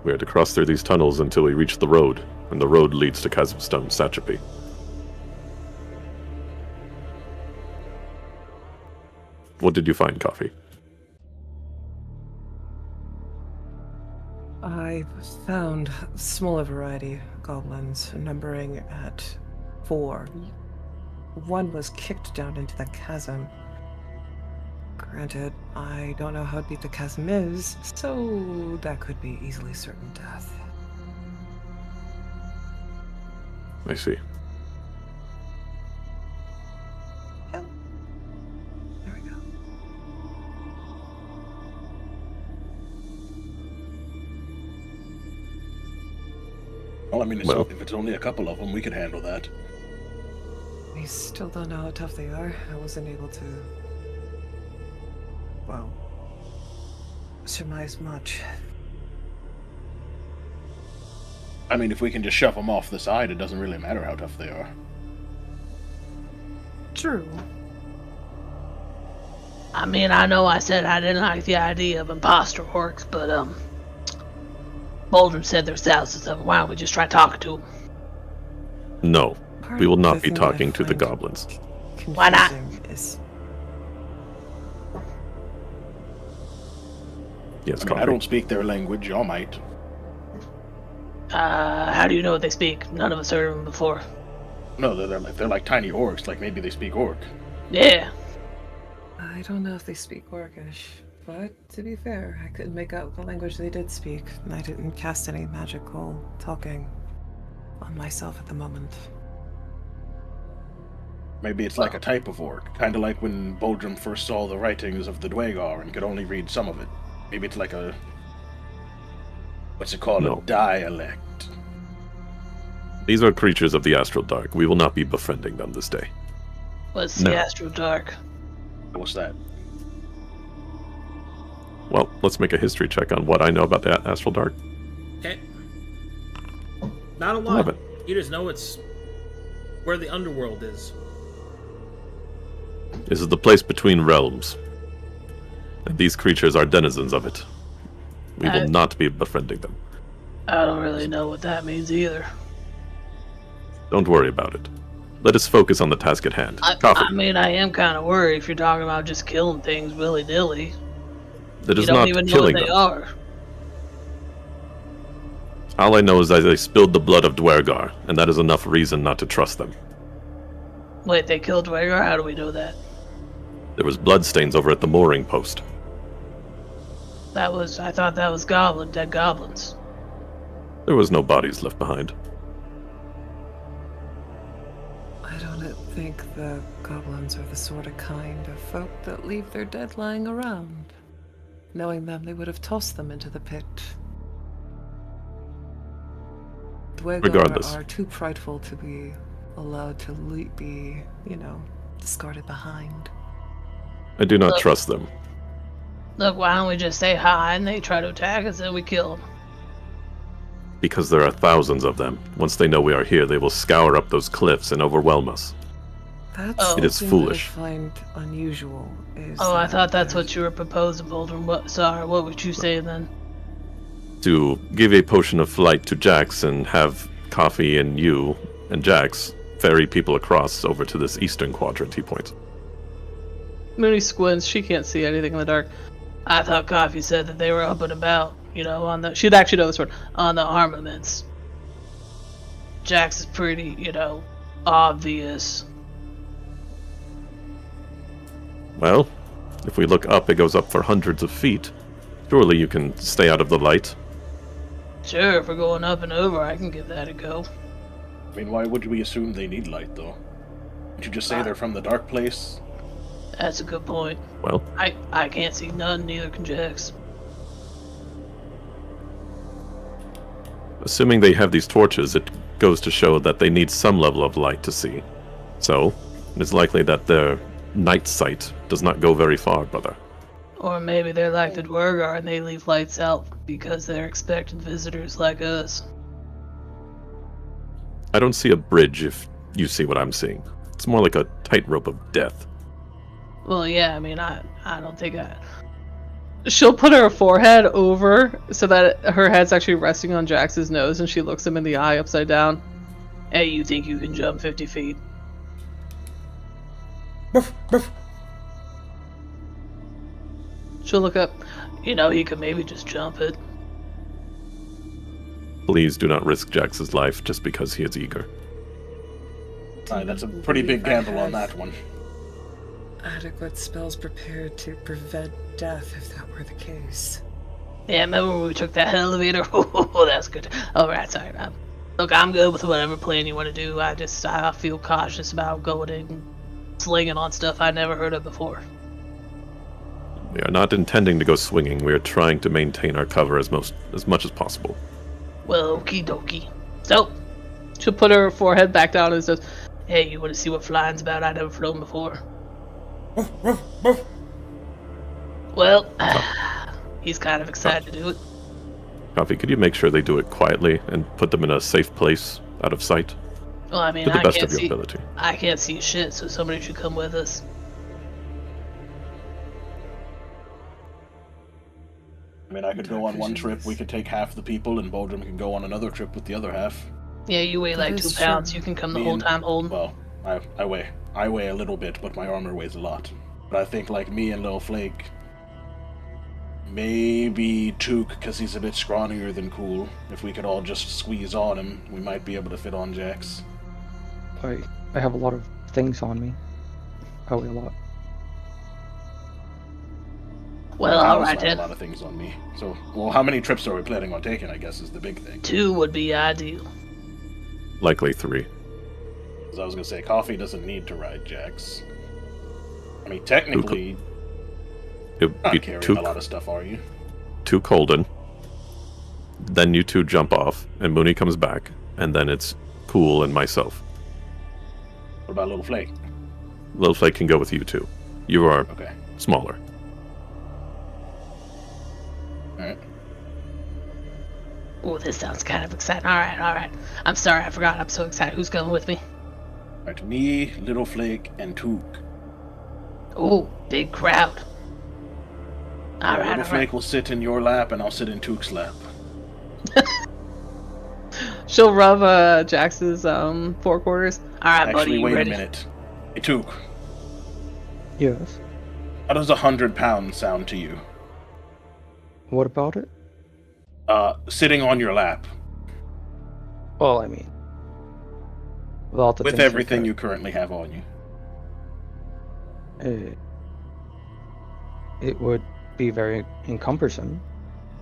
we are to cross through these tunnels until we reach the road, and the road leads to Chasmstone Satrapy. What did you find, Coffee? I found a smaller variety goblins, numbering at 4. One was kicked down into the chasm. Granted, I don't know how deep the chasm is, so that could be easily certain death. I see. There we go. Well, I mean, Well. if it's only a couple of them, we can handle that. We still don't know how tough they are. I wasn't able to, well, surmise much. I mean, if we can just shove them off the side, it doesn't really matter how tough they are. True. I mean, I know I said I didn't like the idea of imposter orcs, but, Boldrum said there's thousands of them. Why don't we just try talking to them? No, Part we will of not the be thing that I talking to the find goblins. Why not? confusing is Yes, I mean, Coffee. I don't speak their language. Y'all might. How do you know what they speak? None of us heard of them before. No, they're like tiny orcs. Like maybe they speak orc. Yeah. I don't know if they speak Orcish, but to be fair, I couldn't make out the language they did speak, and I didn't cast any magical talking on myself at the moment. Maybe it's like a type of orc, kind of like when Boldrum first saw the writings of the Dwagar and could only read some of it. Maybe it's like a what's it called? No. A dialect. These are creatures of the Astral Dark. We will not be befriending them this day. What's No. the Astral Dark? What's that? Well, let's make a history check on what I know about the Astral Dark. Okay. Not a lot. 11. You just know it's where the underworld is. This is the place between realms. And these creatures are denizens of it. We will not be befriending them. I don't really know what that means either. Don't worry about it. Let us focus on the task at hand. Coffee. I mean, I am kind of worried if you're talking about just killing things willy-nilly. That You is don't not even know killing what they them. are. All I know is that they spilled the blood of Dwergar, and that is enough reason not to trust them. Wait, they killed Dwagar? How do we know that? There was bloodstains over at the mooring post. I thought that was dead goblins. There was no bodies left behind. I don't think the goblins are the sort of kind of folk that leave their dead lying around. Knowing them, they would have tossed them into the pit. Dwegar Regardless. are too prideful to be allowed to be, discarded behind. I do not Look. trust them. Look, why don't we just say hi and they try to attack us and we kill them? Because there are thousands of them. Once they know we are here, they will scour up those cliffs and overwhelm us. That's It is something foolish. that I find unusual. Oh, I thought that's what you were proposing, Boldrin. What would you say then? To give a potion of flight to Jax and have Coffee and you and Jax ferry people across over to this eastern quadrant, he points. Mooney squints. She can't see anything in the dark. I thought Coffee said that they were up and about, she'd actually know this word, on the armaments. Jax is pretty, obvious. Well, if we look up, it goes up for hundreds of feet. Surely you can stay out of the light. Sure, if we're going up and over, I can give that a go. I mean, why would we assume they need light, though? Did you just say they're from the dark place? That's a good point. Well, I can't see none, neither can Jax. assuming they have these torches, it goes to show that they need some level of light to see. So, it is likely that their night sight does not go very far, brother. Or maybe they're like the Dwergar and they leave lights out because they're expecting visitors like us. I don't see a bridge if you see what I'm seeing. It's more like a tightrope of death. Well, yeah, I don't think I... She'll put her forehead over so that her head's actually resting on Jax's nose, and she looks him in the eye upside down. Hey, you think you can jump 50 feet? She'll look up. He could maybe just jump it. Please do not risk Jax's life just because he is eager. That's a pretty big gamble on that one. Adequate spells prepared to prevent death if that were the case. Yeah, remember when we took that elevator? Oh, that's good. Alright, sorry. Look, I'm good with whatever plan you want to do. I feel cautious about going and slinging on stuff I never heard of before. We are not intending to go swinging. We are trying to maintain our cover as much as possible. Well, okie dokie. So, She'll put her forehead back down and says, hey, you want to see what flying's about? I've never flown before. Well, he's kind of excited to do it. Coffee, could you make sure they do it quietly and put them in a safe place out of sight? Well, To the best of your ability. I can't see shit, so somebody should come with us. I mean, I could go on one trip, we could take half the people, and Bodrum can go on another trip with the other half. Yeah, you weigh like That 2 is pounds. true. You can come the Me whole and- time holding. Well, I weigh a little bit, but my armor weighs a lot. But I think, like, me and Lil Flake, maybe Took, because he's a bit scrawnier than Cool. If we could all just squeeze on him, we might be able to fit on Jax. I have a lot of things on me. I weigh a lot. Well, I also alright have a then. lot of things on me. So, well, how many trips are we planning on taking, I guess, is the big thing. 2 would be ideal. Likely 3. Because I was going to say, Coffee doesn't need to ride Jax. I mean, technically, It would not be carrying a lot of stuff, are you? Took Holden. Then you two jump off, and Mooney comes back, and then it's Cool and myself. What about Little Flake? Little Flake can go with you two. You are Okay. smaller. Alright. Oh, this sounds kind of exciting. Alright. I'm sorry, I forgot. I'm so excited. Who's coming with me? Alright, me, Little Flake, and Took. Oh, big crowd. Little Alright. Flake will sit in your lap, and I'll sit in Took's lap. she'll rub Jax's forequarters. Alright, buddy, Actually, you wait ready? a minute. Hey, Took, Yes. how does 100 pounds sound to you? What about it? Sitting on your lap, Well, I mean, with all the with things like everything that, you currently have on you. it would be very encumbersome,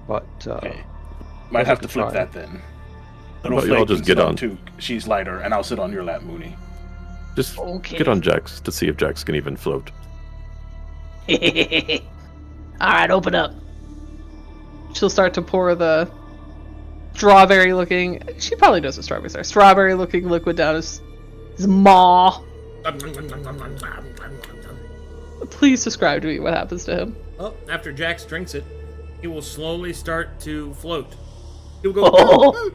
but Okay. we'll Might have have to to flip try. that then. Little about you all Flake just can get sit on? Took. She's lighter, and I'll sit on your lap, Mooney. Just Okay. get on Jax to see if Jax can even float. Alright, open up. She'll start to pour the strawberry-looking. She probably knows what strawberries are. Strawberry-looking liquid down his maw. Please describe to me what happens to him. Well, after Jax drinks it, he will slowly start to float. He'll go. Oh.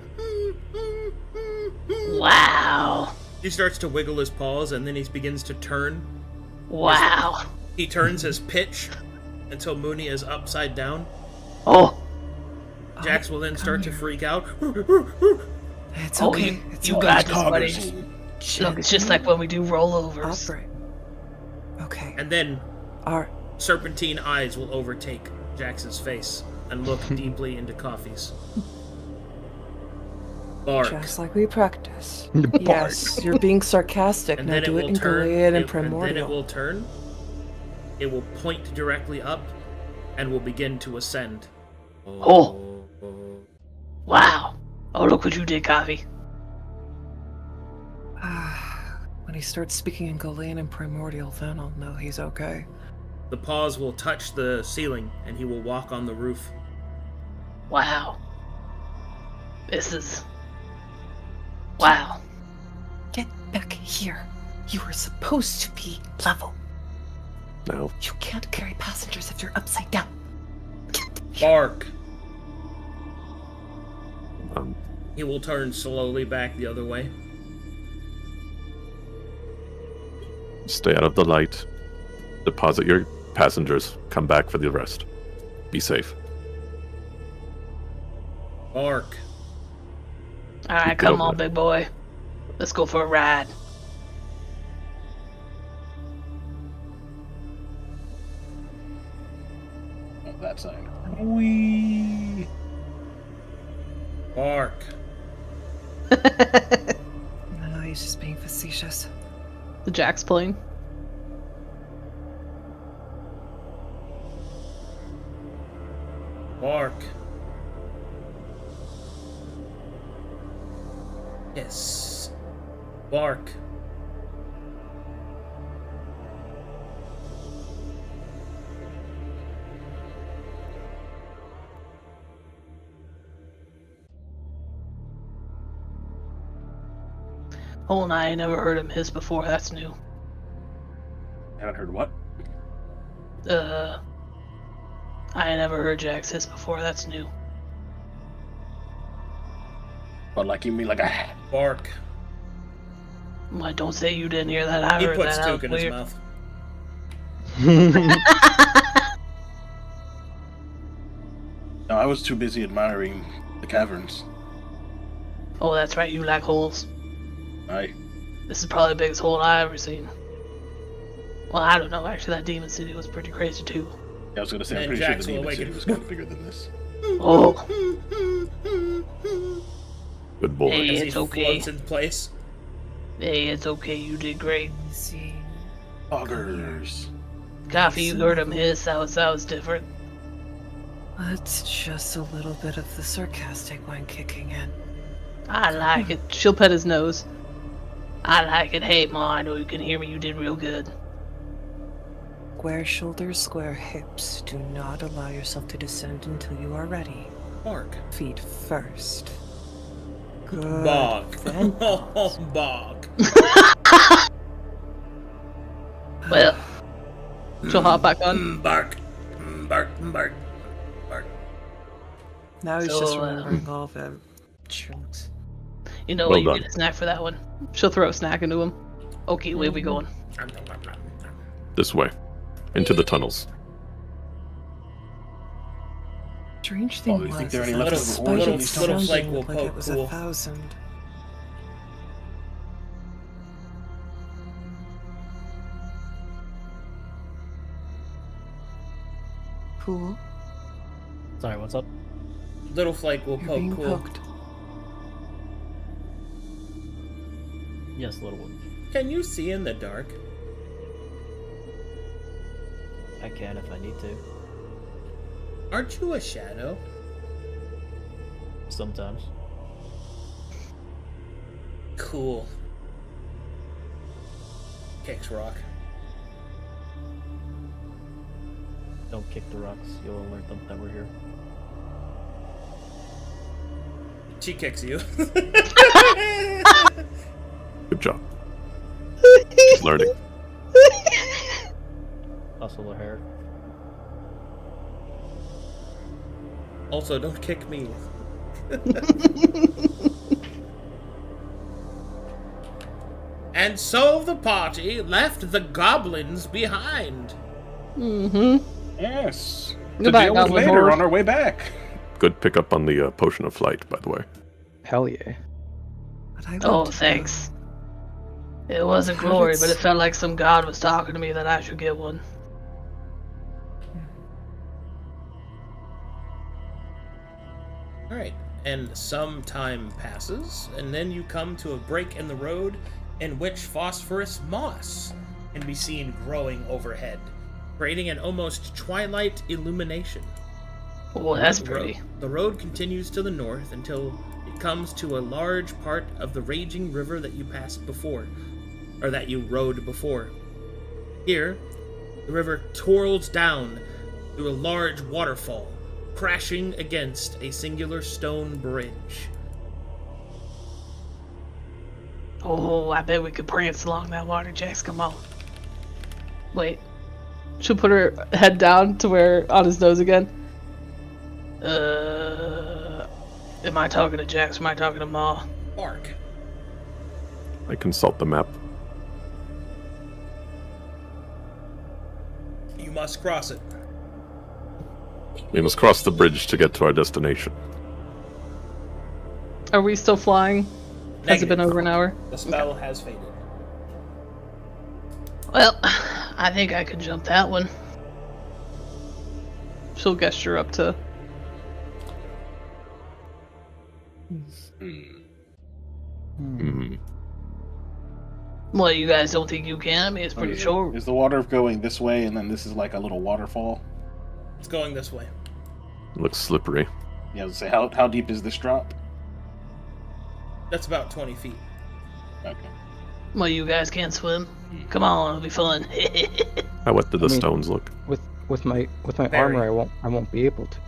Wow. He starts to wiggle his paws, and then he begins to turn. Wow. He turns his pitch until Mooney is upside down. Oh. Jax will then start to freak out. It's Oh, okay. It's you okay. got this, buddy. Coggers. Look, it's just like when we do rollovers. Operate. Okay. And then Our serpentine eyes will overtake Jax's face and look deeply into Coffee's. Bark. just like we practice. Yes, you're being sarcastic. And Now then it do it will in turn. Goliath and And then it Primordial. will turn. It will point directly up, and will begin to ascend. Oh. Wow. Oh, look what you did, Coffee. When he starts speaking in Goliath and Primordial, then I'll know he's okay. The paws will touch the ceiling, and he will walk on the roof. Wow. This is... Wow. Get back here. You are supposed to be level. Now, You can't carry passengers if you're upside down. Bark. um, He will turn slowly back the other way. stay out of the light. Deposit your passengers. Come back for the rest. Be safe. Bark. Alright, Get come over on, it. big boy. Let's go for a ride. Oh, that side. Wee. Bark. No, he's just being facetious. The Jack's playing. Bark. Yes. Bark. Oh, and I ain't never heard him hiss before. That's new. Haven't heard what? I ain't never heard Jax hiss before. That's new. But like you mean like a Bark. Why, don't say you didn't hear that. I He heard puts that. That Took was in his weird. mouth. No, I was too busy admiring the caverns. Oh, that's right. You like holes. I This is probably the biggest hole I ever seen. Well, I don't know. Actually, that Demon City was pretty crazy too. was gonna say I'm And pretty sure Jax the will Demon City awaken. was kind of bigger than this. Oh, Good boy. Hey. As he It's okay. floats in place. hey, it's okay. You did great. Easy. Poggers. Coffee, you heard him hiss. That was different. That's just a little bit of the sarcastic one kicking in. I like it. She'll pet his nose. I like it. Hey, Ma, I know you can hear me. You did real good. Square shoulders, square hips. Do not allow yourself to descend until you are ready. Bark. Feet first. Good. Bog. Then Oh, bog. Well, She'll hop back on. Bark. Bark. Bark. Bark. now he's So, just remembering all the chunks. you know Well what? You done. get a snack for that one. She'll throw a snack into him. Okay, where we going? This way. Into the tunnels. Strange thing do you think was, there are any is that leftover despite ores in it these tunnels? Little flake sounding will like poke it was cool. 1,000. Cool. Sorry, what's up? Little flake will You're poke being cool. poked. Yes, little one. Can you see in the dark? I can if I need to. Aren't you a shadow? Sometimes. Cool. Kicks rock. Don't kick the rocks. You'll alert them that we're here. She kicks you. Good job. She's learning. Hustle her hair. Also, don't kick me. And so the party left the goblins behind. Mm-hmm. Yes. To Goodbye, deal with Goblin later Horde. on our way back. Good pickup on the potion of flight, by the way. Hell yeah. But I Oh, want to thanks. It wasn't How glory, did but it felt like some god was talking to me that I should get one. Alright, and some time passes, and then you come to a break in the road in which phosphorus moss can be seen growing overhead, creating an almost twilight illumination. Oh, that's The pretty. The road continues to the north until it comes to a large part of the raging river that you passed before, or that you rode before. Here, the river twirls down through a large waterfall, crashing against a singular stone bridge. Oh, I bet we could prance along that water, Jax. Come on. Wait. She'll put her head down to where on his nose again. Am I talking to Jax or am I talking to Ma? Ark. I consult the map. You must cross it. We must cross the bridge to get to our destination. Are we still flying? Has it been Negative. over an hour? The spell has faded. Well, I think I could jump that one. She'll gesture up to. Hmm. What, you guys don't think you can? I mean, it's pretty short. Is the water going this way, and then this is like a little waterfall? It's going this way. Looks slippery. Yeah, I was gonna say, how deep is this drop? That's about 20 feet. Okay. Well, you guys can't swim. Come on, it'll be fun. How wet do the I mean- stones look? With my Very. armor, I won't be able to.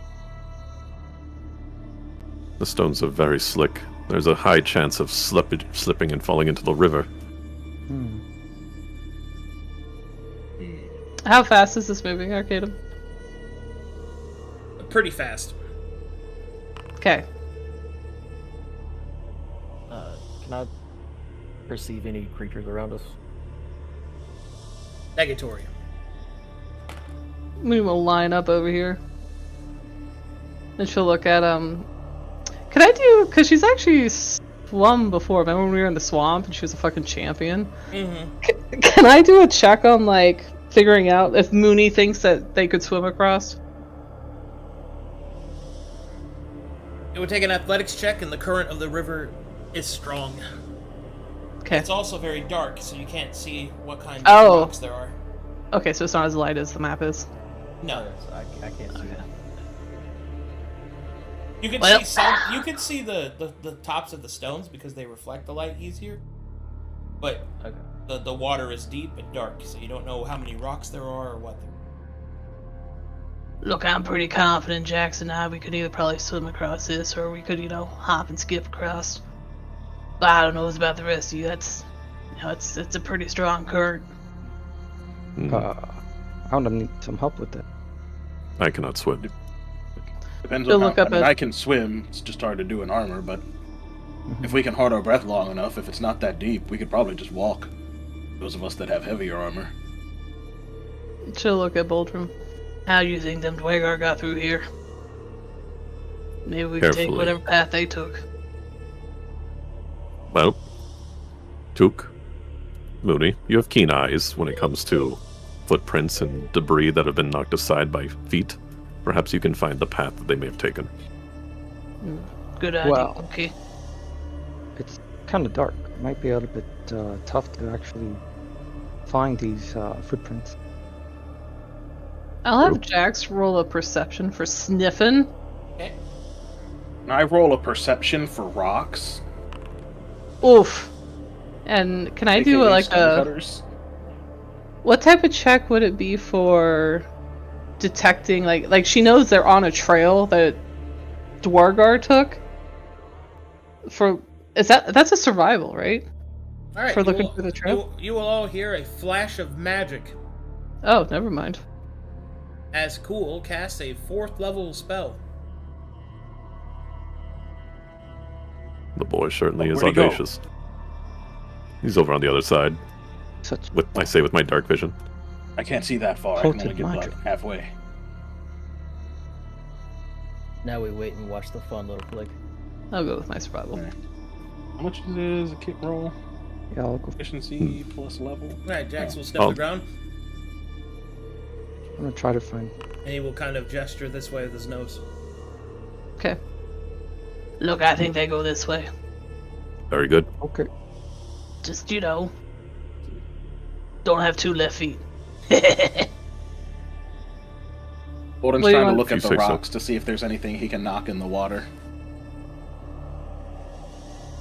The stones are very slick. There's a high chance of slipping and falling into the river. Hmm. How fast is this moving, Arcadum? Pretty fast. Okay. Can I perceive any creatures around us? Negatory. We will line up over here. And she'll look at Can I do? Cause she's actually swum before. Remember when we were in the swamp and she was a fucking champion? Mm-hmm. Can I do a check on like figuring out if Mooney thinks that they could swim across? It would take an athletics check, and the current of the river is strong. Okay. It's also very dark, so you can't see what kind of Oh. rocks there are. Okay, so it's not as light as the map is. No. I can't see that. You can Well- see some. You can see the tops of the stones because they reflect the light easier. But Okay. the water is deep and dark, so you don't know how many rocks there are or what. Look, I'm pretty confident Jackson and I, we could either probably swim across this or we could, hop and skip across. But I don't know what's about the rest of you. That's, it's a pretty strong current. Hmm. I'm gonna need some help with that. I cannot swim. Depends You'll on look how, up I mean, at- I can swim. It's just hard to do in armor, but if we can hold our breath long enough, if it's not that deep, we could probably just walk. Those of us that have heavier armor. She'll look at Boldrum. How do you think them Dwagar got through here? Maybe we can take Carefully. whatever path they took. Well, Took, Mooney, you have keen eyes when it comes to footprints and debris that have been knocked aside by feet. Perhaps you can find the path that they may have taken. Good idea. Well- Okay. It's kind of dark. It might be a little bit tough to actually find these footprints. I'll have Jax roll a perception for sniffing. Okay. And I roll a perception for rocks. Oof. And can I do aka like a? stonecutters. What type of check would it be for detecting, like she knows they're on a trail that Dwargar took? That's a survival, right? All right. For looking for the trail? You will all hear a flash of magic Oh, never mind. as Cool casts a 4th level spell. The boy certainly is Where'd he go? audacious. He's over on the other side. Such With my dark vision. I can't see that far. I can only Potent get magic. like halfway. Now we wait and watch the fun little flick. I'll go with my survival. Okay. How much is a kit roll? yeah, I'll go. Efficiency plus level. All right, Jax will step Oh. to the ground, I'm gonna try to find. and he will kind of gesture this way with his nose. Okay. Look, I think they go this way. Very good. Okay. Just, don't have 2 left feet. Odin's What do you trying to want? look If at you the say so. rocks to see if there's anything he can knock in the water.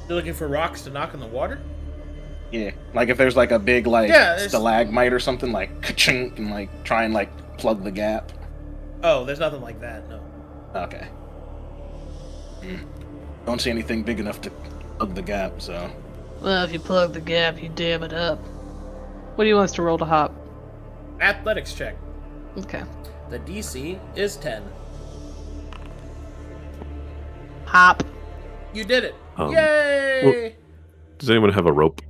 You're looking for rocks to knock in the water? Yeah, like if there's like a big like Yeah, there's- stalagmite or something, like ka-chink, and like try and like plug the gap. Oh, there's nothing like that, no. Okay. Don't see anything big enough to plug the gap, so Well, if you plug the gap, you dam it up. What do you want us to roll to hop? Athletics check. Okay. The DC is 10. Hop. You did it! Um, Yay! Does anyone have a rope?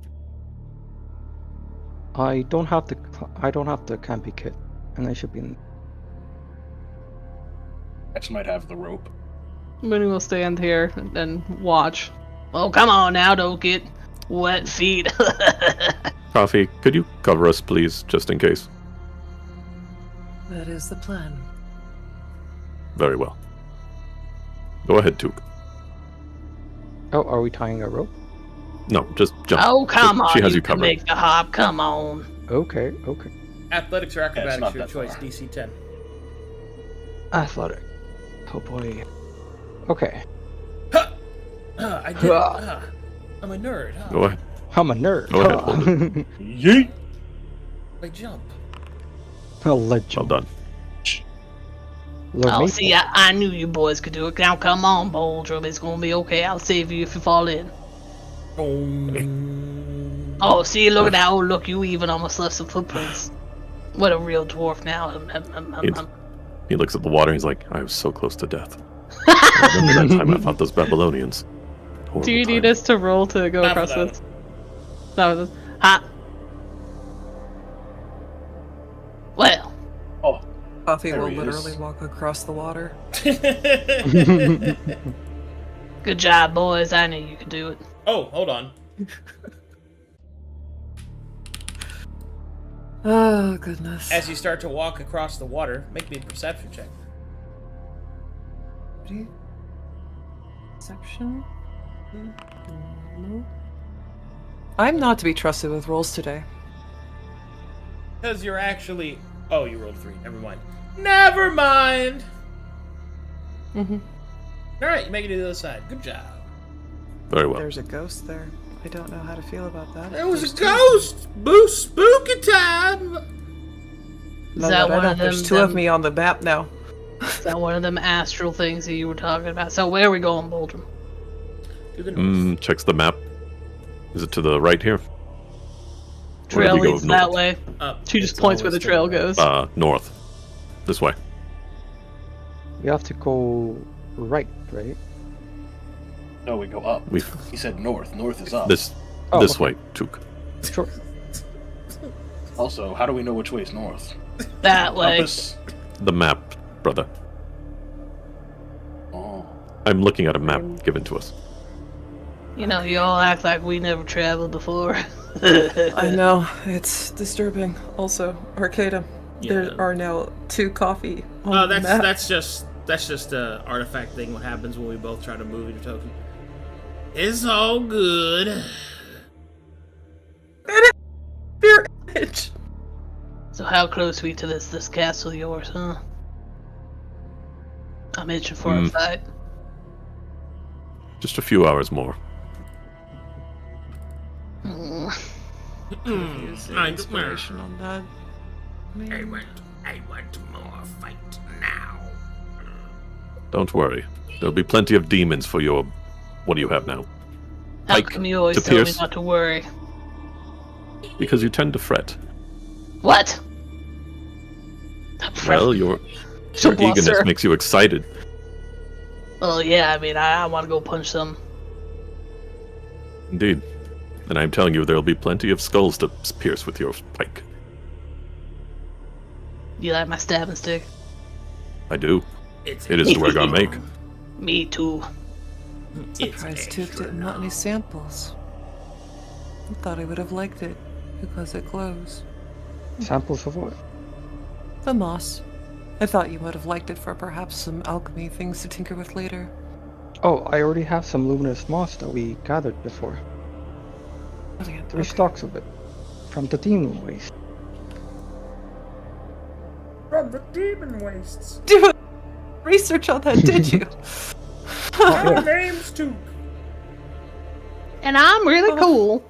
I don't have the campy kit, and I should be in. X might have the rope. Mooney will stand here and watch. Oh, come on now, don't get wet feet. Coffee, could you cover us, please, just in case? That is the plan. Very well. Go ahead, Took. Oh, are we tying a rope? No, just jump. Oh, come on, She has you can covered. make the hop, come on. Okay. Okay. Athletics or Yeah, acrobatics, it's not your that choice. far. DC 10. Athletic. Oh boy. Okay. I did it. I'm a nerd. Huh? Go ahead. I'm a nerd. Go ahead, hold Yeet! I jump. I'll let you. Well done. Lord Oh, Maple. see, I knew you boys could do it. Now, come on, Boldrum. It's gonna be okay. I'll save you if you fall in. Oh, see, look at that. Oh, look, you even almost left some footprints. What a real dwarf now. He looks at the water and he's like, I was so close to death. I remember that time I fought those Babylonians. Horrible Do you need time. us to roll to go Not across for that. this? No, Hop. Well, Oh, Coffee There will he is. literally walk across the water. good job, boys. I knew you could do it. Oh, hold on. Oh, goodness. As you start to walk across the water, make me a perception check. Perception? No. I'm not to be trusted with rolls today. Because you're actually... Oh, you rolled 3. Never mind. Never mind! Mm-hmm. Alright, you make it to the other side. Good job. Very well. There's a ghost there. I don't know how to feel about that. There was There's a two- ghost! Boo spooky time! No, Is that no, one no, of There's them- two of them- me on the map now. Is that one of them astral things that you were talking about? So where are we going, Boldrum? To the north. Checks the map. Is it to the right here? Trail we go leads that north? way. Up. she just It's points where the always to trail the right. goes. North. This way. We have to go right, right? no, we go up. We He said north. North is up. this Oh, this okay. way, Took. Sure. Also, how do we know which way is north? That way. Compass. The map, brother. Oh. I'm looking at a map given to us. You know, you all act like we never traveled before. I know. It's disturbing. Also, Arcadum. Yeah. There are now 2 coffee on the map. That's just a artifact thing. What happens when we both try to move your token? It's all good. Fear itch. So how close are we to this castle of yours, huh? I'm itching for a fight. Just a few hours more. Use the I- inspiration on that. I want more fight now. Don't worry. There'll be plenty of demons for your... What do you have now? How Pike come you always to tell me pierce. not to worry? Because you tend to fret. What? Well, your She'll eagerness bluster. makes you excited. Well, yeah, I mean, I want to go punch some. Indeed. And I'm telling you, there'll be plenty of skulls to pierce with your pike. You like my stabbing stick? I do. It's It is the work I make. Me too. Surprised Took didn't want any samples. I thought I would have liked it because it glows. Samples of what? The moss. I thought you would have liked it for perhaps some alchemy things to tinker with later. Oh, I already have some luminous moss that we gathered before. Brilliant. 3 stalks of it. From the demon waste. From the demon wastes. Do research on that, did you? Our name's Took. And I'm really cool.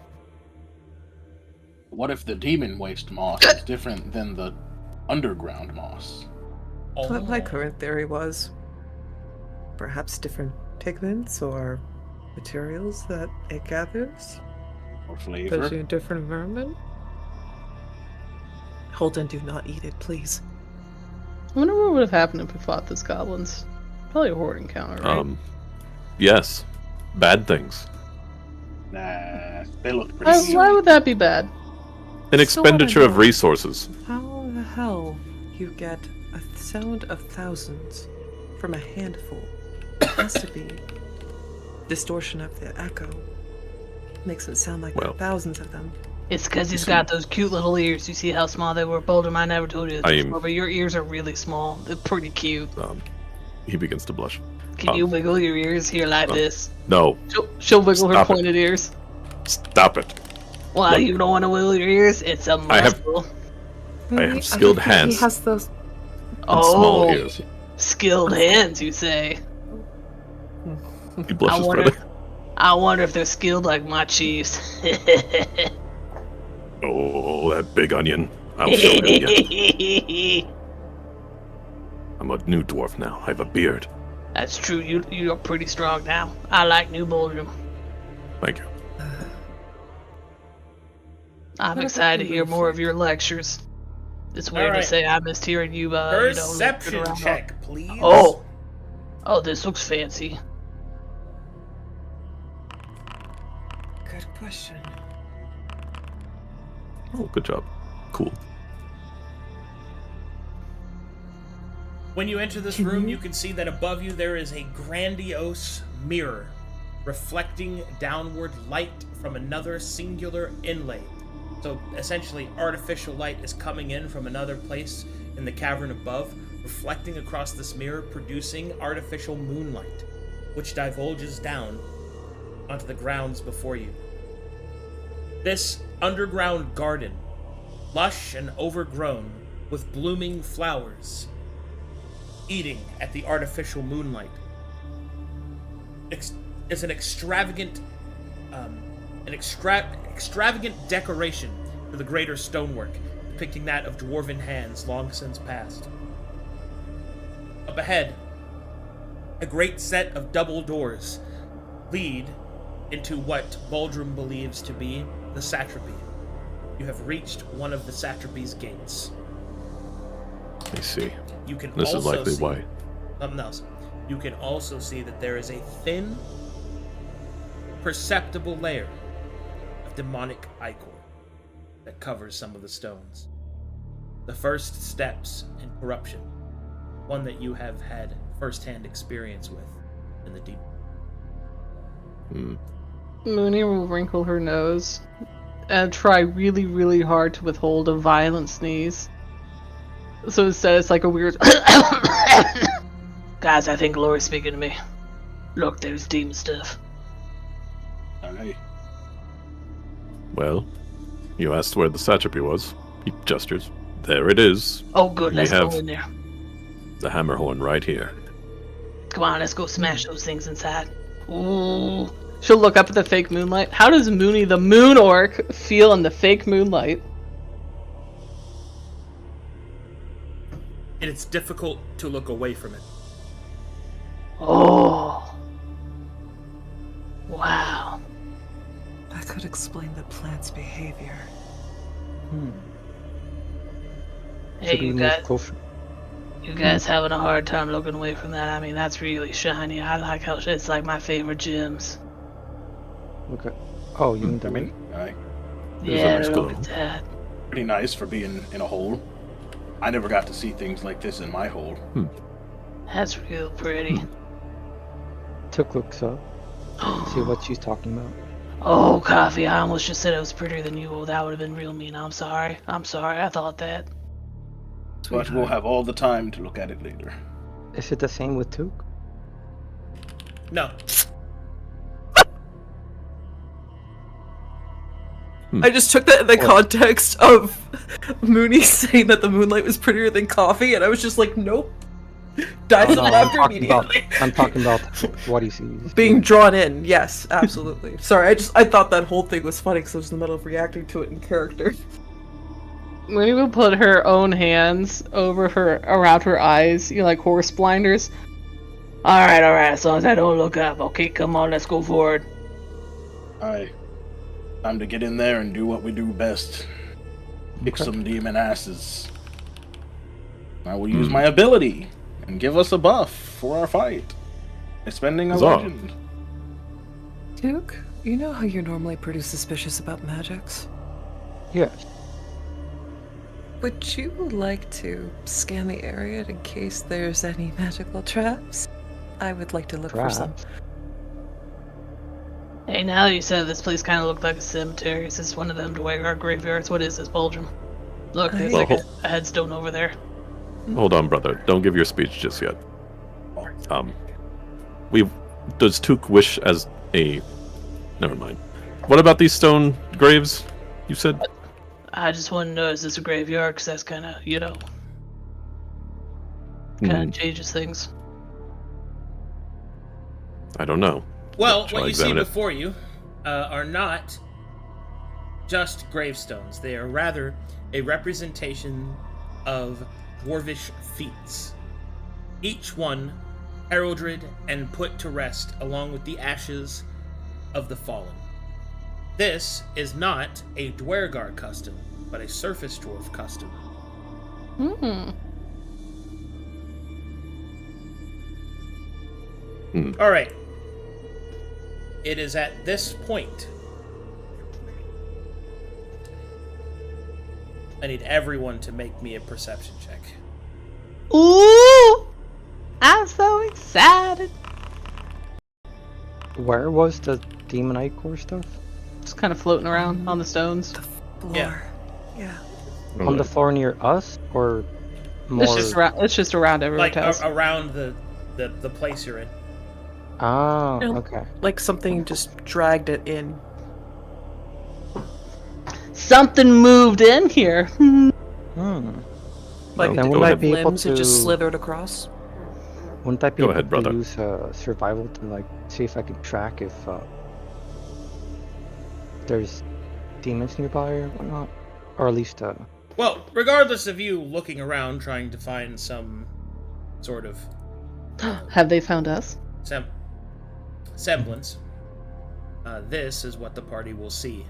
What if the demon waste moss is different than the underground moss? What my current theory was. Perhaps different pigments or materials that it gathers? Or Puts flavor? you in a different environment? Holden, do not eat it, please. I wonder what would have happened if we fought those goblins. Probably a horde encounter, right? Yes. Bad things. Nah, they look pretty Why, easy. why would that be bad? An expenditure of resources. How the hell you get a sound of thousands from a handful? It has to be distortion of the echo. Makes it sound like there are Well. thousands of them. It's because he's got those cute little ears. You see how small they were? Boulder, I never told you this I am- before, but your ears are really small. They're pretty cute. He begins to blush. Can you wiggle your ears here like this? No. She'll wiggle her Stop it. pointed ears. Stop it. Well, Look. you don't want to wiggle your ears? It's a I have- muscle. I have skilled think that hands He has those. and small Oh, ears. skilled hands, you say? He blushes I wonder. further. I wonder if they're skilled like my chiefs. Oh, that big onion. I'll show him yet. I'm a new dwarf now. I have a beard. That's true. You're pretty strong now. I like New Boldrum. Thank you. I'm excited to hear more of your lectures. It's weird Alright. to say I missed hearing you. Perception around. check, please. Oh, this looks fancy. Good question. Oh, good job. Cool. When you enter this room, you can see that above you there is a grandiose mirror reflecting downward light from another singular inlay. So essentially, artificial light is coming in from another place in the cavern above, reflecting across this mirror, producing artificial moonlight, which divulges down onto the grounds before you. This underground garden, lush and overgrown with blooming flowers, eating at the artificial moonlight. It's an extravagant decoration for the greater stonework, depicting that of dwarven hands long since past. Up ahead, a great set of double doors lead into what Boldrum believes to be the satrapy. You have reached one of the satrapy's gates. I see. You can This is also likely see why. something else. You can also see that there is a thin, perceptible layer of demonic ichor that covers some of the stones. The first steps in corruption, one that you have had first-hand experience with in the deep. Mooney will wrinkle her nose and try really, really hard to withhold a violent sneeze. So instead, it's like a weird. Guys, I think Lori's speaking to me. Look, there's demon stuff. Okay. Well, you asked where the satrapy was. He gestures. There it is. Oh, good, We let's go have- in there. The hammerhorn right here. Come on, let's go smash those things inside. Ooh. She'll look up at the fake moonlight. How does Mooney, the moon orc, feel in the fake moonlight? and it's difficult to look away from it. Oh. Wow. That could explain the plant's behavior. Hey, Should we you move guys, closer? you guys having a hard time looking away from that? I mean, that's really shiny. I like how it's like my favorite gems. Okay. Oh, you mean the Really? mate? Aye. There's a Yeah, nice look glow. at that. Pretty nice for being in a hole. I never got to see things like this in my hole. That's real pretty. Took looks up. See what she's talking about. Oh, Coffee, I almost just said it was prettier than you. Oh, that would have been real mean. I'm sorry. I thought that. But we'll have all the time to look at it later. Is it the same with Took? No. I just took that in the context of Mooney saying that the moonlight was prettier than coffee, and I was just like, nope. Died of No, laughter immediately. I'm talking about what he sees. Being drawn in, yes, absolutely. Sorry, I thought that whole thing was funny because I was in the middle of reacting to it in character. Mooney will put her own hands around her eyes, like horse blinders. Alright, as long as I don't look up. Okay, come on, let's go forward. Aye. Time to get in there and do what we do best. Kick some demon asses. I will use my ability and give us a buff for our fight. By spending a Huzzah. legend. Duke, you know how you're normally pretty suspicious about magics? Yes. Would you like to scan the area in case there's any magical traps? I would like to look for some. Traps? Hey, now that you said this place kind of looked like a cemetery. Is this one of them Dwegar graveyards? What is this, Bulgrim? Look, there's Well, like a headstone over there. Hold on, brother. Don't give your speech just yet. Does Took wish as a... Never mind. What about these stone graves, you said? I just want to know, is this a graveyard? Because that's kind of, kind of changes things. I don't know. Well, Shall I what you see examine it? before you are not just gravestones. They are rather a representation of dwarvish feats. Each one heralded and put to rest along with the ashes of the fallen. This is not a Dwergar custom, but a surface dwarf custom. Alright. It is at this point I need everyone to make me a perception check. Ooh! I'm so excited. Where was the demonite core stuff? Just kind of floating around on the stones. Floor. Yeah. Yeah. On the floor near us, or more? It's just around everywhere. Like Taz. around the place you're in. Oh, Yeah. okay. Like something just dragged it in. Something moved in here. Hmm. Like Then the would I be able limbs that just to- slithered across. Wouldn't I be Go able ahead, to brother. use survival to see if I can track if there's demons nearby or whatnot, or at least Well, regardless of you looking around trying to find some sort of Have they found us? semblance, this is what the party will see.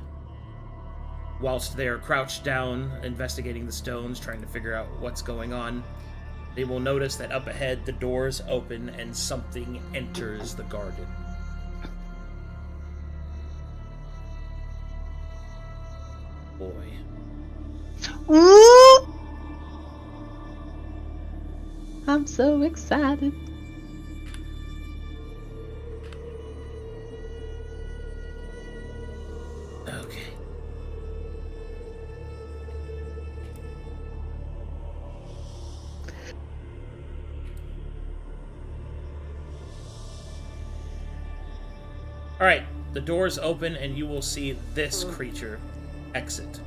Whilst they are crouched down, investigating the stones, trying to figure out what's going on, they will notice that up ahead the doors open and something enters the garden. Boy. Ooh! I'm so excited. Okay. Alright, the doors open and you will see this creature exit.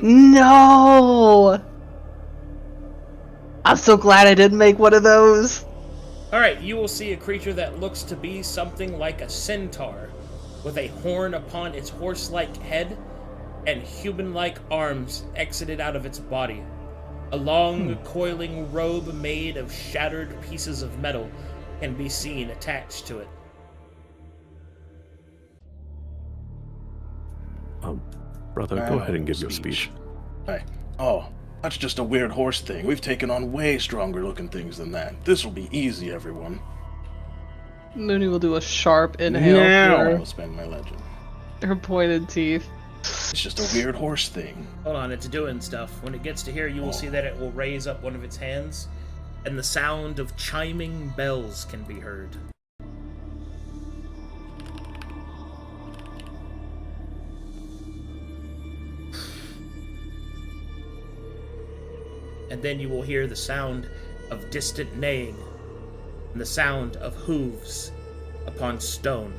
No! I'm so glad I didn't make one of those. Alright, you will see a creature that looks to be something like a centaur, with a horn upon its horse-like head and human-like arms exited out of its body. A long, coiling robe made of shattered pieces of metal can be seen attached to it. Brother, go ahead and give your speech. Hey. Oh, that's just a weird horse thing. We've taken on way stronger looking things than that. This will be easy, everyone. Mooney will do a sharp inhale Now through I'll spend my legend. her pointed teeth. It's just a weird horse thing. Hold on, it's doing stuff. When it gets to here, you will see that it will raise up one of its hands, and the sound of chiming bells can be heard. And then you will hear the sound of distant neighing, and the sound of hooves upon stone.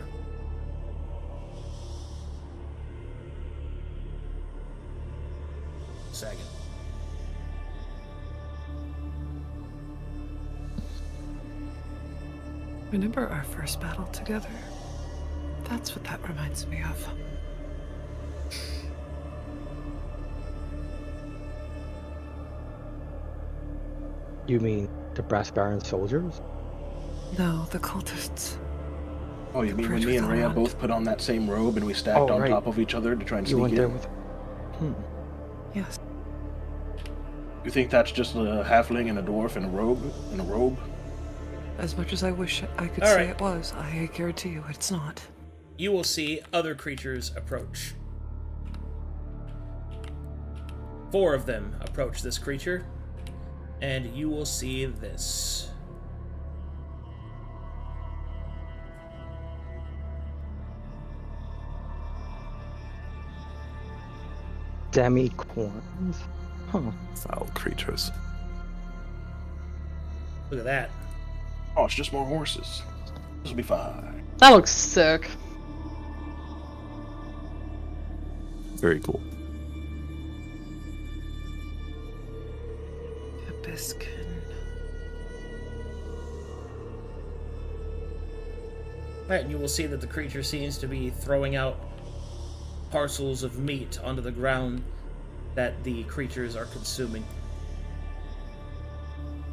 Second. Remember our first battle together? That's what that reminds me of. You mean the Brass Baron soldiers? No, the cultists. Oh, you mean when Bridge me and with Rhea Elrond. both put on that same robe and we stacked on right. top of each other to try and You sneak went there in? with... Yes. You think that's just a halfling and a dwarf in a robe? As much as I wish I could All say right. it was, I guarantee you it's not. You will see other creatures approach. 4 of them approach this creature, and you will see this. Demi-corns? Huh. Foul creatures. Look at that. Oh, it's just more horses. This will be fine. That looks sick. Very cool. Biscuit. Right, and you will see that the creature seems to be throwing out parcels of meat onto the ground that the creatures are consuming.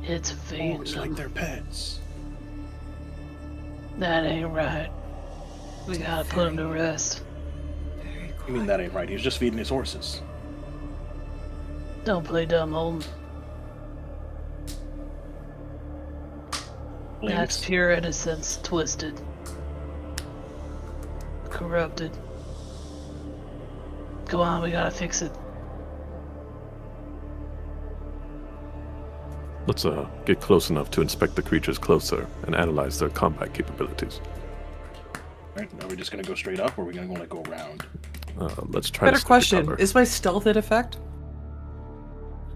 It's Oh, feeding it's them. like they're pets. That ain't right. We gotta put him to rest. Very You quiet. mean that ain't right? He's just feeding his horses. Don't play dumb, Holden. That's Blinks. pure innocence twisted. Corrupted. Go on, we gotta fix it. Let's get close enough to inspect the creatures closer and analyze their combat capabilities. Right, are we just gonna go straight up, or are we gonna go around? Let's try Better to stick to question: cover. is my stealth in effect,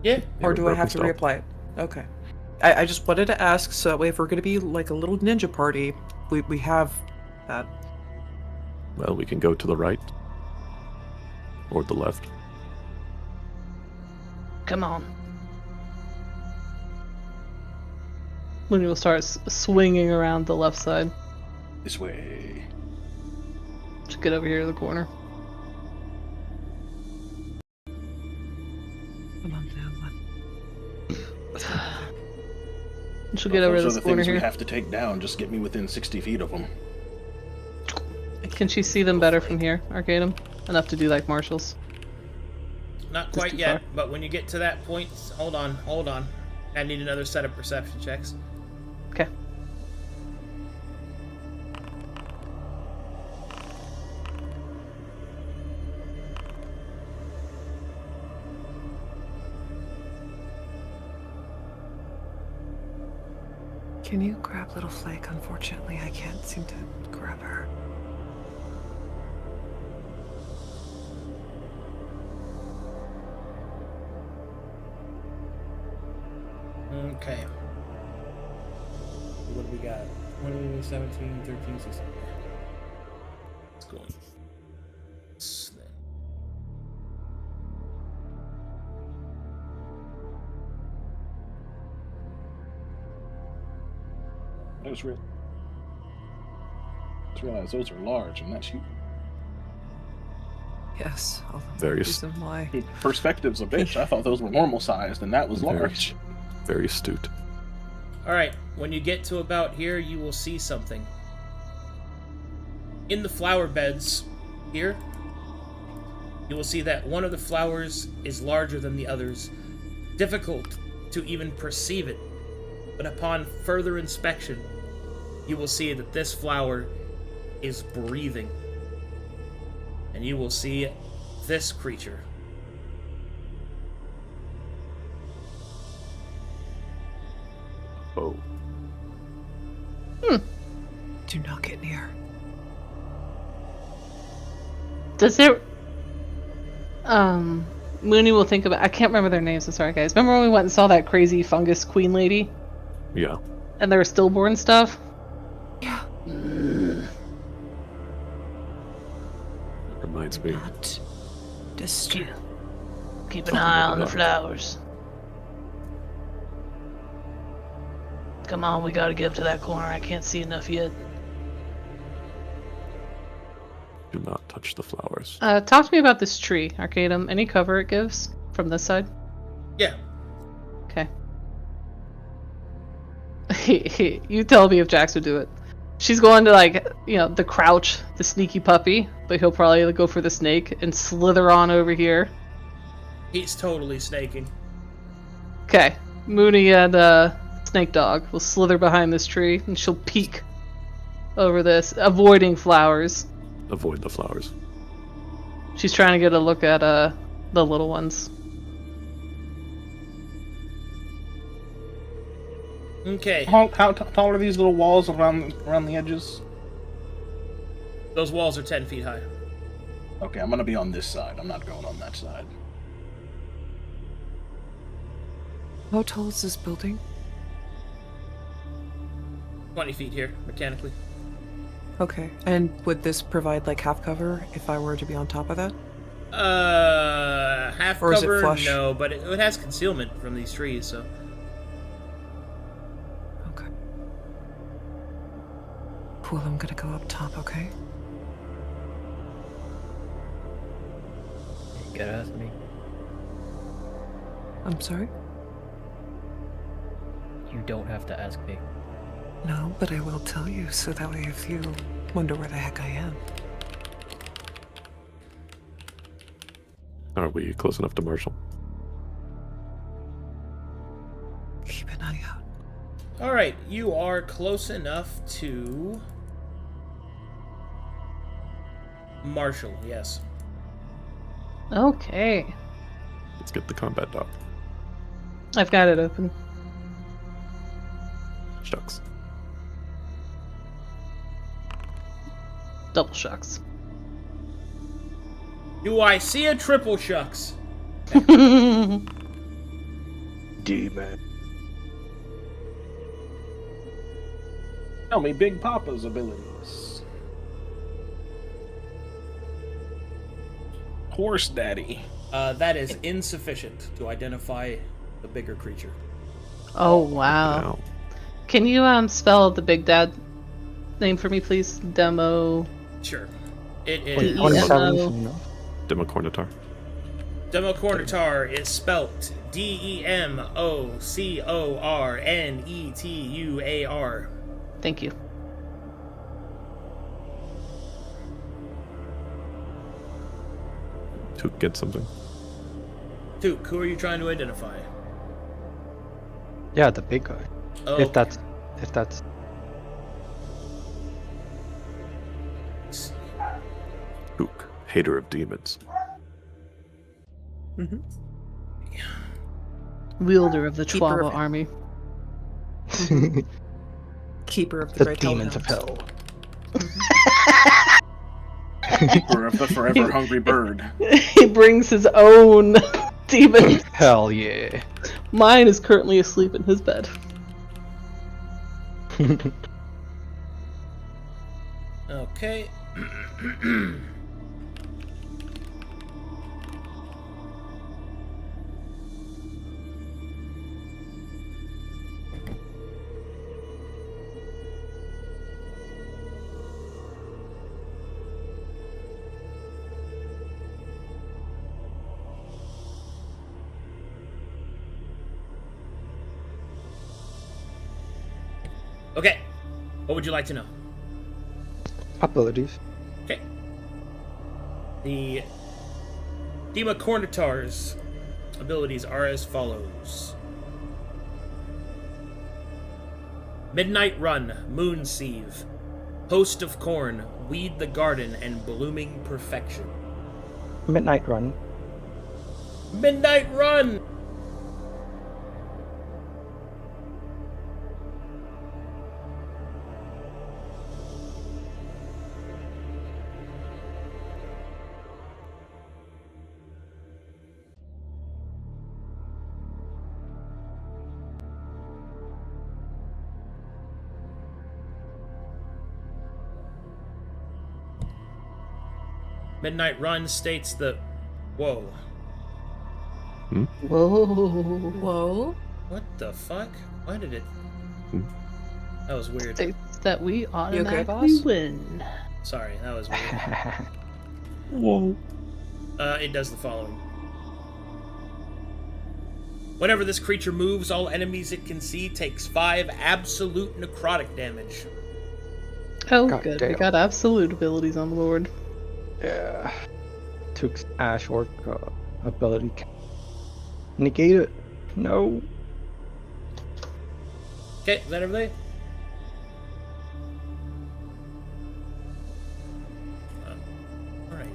Yeah, or Yeah, do I have to broken stealth. reapply it? Okay. I just wanted to ask, so that way if we're gonna be like a little ninja party, we have that. Well, we can go to the right or the left. Come on. Mooney will start swinging around the left side. This way. Just get over here to the corner. Come on down, one. She'll get over to Those this are the corner things we here. have to take down. Just get me within 60 feet of them. Can she see them better from here, Arcadum? Enough to do like marshals. not Just quite too yet, far. but when you get to that point, hold on. I need another set of perception checks. Okay. Can you grab Little Flake? Unfortunately, I can't seem to grab her. Okay. What do we got? 20, 17, 13, 16. Let's go. Then. I just realized those are large, and that's huge. Yes. All the Very reason why. Perspective's a bitch. I thought those were normal sized, and that was Very- large. Very astute. Alright, when you get to about here, you will see something. In the flower beds here, you will see that one of the flowers is larger than the others. Difficult to even perceive it, but upon further inspection, you will see that this flower is breathing. And you will see this creature. Oh. Do not get near. Does it? Mooney will think about. I can't remember their names. I'm sorry, guys. Remember when we went and saw that crazy fungus queen lady, Yeah. and there was stillborn stuff? Yeah. Reminds me. Not disturb. Keep an eye on the flowers. Come on, we gotta get up to that corner. I can't see enough yet. Do not touch the flowers. Talk to me about this tree, Arcadum. Any cover it gives from this side? Yeah. Okay. You tell me if Jax would do it. She's going to, like, the crouch, the sneaky puppy, but he'll probably go for the snake and slither on over here. He's totally snaking. Okay. Mooney and Snake Dog will slither behind this tree, and she'll peek over this, avoiding flowers. Avoid the flowers. She's trying to get a look at the little ones. Okay. How tall are these little walls around the edges? Those walls are 10 feet high. Okay, I'm gonna be on this side. I'm not going on that side. How tall is this building? 20 feet here, mechanically. Okay. And would this provide like half cover if I were to be on top of that? Half Or is it cover? flush? No, but it has concealment from these trees, so. Okay. Cool, I'm gonna go up top, okay? You gotta ask me. I'm sorry? You don't have to ask me. No, but I will tell you, so that way if you wonder where the heck I am. Are we close enough to Marshall? Keep an eye out. Alright, you are close enough to. Marshall, yes. Okay. Let's get the combat dog. I've got it open. Shucks. Double shucks. Do I see a triple shucks? Demon. Tell me Big Papa's abilities. Horse Daddy. That is insufficient to identify the bigger creature. Oh, wow. Now, Can you spell the big dad name for me, please? Demo. Sure. It Wait, is. what is that? Democornitar. Democornitar is spelt Democornetuar. Thank you. To get something. Took, who are you trying to identify? Yeah, the big guy. Oh, If that's Ook, hater of demons. Mm-hmm. Wielder of the Keeper Chihuahua of- army. Keeper of the, the Great demons of Hellhounds. hell. Keeper of the forever hungry bird. He brings his own demon. Hell yeah. Mine is currently asleep in his bed. okay. Okay. What would you like to know? Abilities. Okay. The Dima Cornitar's abilities are as follows. Midnight Run, Moon Sieve, Host of Corn, Weed the Garden, and Blooming Perfection. Midnight Run. Midnight Run! Midnight Run states that... Whoa. Whoa. Whoa. What the fuck? Why did it... That was weird. States that we automatically boss? win. Sorry, that was weird. Whoa. It does the following. Whenever this creature moves, all enemies it can see takes 5 absolute necrotic damage. Oh, God good. damn. We got absolute abilities on the board. Yeah. Took Ash Orc ability. Negate it. No. Okay, is that everything? Alright.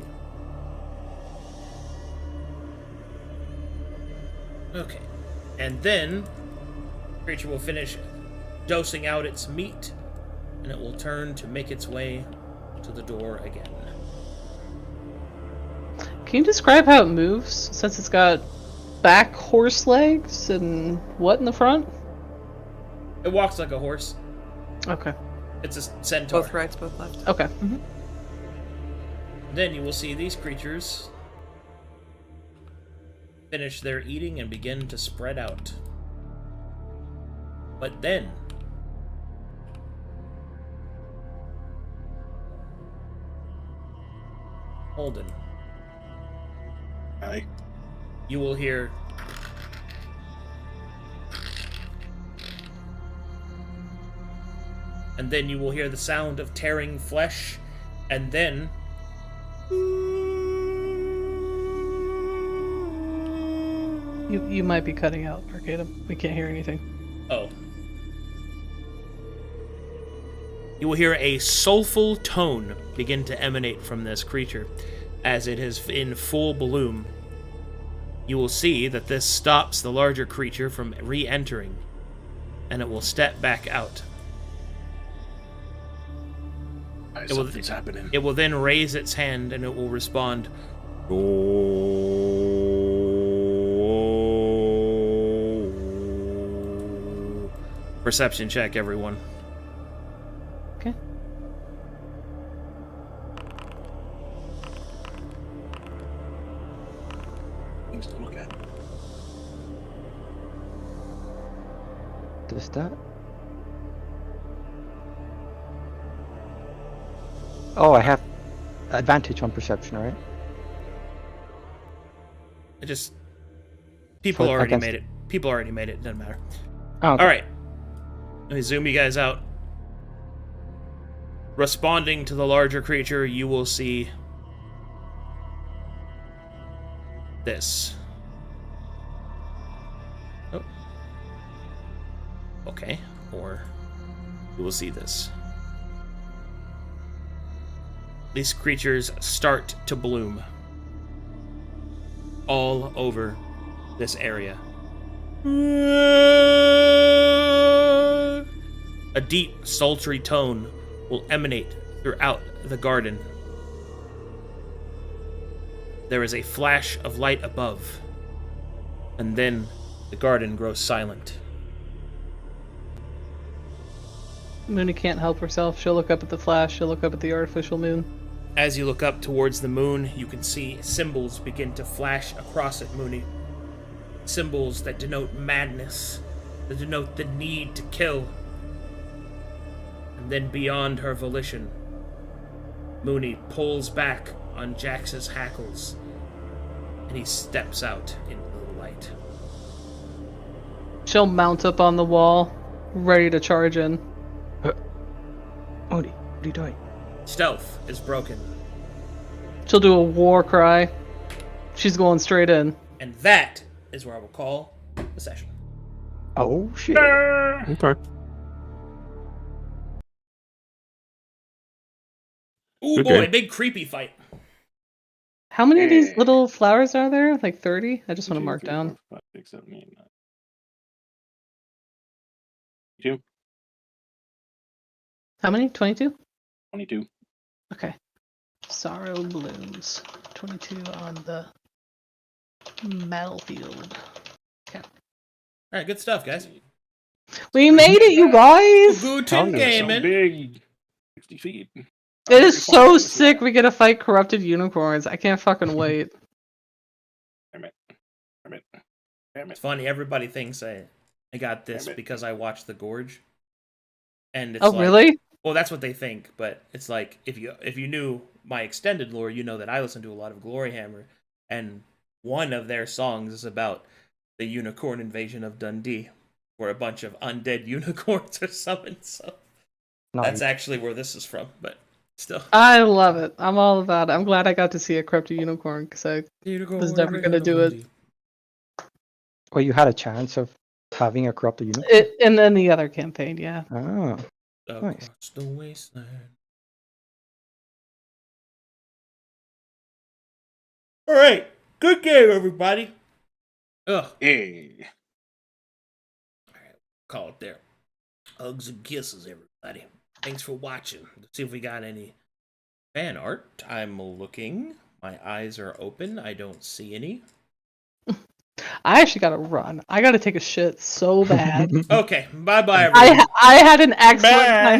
Okay. And then, the creature will finish dosing out its meat, and it will turn to make its way to the door again. Can you describe how it moves, since it's got back horse legs and what in the front? It walks like a horse. Okay. It's a centaur. Both rights, both left. Okay. Then you will see these creatures finish their eating and begin to spread out. But then, Holden, Aye. you will hear and then you will hear the sound of tearing flesh, and then You might be cutting out, Arcadum. We can't hear anything. oh. You will hear a soulful tone begin to emanate from this creature as it is in full bloom. You will see that this stops the larger creature from re-entering, and it will step back out. Aye, It will- something's happening. It will then raise its hand and it will respond. Perception check, everyone. Okay. Things to look at. Does that? Oh, I have advantage on perception, right? It just people So already against- made it. People already made it. It doesn't matter. Oh, okay. All right. Let me zoom you guys out. Responding to the larger creature, you will see this. Oh. Okay. Or you will see this. These creatures start to bloom all over this area. A deep, sultry tone will emanate throughout the garden. There is a flash of light above, and then the garden grows silent. Mooney can't help herself. She'll look up at the flash. She'll look up at the artificial moon. As you look up towards the moon, you can see symbols begin to flash across it, Mooney. Symbols that denote madness, that denote the need to kill. And then beyond her volition, Mooney pulls back on Jax's hackles, and he steps out into the light. She'll mount up on the wall, ready to charge in. What are you doing? Stealth is broken. She'll do a war cry. She's going straight in. And that is where I will call the session. Oh shit! Okay. Ooh Good boy, game. big creepy fight. How many of these Yeah. little flowers are there? Like 30? I just want to mark 2, 3, 4, down. 5, 6, 7, 8, 9. 22. How many? 22? 22. Okay. Sorrow blooms. 22 on the battlefield. Okay. Alright, good stuff, guys. We made it, you guys! Good Hell team yeah. So gaming. big. 60 feet. It is so sick we get to fight corrupted unicorns. I can't fucking wait. Damn it. It's funny, everybody thinks I got this Damn it. because I watched The Gorge. And it's Oh, like, really? well, that's what they think, but it's like if you knew my extended lore, you know that I listen to a lot of Gloryhammer, and one of their songs is about the unicorn invasion of Dundee, where a bunch of undead unicorns are summoned. So that's actually where this is from, but still. I love it. I'm all about it. I'm glad I got to see a corrupted unicorn because I was never going to do it. Well, you had a chance of having a corrupted unicorn. And then the other campaign, yeah. Oh, Across the wasteland. All right, good game, everybody. Ugh. Hey. Call it there. Hugs and kisses, everybody. Thanks for watching. Let's see if we got any fan art. I'm looking. My eyes are open. I don't see any. I actually got to run. I got to take a shit so bad. Okay, bye-bye, everyone. I had an excellent time